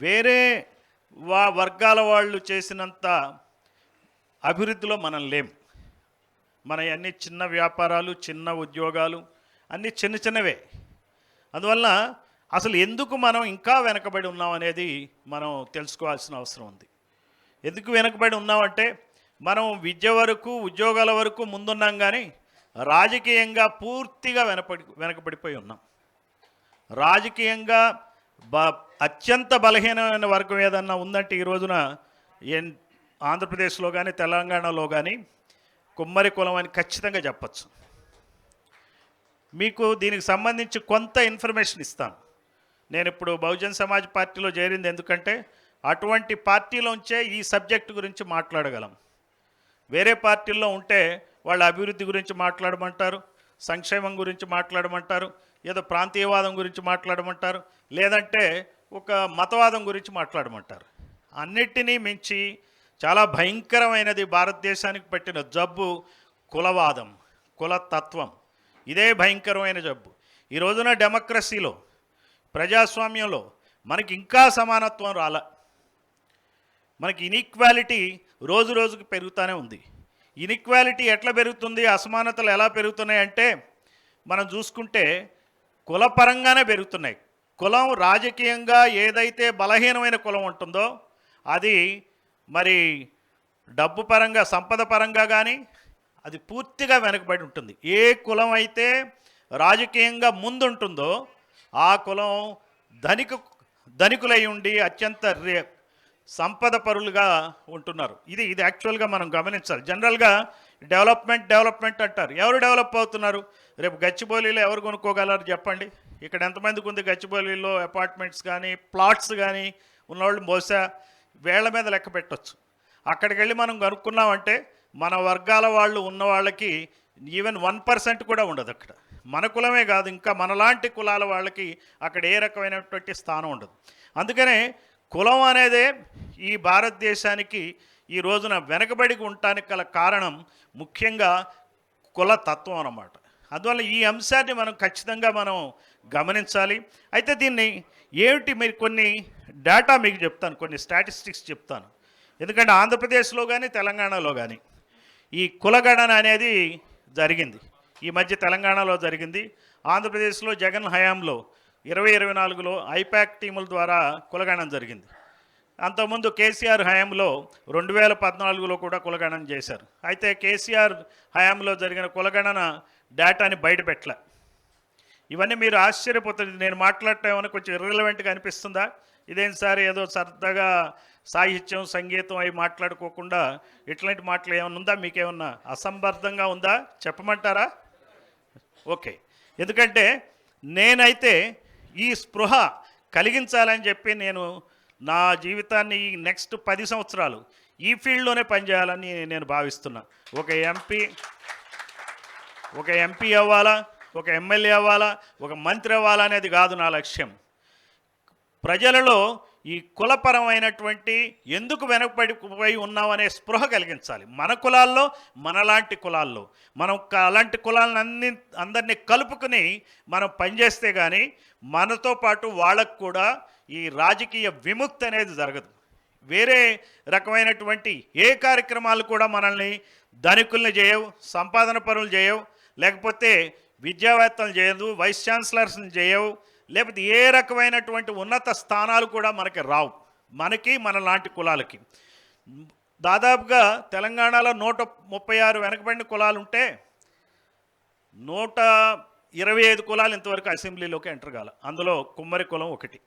వేరే వర్గాల వాళ్ళు చేసినంత అభివృద్ధిలో మనం లేం. మన అన్ని చిన్న వ్యాపారాలు, చిన్న ఉద్యోగాలు అన్నీ చిన్న చిన్నవే. అందువల్ల అసలు ఎందుకు మనం ఇంకా వెనకబడి ఉన్నాం అనేది మనం తెలుసుకోవాల్సిన అవసరం ఉంది. ఎందుకు వెనకబడి ఉన్నామంటే, మనం విద్య వరకు, ఉద్యోగాల వరకు ముందున్నాం, కానీ రాజకీయంగా పూర్తిగా వెనకబడిపోయి ఉన్నాం. రాజకీయంగా అత్యంత బలహీనమైన వర్గం ఏదన్నా ఉందంటే ఈ రోజున ఆంధ్రప్రదేశ్లో కానీ తెలంగాణలో కానీ కుమ్మరి కులం అని ఖచ్చితంగా చెప్పచ్చు. మీకు దీనికి సంబంధించి కొంత ఇన్ఫర్మేషన్ ఇస్తాను. నేను ఇప్పుడు బహుజన్ సమాజ్ పార్టీలో చేరింది ఎందుకంటే, అటువంటి పార్టీలోంచే ఈ సబ్జెక్టు గురించి మాట్లాడగలం. వేరే పార్టీల్లో ఉంటే వాళ్ళ అభివృద్ధి గురించి మాట్లాడమంటారు, సంక్షేమం గురించి మాట్లాడమంటారు, ఏదో ప్రాంతీయవాదం గురించి మాట్లాడమంటారు, లేదంటే ఒక మతవాదం గురించి మాట్లాడమంటారు. అన్నిటినీ మించి చాలా భయంకరమైనది భారతదేశానికి పట్టిన జబ్బు కులవాదం, కులతత్వం. ఇదే భయంకరమైన జబ్బు. ఈ రోజున డెమోక్రసీలో, ప్రజాస్వామ్యంలో మనకి ఇంకా సమానత్వం రాల. మనకి ఇన్ఈక్వాలిటీ రోజు రోజుకు పెరుగుతూనే ఉంది. ఇన్ఈక్వాలిటీ ఎట్లా పెరుగుతుంది, అసమానతలు ఎలా పెరుగుతున్నాయంటే మనం చూసుకుంటే కులపరంగానే పెరుగుతున్నాయి. కులం రాజకీయంగా ఏదైతే బలహీనమైన కులం ఉంటుందో అది మరి డబ్బు పరంగా, సంపద పరంగా కానీ అది పూర్తిగా వెనకబడి ఉంటుంది. ఏ కులం అయితే రాజకీయంగా ముందుంటుందో ఆ కులం ధనికులై ఉండి అత్యంత సంపద పరులుగా ఉంటున్నారు. ఇది యాక్చువల్గా మనం గమనించాలి. జనరల్గా డెవలప్మెంట్ అంటారు. ఎవరు డెవలప్ అవుతున్నారు? రేపు గచ్చిబౌలిలో ఎవరు కొనుక్కోగలరు చెప్పండి? ఇక్కడ ఎంతమందికి ఉంది గచ్చిబౌలిలో అపార్ట్మెంట్స్ కానీ ప్లాట్స్ కానీ ఉన్నవాళ్ళు? బహుశా వేళ్ల మీద లెక్క పెట్టవచ్చు. అక్కడికి వెళ్ళి మనం కనుక్కున్నామంటే మన వర్గాల వాళ్ళు ఉన్న వాళ్ళకి ఈవెన్ 1% కూడా ఉండదు అక్కడ. మన కులమే కాదు, ఇంకా మనలాంటి కులాల వాళ్ళకి అక్కడ ఏ రకమైనటువంటి స్థానం ఉండదు. అందుకనే కులం అనేదే ఈ భారతదేశానికి ఈ రోజున వెనకబడి ఉండటానికి గల కారణం ముఖ్యంగా కులతత్వం అన్నమాట. అందువల్ల ఈ అంశాన్ని మనం ఖచ్చితంగా మనం గమనించాలి. అయితే దీన్ని ఏమిటి, మీరు కొన్ని డేటా మీకు చెప్తాను, కొన్ని స్టాటిస్టిక్స్ చెప్తాను. ఎందుకంటే ఆంధ్రప్రదేశ్లో కానీ తెలంగాణలో కానీ ఈ కులగణన అనేది జరిగింది. ఈ మధ్య తెలంగాణలో జరిగింది. ఆంధ్రప్రదేశ్లో జగన్ హయాంలో 2024లో ఐపాక్ టీముల ద్వారా కులగణన జరిగింది. అంతకుముందు కేసీఆర్ హయాంలో 2014లో కూడా కులగణన చేశారు. అయితే కేసీఆర్ హయాంలో జరిగిన కులగణన డేటాని బయటపెట్టలే. ఇవన్నీ మీరు ఆశ్చర్యపోతుంది. నేను మాట్లాడటం ఏమైనా కొంచెం ఇర్రిలవెంట్గా అనిపిస్తుందా? ఇదేం సార్ ఏదో సరదాగా సాహిత్యం సంగీతం అవి మాట్లాడుకోకుండా ఇట్లాంటి మాటలు ఏమైనా ఉందా? మీకేమన్నా అసంబద్ధంగా ఉందా చెప్పమంటారా? ఓకే. ఎందుకంటే నేనైతే ఈ స్పృహ కలిగించాలని చెప్పి నేను నా జీవితాన్ని ఈ నెక్స్ట్ 10 సంవత్సరాలు ఈ ఫీల్డ్లోనే పనిచేయాలని నేను భావిస్తున్నా. ఒక ఎంపీ అవ్వాలా, ఒక ఎమ్మెల్యే అవ్వాలా, ఒక మంత్రి అవ్వాలా అనేది కాదు నా లక్ష్యం. ప్రజలలో ఈ కులపరమైనటువంటి ఎందుకు వెనకబడిపోయి ఉన్నామనే స్పృహ కలిగించాలి. మన కులాల్లో, మనలాంటి కులాల్లో మనం అలాంటి కులాలను అందరినీ కలుపుకుని మనం పనిచేస్తే కానీ మనతో పాటు వాళ్ళకు కూడా ఈ రాజకీయ విముక్తి అనేది జరగదు. వేరే రకమైనటువంటి ఏ కార్యక్రమాలు కూడా మనల్ని ధనికుల్ని చేయవు, సంపాదన పనులు చేయవు, లేకపోతే విద్యావేత్తలు చేయదు, వైస్ ఛాన్సలర్స్ని చేయవు, లేకపోతే ఏ రకమైనటువంటి ఉన్నత స్థానాలు కూడా మనకి రావు. మన లాంటి కులాలకి దాదాపుగా తెలంగాణలో 136 వెనకబడిన కులాలు ఉంటే 125 కులాలు ఇంతవరకు అసెంబ్లీలోకి ఎంటర్ కాల. అందులో కుమ్మరి కులం ఒకటి.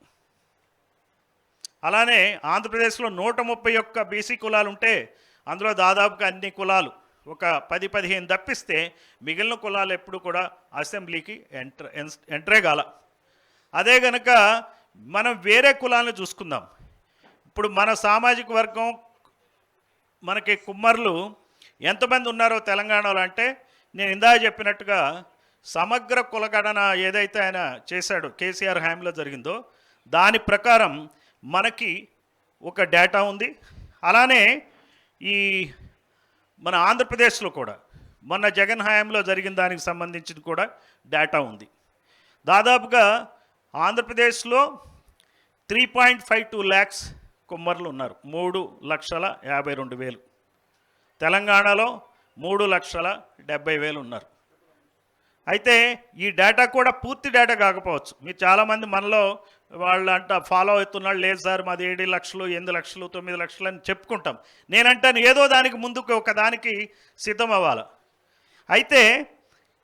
అలానే ఆంధ్రప్రదేశ్లో 131 బీసీ కులాలు ఉంటే అందులో దాదాపుగా అన్ని కులాలు ఒక 10-15 తప్పిస్తే మిగిలిన కులాలు ఎప్పుడు కూడా అసెంబ్లీకి ఎంటరే కాల. అదే కనుక మనం వేరే కులాలను చూసుకుందాం. ఇప్పుడు మన సామాజిక వర్గం మనకి కుమ్మర్లు ఎంతమంది ఉన్నారో తెలంగాణలో అంటే నేను ఇందాక చెప్పినట్టుగా సమగ్ర కులగణన ఏదైతే ఆయన చేశాడో కేసీఆర్ హయాంలో జరిగిందో దాని ప్రకారం మనకి ఒక డేటా ఉంది. అలానే ఈ మన ఆంధ్రప్రదేశ్లో కూడా మొన్న జగన్ హయాంలో జరిగిన దానికి సంబంధించి కూడా డేటా ఉంది. దాదాపుగా ఆంధ్రప్రదేశ్లో 3.52 lakhs కుమ్మర్లు ఉన్నారు, 3,52,000. తెలంగాణలో 3,70,000 ఉన్నారు. అయితే ఈ డేటా కూడా పూర్తి డేటా కాకపోవచ్చు. మీరు చాలామంది మనలో వాళ్ళంట ఫాలో అవుతున్నాడు, లేదు సార్ మాది 7 లక్షలు, 8 లక్షలు, 9 లక్షలు అని చెప్పుకుంటాం. నేనంటాను ఏదో దానికి ముందుకు ఒక దానికి సిద్ధం అవ్వాలి. అయితే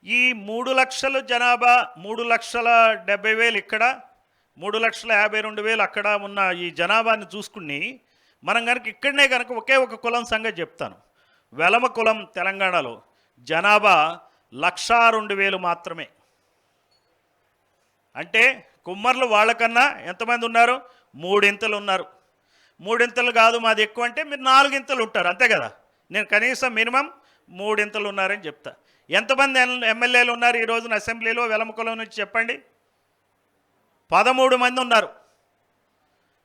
ఈ 3 లక్షల జనాభా, 3,70,000 ఇక్కడ, 3,52,000 అక్కడ ఉన్న ఈ జనాభాని చూసుకుని మనం కనుక ఇక్కడనే కనుక ఒకే ఒక కులం సంగతి చెప్తాను. వెలమ కులం తెలంగాణలో జనాభా 102,000 మాత్రమే. అంటే కుమ్మర్లు వాళ్ళకన్నా ఎంతమంది ఉన్నారు? 3 ఇంతలు ఉన్నారు. 3 ఇంతలు కాదు మాది ఎక్కువ అంటే మీరు 4 ఇంతలు ఉంటారు, అంతే కదా. నేను కనీసం మినిమం 3 ఇంతలు ఉన్నారని చెప్తా. ఎంతమంది ఎమ్మెల్యేలు ఉన్నారు ఈ రోజున అసెంబ్లీలో వెలమ కులం నుంచి చెప్పండి? 13 మంది ఉన్నారు.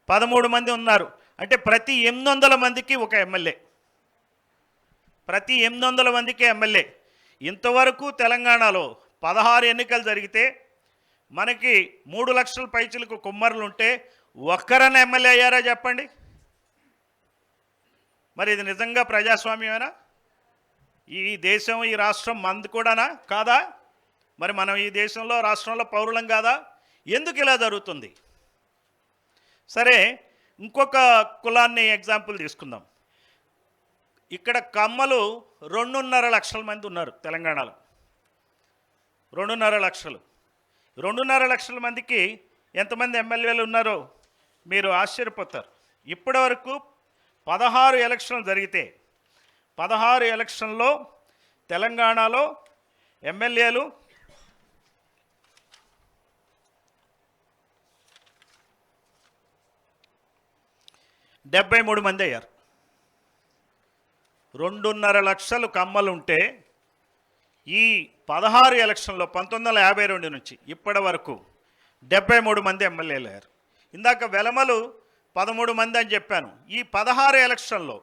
13 మంది ఉన్నారు. అంటే ప్రతి 800 మందికి ఒక ఎమ్మెల్యే, ప్రతి 800 మందికి ఎమ్మెల్యే. ఇంతవరకు తెలంగాణలో 16 ఎన్నికలు జరిగితే మనకి 3 లక్షల పైచులకు కుమ్మరులు ఉంటే ఒక్కరన్నా ఎమ్మెల్యే అయ్యారా చెప్పండి? మరి ఇది నిజంగా ప్రజాస్వామ్యమేనా? ఈ దేశం, ఈ రాష్ట్రం మంది కూడానా కాదా? మరి మనం ఈ దేశంలో, రాష్ట్రంలో పౌరులం కాదా? ఎందుకు ఇలా జరుగుతుంది? సరే, ఇంకొక కులాన్ని ఎగ్జాంపుల్ తీసుకుందాం. ఇక్కడ కమ్మలు 2.5 లక్షల మంది ఉన్నారు తెలంగాణలో. 2.5 లక్షలు. 2.5 లక్షల మందికి ఎంతమంది ఎమ్మెల్యేలు ఉన్నారో మీరు ఆశ్చర్యపోతారు. ఇప్పటి వరకు 16 ఎలక్షన్లు జరిగితే 16 ఎలక్షన్లో తెలంగాణలో ఎమ్మెల్యేలు 73 మంది అయ్యారు. 2.5 లక్షలు కమ్మలు ఉంటే ఈ 16 ఎలక్షన్లో 1952 నుంచి ఇప్పటి వరకు 73 మంది ఎమ్మెల్యేలు అయ్యారు. ఇందాక వెలమలు 13 మంది అని చెప్పాను. ఈ 16 ఎలక్షన్లో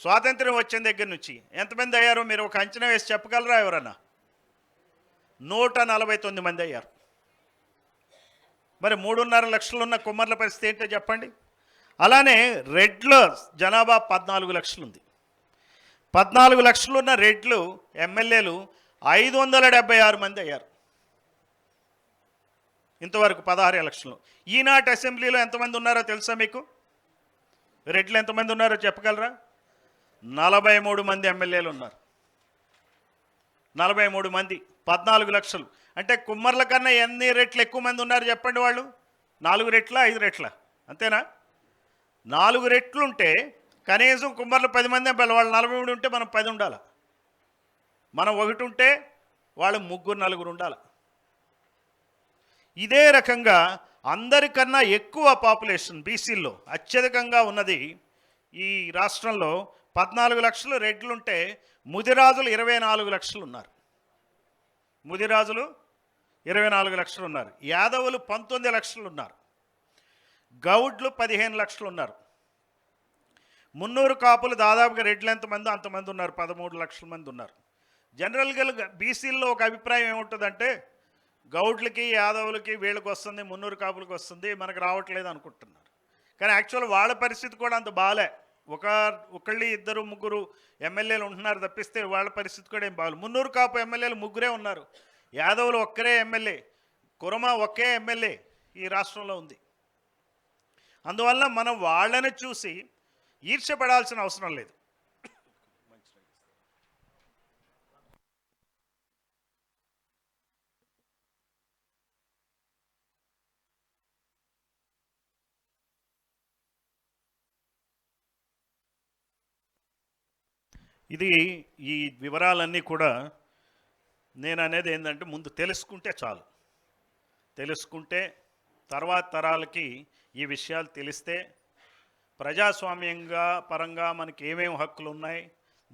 స్వాతంత్ర్యం వచ్చిన దగ్గర నుంచి ఎంతమంది అయ్యారో మీరు ఒక అంచనా వేసి చెప్పగలరా ఎవరన్నా? 149 మంది అయ్యారు. మరి 3.5 లక్షలు ఉన్న కుమ్మర్ల పరిస్థితి ఏంటో చెప్పండి. అలానే రెడ్ల జనాభా 14 లక్షలు ఉంది. 14 లక్షలు ఉన్న రెడ్లు ఎమ్మెల్యేలు 576 మంది అయ్యారు ఇంతవరకు 16 ఎలక్షన్లు. ఈనాటి అసెంబ్లీలో ఎంతమంది ఉన్నారో తెలుసా మీకు? రెడ్లు ఎంతమంది ఉన్నారో చెప్పగలరా? 43 మంది ఎమ్మెల్యేలు ఉన్నారు. 43 మంది 14 లక్షలు అంటే కుమ్మర్ల కన్నా ఎన్ని రెట్లు ఎక్కువ మంది ఉన్నారు చెప్పండి? వాళ్ళు 4 రెట్ల 5 రెట్ల అంతేనా? 4 రెట్లు ఉంటే కనీసం కుమ్మర్లు 10 మంది వాళ్ళు 43 ఉంటే మనం 10 ఉండాలి. మనం 1 ఉంటే వాళ్ళు 3 4 ఉండాలి. ఇదే రకంగా అందరికన్నా ఎక్కువ పాపులేషన్ బీసీల్లో అత్యధికంగా ఉన్నది ఈ రాష్ట్రంలో 14 లక్షలు రెడ్లుంటే ముదిరాజులు 24 లక్షలు ఉన్నారు. ముదిరాజులు 24 లక్షలు ఉన్నారు. యాదవులు 19 లక్షలు ఉన్నారు. గౌడ్లు 15 లక్షలు ఉన్నారు. మున్నూరు కాపులు దాదాపుగా రెడ్లు ఎంతమంది అంతమంది ఉన్నారు, 13 లక్షల మంది ఉన్నారు. జనరల్గా బీసీల్లో ఒక అభిప్రాయం ఏముంటుందంటే గౌడ్లకి యాదవులకి వీళ్ళకి వస్తుంది, మున్నూరు కాపులకి వస్తుంది, మనకు రావట్లేదు అనుకుంటున్నారు. కానీ యాక్చువల్ వాళ్ళ పరిస్థితి కూడా అంత బాలే. ఒకళ్ళు 2 3 ఎమ్మెల్యేలు ఉంటున్నారు తప్పిస్తే వాళ్ళ పరిస్థితి కూడా ఏం బాగాలేదు. మున్నూరు కాపు ఎమ్మెల్యేలు 3 ఉన్నారు. యాదవులు ఒక్కరే ఎమ్మెల్యే, కురమ ఒకే ఎమ్మెల్యే ఈ రాష్ట్రంలో ఉంది. అందువల్ల మనం వాళ్ళని చూసి ఈర్ష్యపడాల్సిన అవసరం లేదు. ఇది ఈ వివరాలన్నీ కూడా నేను అనేది ఏంటంటే ముందు తెలుసుకుంటే చాలు. తెలుసుకుంటే తర్వాత తరాలకి ఈ విషయాలు తెలిస్తే ప్రజాస్వామ్యంగా పరంగా మనకి ఏమేమి హక్కులు ఉన్నాయి,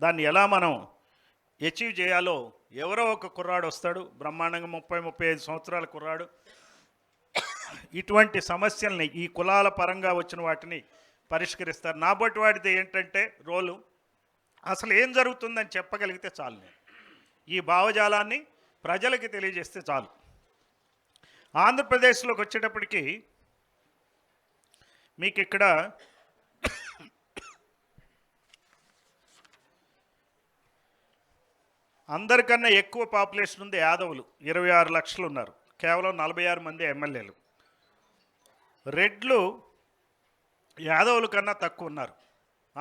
దాన్ని ఎలా మనం అచీవ్ చేయాలో ఎవరో ఒక కుర్రాడు వస్తాడు, బ్రహ్మాండంగా 30-35 సంవత్సరాల కుర్రాడు ఇటువంటి సమస్యల్ని ఈ కులాల పరంగా వచ్చిన వాటిని పరిష్కరిస్తారు. నాబట్టి వాడిది ఏంటంటే రోలు అసలు ఏం జరుగుతుందని చెప్పగలిగితే చాలు. నేను ఈ భావజాలాన్ని ప్రజలకి తెలియజేస్తే చాలు. ఆంధ్రప్రదేశ్లోకి వచ్చేటప్పటికి మీకు ఇక్కడ అందరికన్నా ఎక్కువ పాపులేషన్ ఉంది యాదవులు, 26 లక్షలు ఉన్నారు. కేవలం 46 మంది ఎమ్మెల్యేలు. రెడ్లు యాదవుల కన్నా తక్కువ ఉన్నారు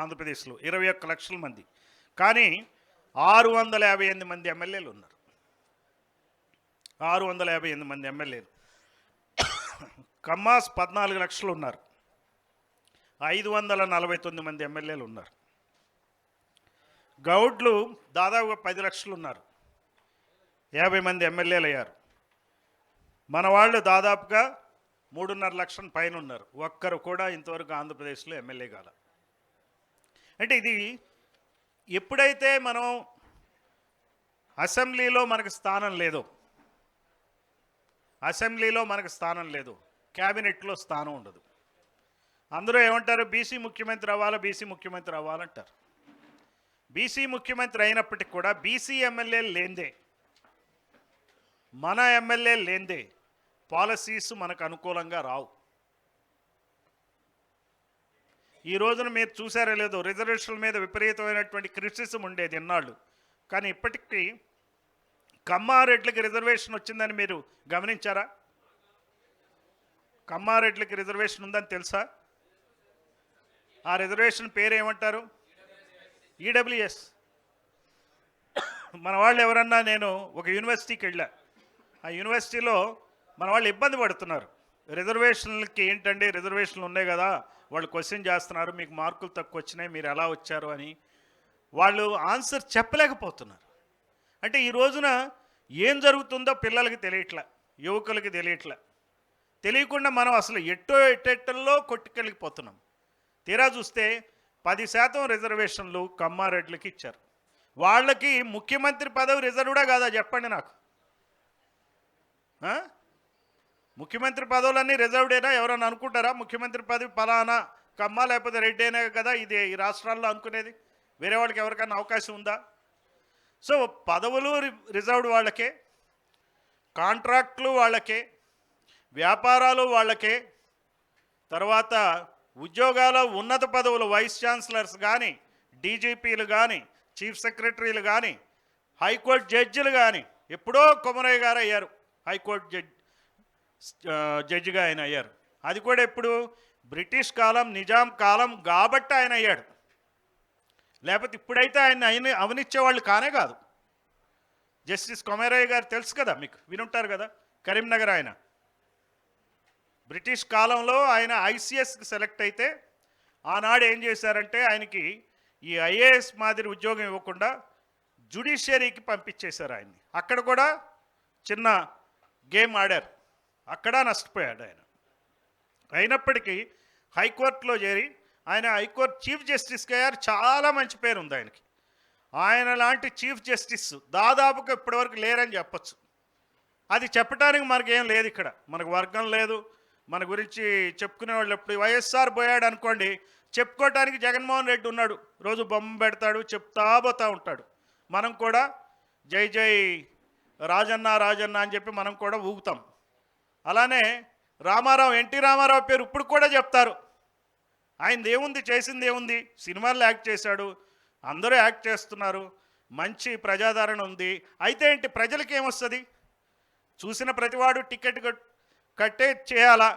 ఆంధ్రప్రదేశ్లో, 21 లక్షల మంది. కానీ 658 మంది ఎమ్మెల్యేలు ఉన్నారు. 658 మంది ఎమ్మెల్యేలు. కమ్మాస్ 14 లక్షలు ఉన్నారు. 549 మంది ఎమ్మెల్యేలు ఉన్నారు. గౌడ్లు దాదాపుగా 10 లక్షలు ఉన్నారు. 50 మంది ఎమ్మెల్యేలు అయ్యారు. మన వాళ్ళు దాదాపుగా 3.5 లక్షల పైన ఉన్నారు. ఒక్కరు కూడా ఇంతవరకు ఆంధ్రప్రదేశ్లో ఎమ్మెల్యే కాల. అంటే ఇది ఎప్పుడైతే మనం అసెంబ్లీలో మనకు స్థానం లేదు, క్యాబినెట్లో స్థానం ఉండదు. అందరూ ఏమంటారు? బీసీ ముఖ్యమంత్రి అవ్వాలంటారు. బీసీ ముఖ్యమంత్రి అయినప్పటికీ కూడా బీసీ ఎమ్మెల్యేలు లేనిదే మన ఎమ్మెల్యే లేందే పాలసీస్ మనకు అనుకూలంగా రావు. ఈ రోజున మీరు చూసారో లేదో, రిజర్వేషన్ల మీద విపరీతమైనటువంటి క్రిటిసిజం ఉండేది ఎన్నాళ్ళు. కానీ ఇప్పటికీ కమ్మారెడ్లకి రిజర్వేషన్ వచ్చిందని మీరు గమనించారా? కమ్మారెడ్లకి రిజర్వేషన్ ఉందని తెలుసా? ఆ రిజర్వేషన్ పేరు ఏమంటారు? ఈడబ్ల్యూఎస్. మన వాళ్ళు ఎవరన్నా, నేను ఒక యూనివర్సిటీకి వెళ్ళా, ఆ యూనివర్సిటీలో మన వాళ్ళు ఇబ్బంది పడుతున్నారు. రిజర్వేషన్లకి ఏంటండి, రిజర్వేషన్లు ఉన్నాయి కదా, వాళ్ళు క్వశ్చన్ చేస్తున్నారు, మీకు మార్కులు తక్కువ వచ్చినాయి, మీరు ఎలా వచ్చారు అని వాళ్ళు ఆన్సర్ చెప్పలేకపోతున్నారు. అంటే ఈ రోజున ఏం జరుగుతుందో పిల్లలకి తెలియట్లే, యువకులకి తెలియట్లే. తెలియకుండా మనం అసలు ఎట్టెట్టల్లో కొట్టుకెళ్ళిపోతున్నాం. తీరా చూస్తే 10% రిజర్వేషన్లు కమ్మారెడ్లకి ఇచ్చారు. వాళ్ళకి ముఖ్యమంత్రి పదవి రిజర్వ్డా కాదా చెప్పండి నాకు? ముఖ్యమంత్రి పదవులన్నీ రిజర్వ్డేనా? ఎవరైనా అనుకుంటారా ముఖ్యమంత్రి పదవి పలానా కమ్మ లేకపోతే రెడ్డి అయినా కదా ఇది ఈ రాష్ట్రాల్లో అనుకునేది? వేరే వాళ్ళకి ఎవరికైనా అవకాశం ఉందా? సో పదవులు రిజర్వ్డ్ వాళ్ళకే, కాంట్రాక్టులు వాళ్ళకే, వ్యాపారాలు వాళ్ళకే, తర్వాత ఉద్యోగాల ఉన్నత పదవులు వైస్ ఛాన్సలర్స్ కానీ, డీజీపీలు కానీ, చీఫ్ సెక్రటరీలు కానీ, హైకోర్టు జడ్జిలు కానీ, ఎప్పుడో కొమరయ్య గారు అయ్యారు హైకోర్టు జడ్జిగా ఆయన అయ్యారు. అది కూడా ఎప్పుడు? బ్రిటిష్ కాలం, నిజాం కాలం కాబట్టి ఆయన అయ్యాడు. లేకపోతే ఇప్పుడైతే ఆయన అవనిచ్చేవాళ్ళు కానే కాదు. జస్టిస్ కొమరయ్య గారు తెలుసు కదా మీకు, వినుంటారు కదా, కరీంనగర్ ఆయన. బ్రిటిష్ కాలంలో ఆయన ఐసీఎస్కి సెలెక్ట్ అయితే ఆనాడు ఏం చేశారంటే ఆయనకి ఈ ఐఏఎస్ మాదిరి ఉద్యోగం ఇవ్వకుండా జ్యుడిషియరీకి పంపించేశారు ఆయన్ని. అక్కడ కూడా చిన్న గేమ్ ఆడారు, అక్కడ నష్టపోయాడు ఆయన. అయినప్పటికీ హైకోర్టులో చేరి ఆయన హైకోర్టు చీఫ్ జస్టిస్కి అయ్యారు. చాలా మంచి పేరు ఉంది ఆయనకి. ఆయన లాంటి చీఫ్ జస్టిస్ దాదాపుగా ఇప్పటివరకు లేరని చెప్పచ్చు. అది చెప్పడానికి మనకేం లేదు, ఇక్కడ మనకు వర్గం లేదు, మన గురించి చెప్పుకునే వాళ్ళు. ఎప్పుడు వైఎస్ఆర్ పోయాడు అనుకోండి, చెప్పుకోవటానికి జగన్మోహన్ రెడ్డి ఉన్నాడు, రోజు బొమ్మ పెడతాడు, చెప్తా పోతూ ఉంటాడు. మనం కూడా జై జై రాజన్న రాజన్న అని చెప్పి మనం కూడా ఊగుతాం. అలానే రామారావు, ఎన్టీ రామారావు పేరు ఇప్పుడు కూడా చెప్తారు. ఆయనది ఏముంది, చేసింది ఏముంది? సినిమాల్లో యాక్ట్ చేశాడు, అందరూ యాక్ట్ చేస్తున్నారు, మంచి ప్రజాదరణ ఉంది. అయితే ఏంటి, ప్రజలకి ఏమొస్తుంది? చూసిన ప్రతివాడు టికెట్ కట్టే చేయాలా?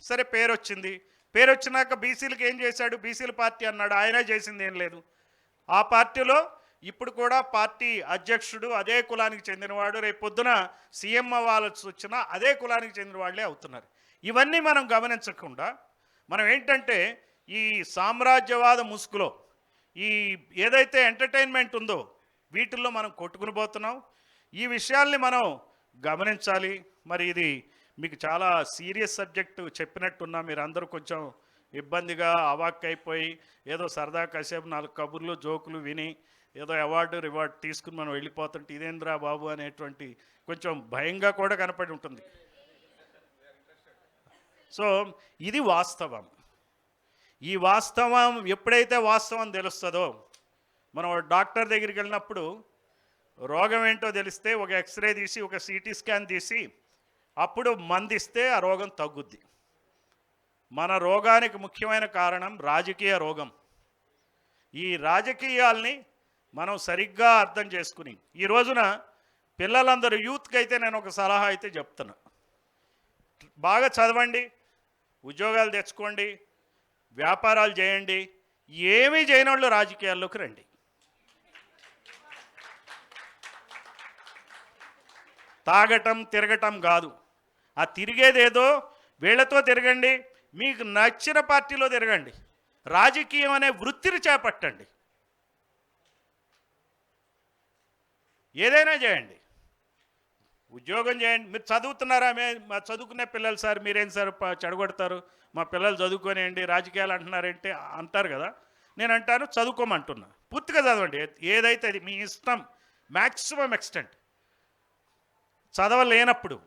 సరే, పేరు వచ్చింది. పేరు వచ్చినాక బీసీలకు ఏం చేశాడు? బీసీల పార్టీ అన్నాడు, ఆయన చేసింది ఏం లేదు. ఆ పార్టీలో ఇప్పుడు కూడా పార్టీ అధ్యక్షుడు అదే కులానికి చెందినవాడు, రేపు పొద్దున సీఎం అవ్వాల్సి వచ్చినా అదే కులానికి చెందిన వాళ్ళే అవుతున్నారు. ఇవన్నీ మనం గమనించకుండా మనం ఏంటంటే ఈ సామ్రాజ్యవాద ముసుగులో ఈ ఏదైతే ఎంటర్టైన్మెంట్ ఉందో వీటిల్లో మనం కొట్టుకుని పోతున్నాం. ఈ విషయాల్ని మనం గమనించాలి. మరి ఇది మీకు చాలా సీరియస్ సబ్జెక్టు చెప్పినట్టున్నా మీరు అందరూ కొంచెం ఇబ్బందిగా అవాక్కైపోయి ఏదో సరదా కాసేపు 4 కబుర్లు జోకులు విని ఏదో అవార్డు రివార్డు తీసుకుని మనం వెళ్ళిపోతుంటే ఇదేంద్రా బాబు అనేటువంటి కొంచెం భయంగా కూడా కనపడి ఉంటుంది. సో ఇది వాస్తవం. ఈ వాస్తవం ఎప్పుడైతే వాస్తవం తెలుస్తుందో, మనం డాక్టర్ దగ్గరికి వెళ్ళినప్పుడు రోగం ఏంటో తెలిస్తే ఒక ఎక్స్రే తీసి ఒక సిటీ స్కాన్ తీసి అప్పుడు మందిస్తే ఆ రోగం తగ్గుద్ది. మన రోగానికి ముఖ్యమైన కారణం రాజకీయ రోగం. ఈ రాజకీయాల్ని మనం సరిగ్గా అర్థం చేసుకుని ఈ రోజున పిల్లలందరూ యూత్కి అయితే నేను ఒక సలహా అయితే చెప్తున్నా, బాగా చదవండి, ఉద్యోగాలు తెచ్చుకోండి, వ్యాపారాలు చేయండి. ఏమీ చేయని వాళ్ళు రాజకీయాల్లోకి రండి. తాగటం తిరగటం కాదు, ఆ తిరిగేదేదో వీళ్ళతో తిరగండి, మీకు నచ్చిన పార్టీలో తిరగండి, రాజకీయం అనే వృత్తిని చేపట్టండి, ఏదైనా చేయండి, ఉద్యోగం చేయండి. మీరు చదువుతున్నారా? మా చదువుకునే పిల్లలు సార్ మీరేం సార్ చెడగొడతారు, మా పిల్లలు చదువుకోనేయండి రాజకీయాలు అంటున్నారంటే అంటారు కదా. నేను అంటాను చదువుకోమంటున్నా, పూర్తిగా చదవండి, ఏదైతే అది మీ ఇష్టం. మ్యాక్సిమం ఎక్స్టెంట్ చదవలేనప్పుడు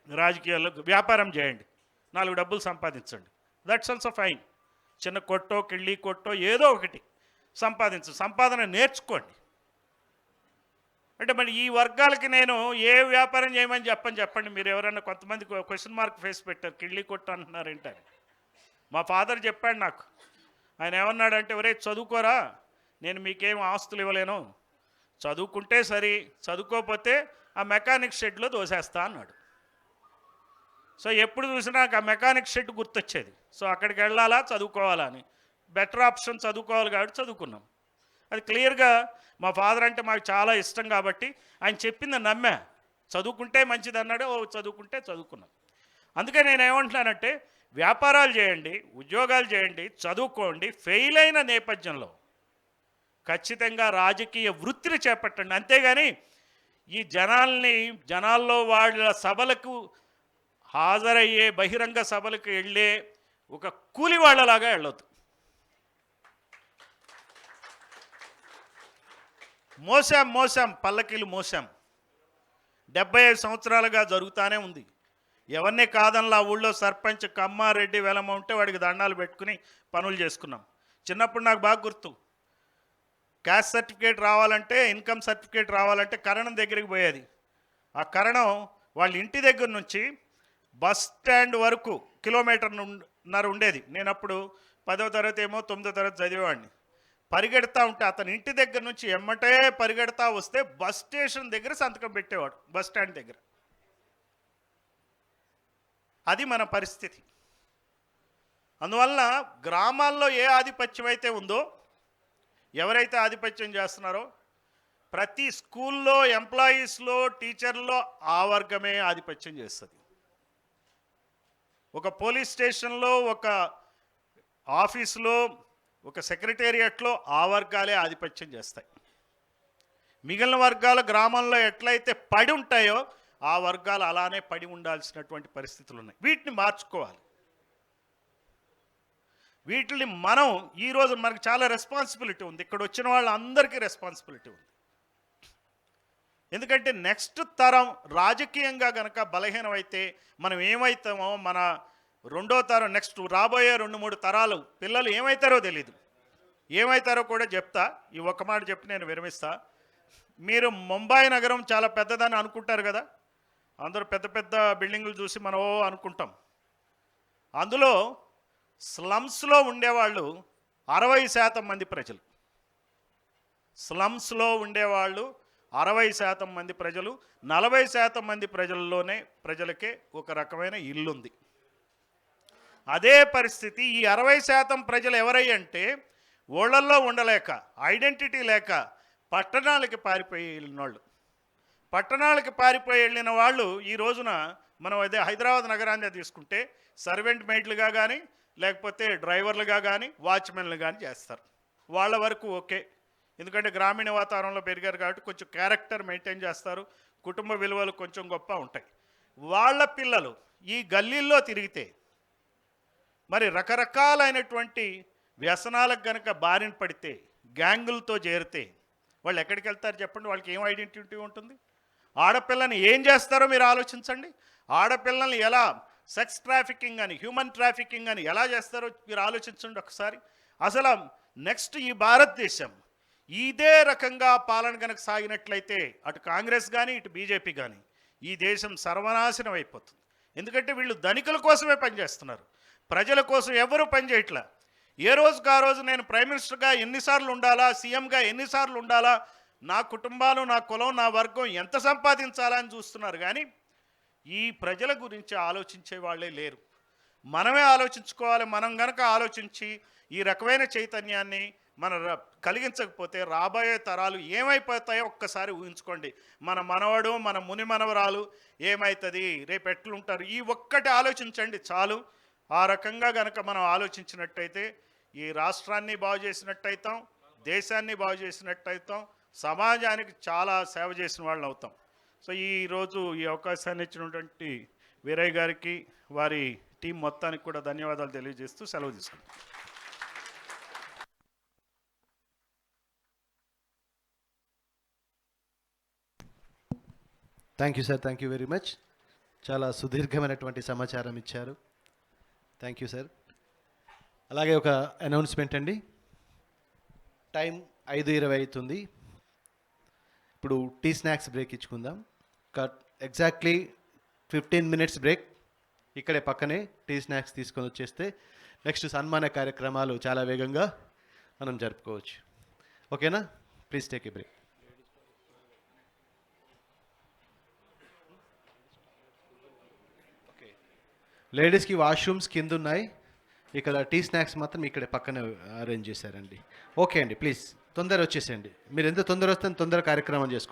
రాజకీయాల్లో వ్యాపారం చేయండి, 4 డబ్బులు సంపాదించండి, దట్స్ ఆల్సో ఫైన్. చిన్న కొట్టో కిళ్ళి కొట్టో ఏదో ఒకటి సంపాదన నేర్చుకోండి. అంటే మరి ఈ వర్గాలకి నేను ఏ వ్యాపారం చేయమని చెప్పండి. మీరు ఎవరైనా కొంతమంది క్వశ్చన్ మార్క్ ఫేస్ పెట్టారు, కిళ్ళి కొట్టు అంటున్నారు ఏంటని. మా ఫాదర్ చెప్పాడు నాకు. ఆయన ఏమన్నాడంటే, ఒరే చదువుకోరా, నేను మీకేం ఆస్తులు ఇవ్వలేను, చదువుకుంటే సరి, చదువుకోకపోతే ఆ మెకానిక్ షెడ్లో దోసేస్తా అన్నాడు. సో ఎప్పుడు చూసినా నాకు ఆ మెకానిక్ షెడ్ గుర్తొచ్చేది. సో అక్కడికి వెళ్ళాలా చదువుకోవాలా అని. బెటర్ ఆప్షన్ చదువుకోవాలి కాబట్టి చదువుకున్నాం. అది క్లియర్గా మా ఫాదర్ అంటే మాకు చాలా ఇష్టం కాబట్టి ఆయన చెప్పింది నమ్మా. చదువుకుంటే మంచిది అన్నాడు. చదువుకుంటే చదువుకున్నాం. అందుకే నేను ఏమంటున్నానంటే, వ్యాపారాలు చేయండి, ఉద్యోగాలు చేయండి, చదువుకోండి. ఫెయిల్ అయిన నేపథ్యంలో ఖచ్చితంగా రాజకీయ వృత్తిని చేపట్టండి. అంతేగాని ఈ జనాల్లో వాళ్ళ సభలకు హాజరయ్యే బహిరంగ సభలకు వెళ్ళే ఒక కూలి వాళ్ళలాగా వెళ్ళొద్దు. మోసాం పల్లకీలు మోసాం. 75 సంవత్సరాలుగా జరుగుతూనే ఉంది. ఎవరిని కాదనలా. ఊళ్ళో సర్పంచ్ కమ్మారెడ్డి వెలమ ఉంటే వాడికి దండాలు పెట్టుకుని పనులు చేసుకున్నాం. చిన్నప్పుడు నాకు బాగా గుర్తు, క్యాస్ట్ సర్టిఫికేట్ రావాలంటే, ఇన్కమ్ సర్టిఫికేట్ రావాలంటే కరణం దగ్గరికి పోయేది. ఆ కరణం వాళ్ళ ఇంటి దగ్గర నుంచి బస్ స్టాండ్ వరకు కిలోమీటర్న్నర ఉండేది. నేను అప్పుడు 10వ తరగతి ఏమో 9వ తరగతి చదివేవాడిని. పరిగెడతా ఉంటే అతని ఇంటి దగ్గర నుంచి ఎమ్మటే పరిగెడతా వస్తే బస్ స్టేషన్ దగ్గర సంతకం పెట్టేవాడు, బస్ స్టాండ్ దగ్గర. అది మన పరిస్థితి. అందువల్ల గ్రామాల్లో ఏ ఆధిపత్యం అయితే ఉందో, ఎవరైతే ఆధిపత్యం చేస్తున్నారో, ప్రతి స్కూల్లో ఎంప్లాయీస్లో టీచర్లో ఆ వర్గమే ఆధిపత్యం చేస్తుంది. ఒక పోలీస్ స్టేషన్లో, ఒక ఆఫీసులో, ఒక సెక్రటేరియట్లో ఆ వర్గాలే ఆధిపత్యం చేస్తాయి. మిగిలిన వర్గాలు గ్రామంలో ఎట్లయితే పడి ఉంటాయో ఆ వర్గాలు అలానే పడి ఉండాల్సినటువంటి పరిస్థితులు ఉన్నాయి. వీటిని మార్చుకోవాలి. వీటిని మనం ఈరోజు మనకు చాలా రెస్పాన్సిబిలిటీ ఉంది. ఇక్కడ వచ్చిన వాళ్ళందరికీ రెస్పాన్సిబిలిటీ ఉంది. ఎందుకంటే నెక్స్ట్ తరం రాజకీయంగా గనక బలహీనమైతే మనం ఏమవుతామో, మన రెండో తరం, నెక్స్ట్ రాబోయే 2-3 తరాలు పిల్లలు ఏమవుతారో తెలీదు. ఏమవుతారో కూడా చెప్తా. ఈ ఒక్క మాట చెప్పి నేను విరమిస్తా. మీరు ముంబై నగరం చాలా పెద్దదని అనుకుంటారు కదా. అందరూ పెద్ద పెద్ద బిల్డింగులు చూసి మనం అనుకుంటాం. అందులో స్లమ్స్లో ఉండేవాళ్ళు 60% మంది ప్రజలు. స్లమ్స్లో ఉండేవాళ్ళు 60% మంది ప్రజలు. 40% మంది ప్రజలకే ఒక రకమైన ఇల్లుంది. అదే పరిస్థితి ఈ 60% ప్రజలు ఎవరయ్యంటే, ఊళ్ళల్లో ఉండలేక, ఐడెంటిటీ లేక పట్టణాలకి పారిపోయి వెళ్ళిన వాళ్ళు. పట్టణాలకి పారిపోయి వెళ్ళిన వాళ్ళు ఈ రోజున మనం అదే హైదరాబాద్ నగరాన్ని తీసుకుంటే సర్వెంట్ మెయిడ్లుగా కానీ, లేకపోతే డ్రైవర్లుగా కానీ, వాచ్మెన్లు కానీ చేస్తారు. వాళ్ళ వరకు ఓకే. ఎందుకంటే గ్రామీణ వాతావరణంలో పెరిగారు కాబట్టి కొంచెం క్యారెక్టర్ మెయింటైన్ చేస్తారు, కుటుంబ విలువలు కొంచెం గొప్ప ఉంటాయి. వాళ్ళ పిల్లలు ఈ గల్లీల్లో తిరిగితే, మరి రకరకాలైనటువంటి వ్యసనాలకు కనుక బారిన పడితే, గ్యాంగులతో చేరితే వాళ్ళు ఎక్కడికి వెళ్తారు చెప్పండి? వాళ్ళకి ఏం ఐడెంటిటీ ఉంటుంది? ఆడపిల్లని ఏం చేస్తారో మీరు ఆలోచించండి. ఆడపిల్లల్ని ఎలా సెక్స్ ట్రాఫికింగ్ అని, హ్యూమన్ ట్రాఫికింగ్ అని ఎలా చేస్తారో మీరు ఆలోచించండి ఒకసారి. అసలు నెక్స్ట్ ఈ భారతదేశం ఇదే రకంగా పాలన కనుక సాగినట్లయితే, అటు కాంగ్రెస్ కానీ ఇటు బీజేపీ కానీ, ఈ దేశం సర్వనాశనం అయిపోతుంది. ఎందుకంటే వీళ్ళు ధనికుల కోసమే పనిచేస్తున్నారు, ప్రజల కోసం ఎవరు పనిచేయట్లా. ఏ రోజుకు ఆ రోజు నేను ప్రైమ్ మినిస్టర్గా ఎన్నిసార్లు ఉండాలా, సీఎంగా ఎన్నిసార్లు ఉండాలా, నా కుటుంబాలు, నా కులం, నా వర్గం ఎంత సంపాదించాలా అని చూస్తున్నారు. కానీ ఈ ప్రజల గురించి ఆలోచించే వాళ్ళే లేరు. మనమే ఆలోచించుకోవాలి. మనం గనక ఆలోచించి ఈ రకమైన చైతన్యాన్ని మన కలిగించకపోతే రాబోయే తరాలు ఏమైపోతాయో ఒక్కసారి ఊహించుకోండి. మన మనవడు, మన ముని మనవరాలు ఏమవుతుంది, రేపు ఎట్లుంటారు, ఈ ఒక్కటి ఆలోచించండి చాలు. ఆ రకంగా గనక మనం ఆలోచించినట్టయితే ఈ రాష్ట్రాన్ని బాగు చేసినట్టయితాం, దేశాన్ని బాగు చేసినట్టయితాం, సమాజానికి చాలా సేవ చేసిన వాళ్ళు అవుతాం. సో ఈరోజు ఈ అవకాశాన్ని ఇచ్చినటువంటి వీరయ్య గారికి, వారి టీం మొత్తానికి కూడా ధన్యవాదాలు తెలియజేస్తూ సెలవు తీసుకుంటాం. Thank you sir, thank you very much. చాలా సుదీర్ఘమైనటువంటి సమాచారం ఇచ్చారు. Thank you sir. అలాగే ఒక అనౌన్స్మెంట్ అండి. టైం 5:20 అవుతుంది. ఇప్పుడు టీ స్నాక్స్ బ్రేక్ ఇచ్చుకుందాం. Exactly 15 minutes break. ఇక్కడే పక్కనే టీ స్నాక్స్ తీసుకొని వచ్చేస్తే నెక్స్ట్ సన్మాన కార్యక్రమాలు చాలా వేగంగా మనం జరుపుకోవచ్చు. ఓకేనా? Please take a break. లేడీస్కి వాష్రూమ్స్ కింద ఉన్నాయి. ఇక్కడ టీ స్నాక్స్ మాత్రం ఇక్కడ పక్కన అరేంజ్ చేశారండి. ఓకే అండి, ప్లీజ్ తొందర వచ్చేసేయండి. మీరు ఎంత తొందర వస్తే తొందర కార్యక్రమం చేసుకోండి.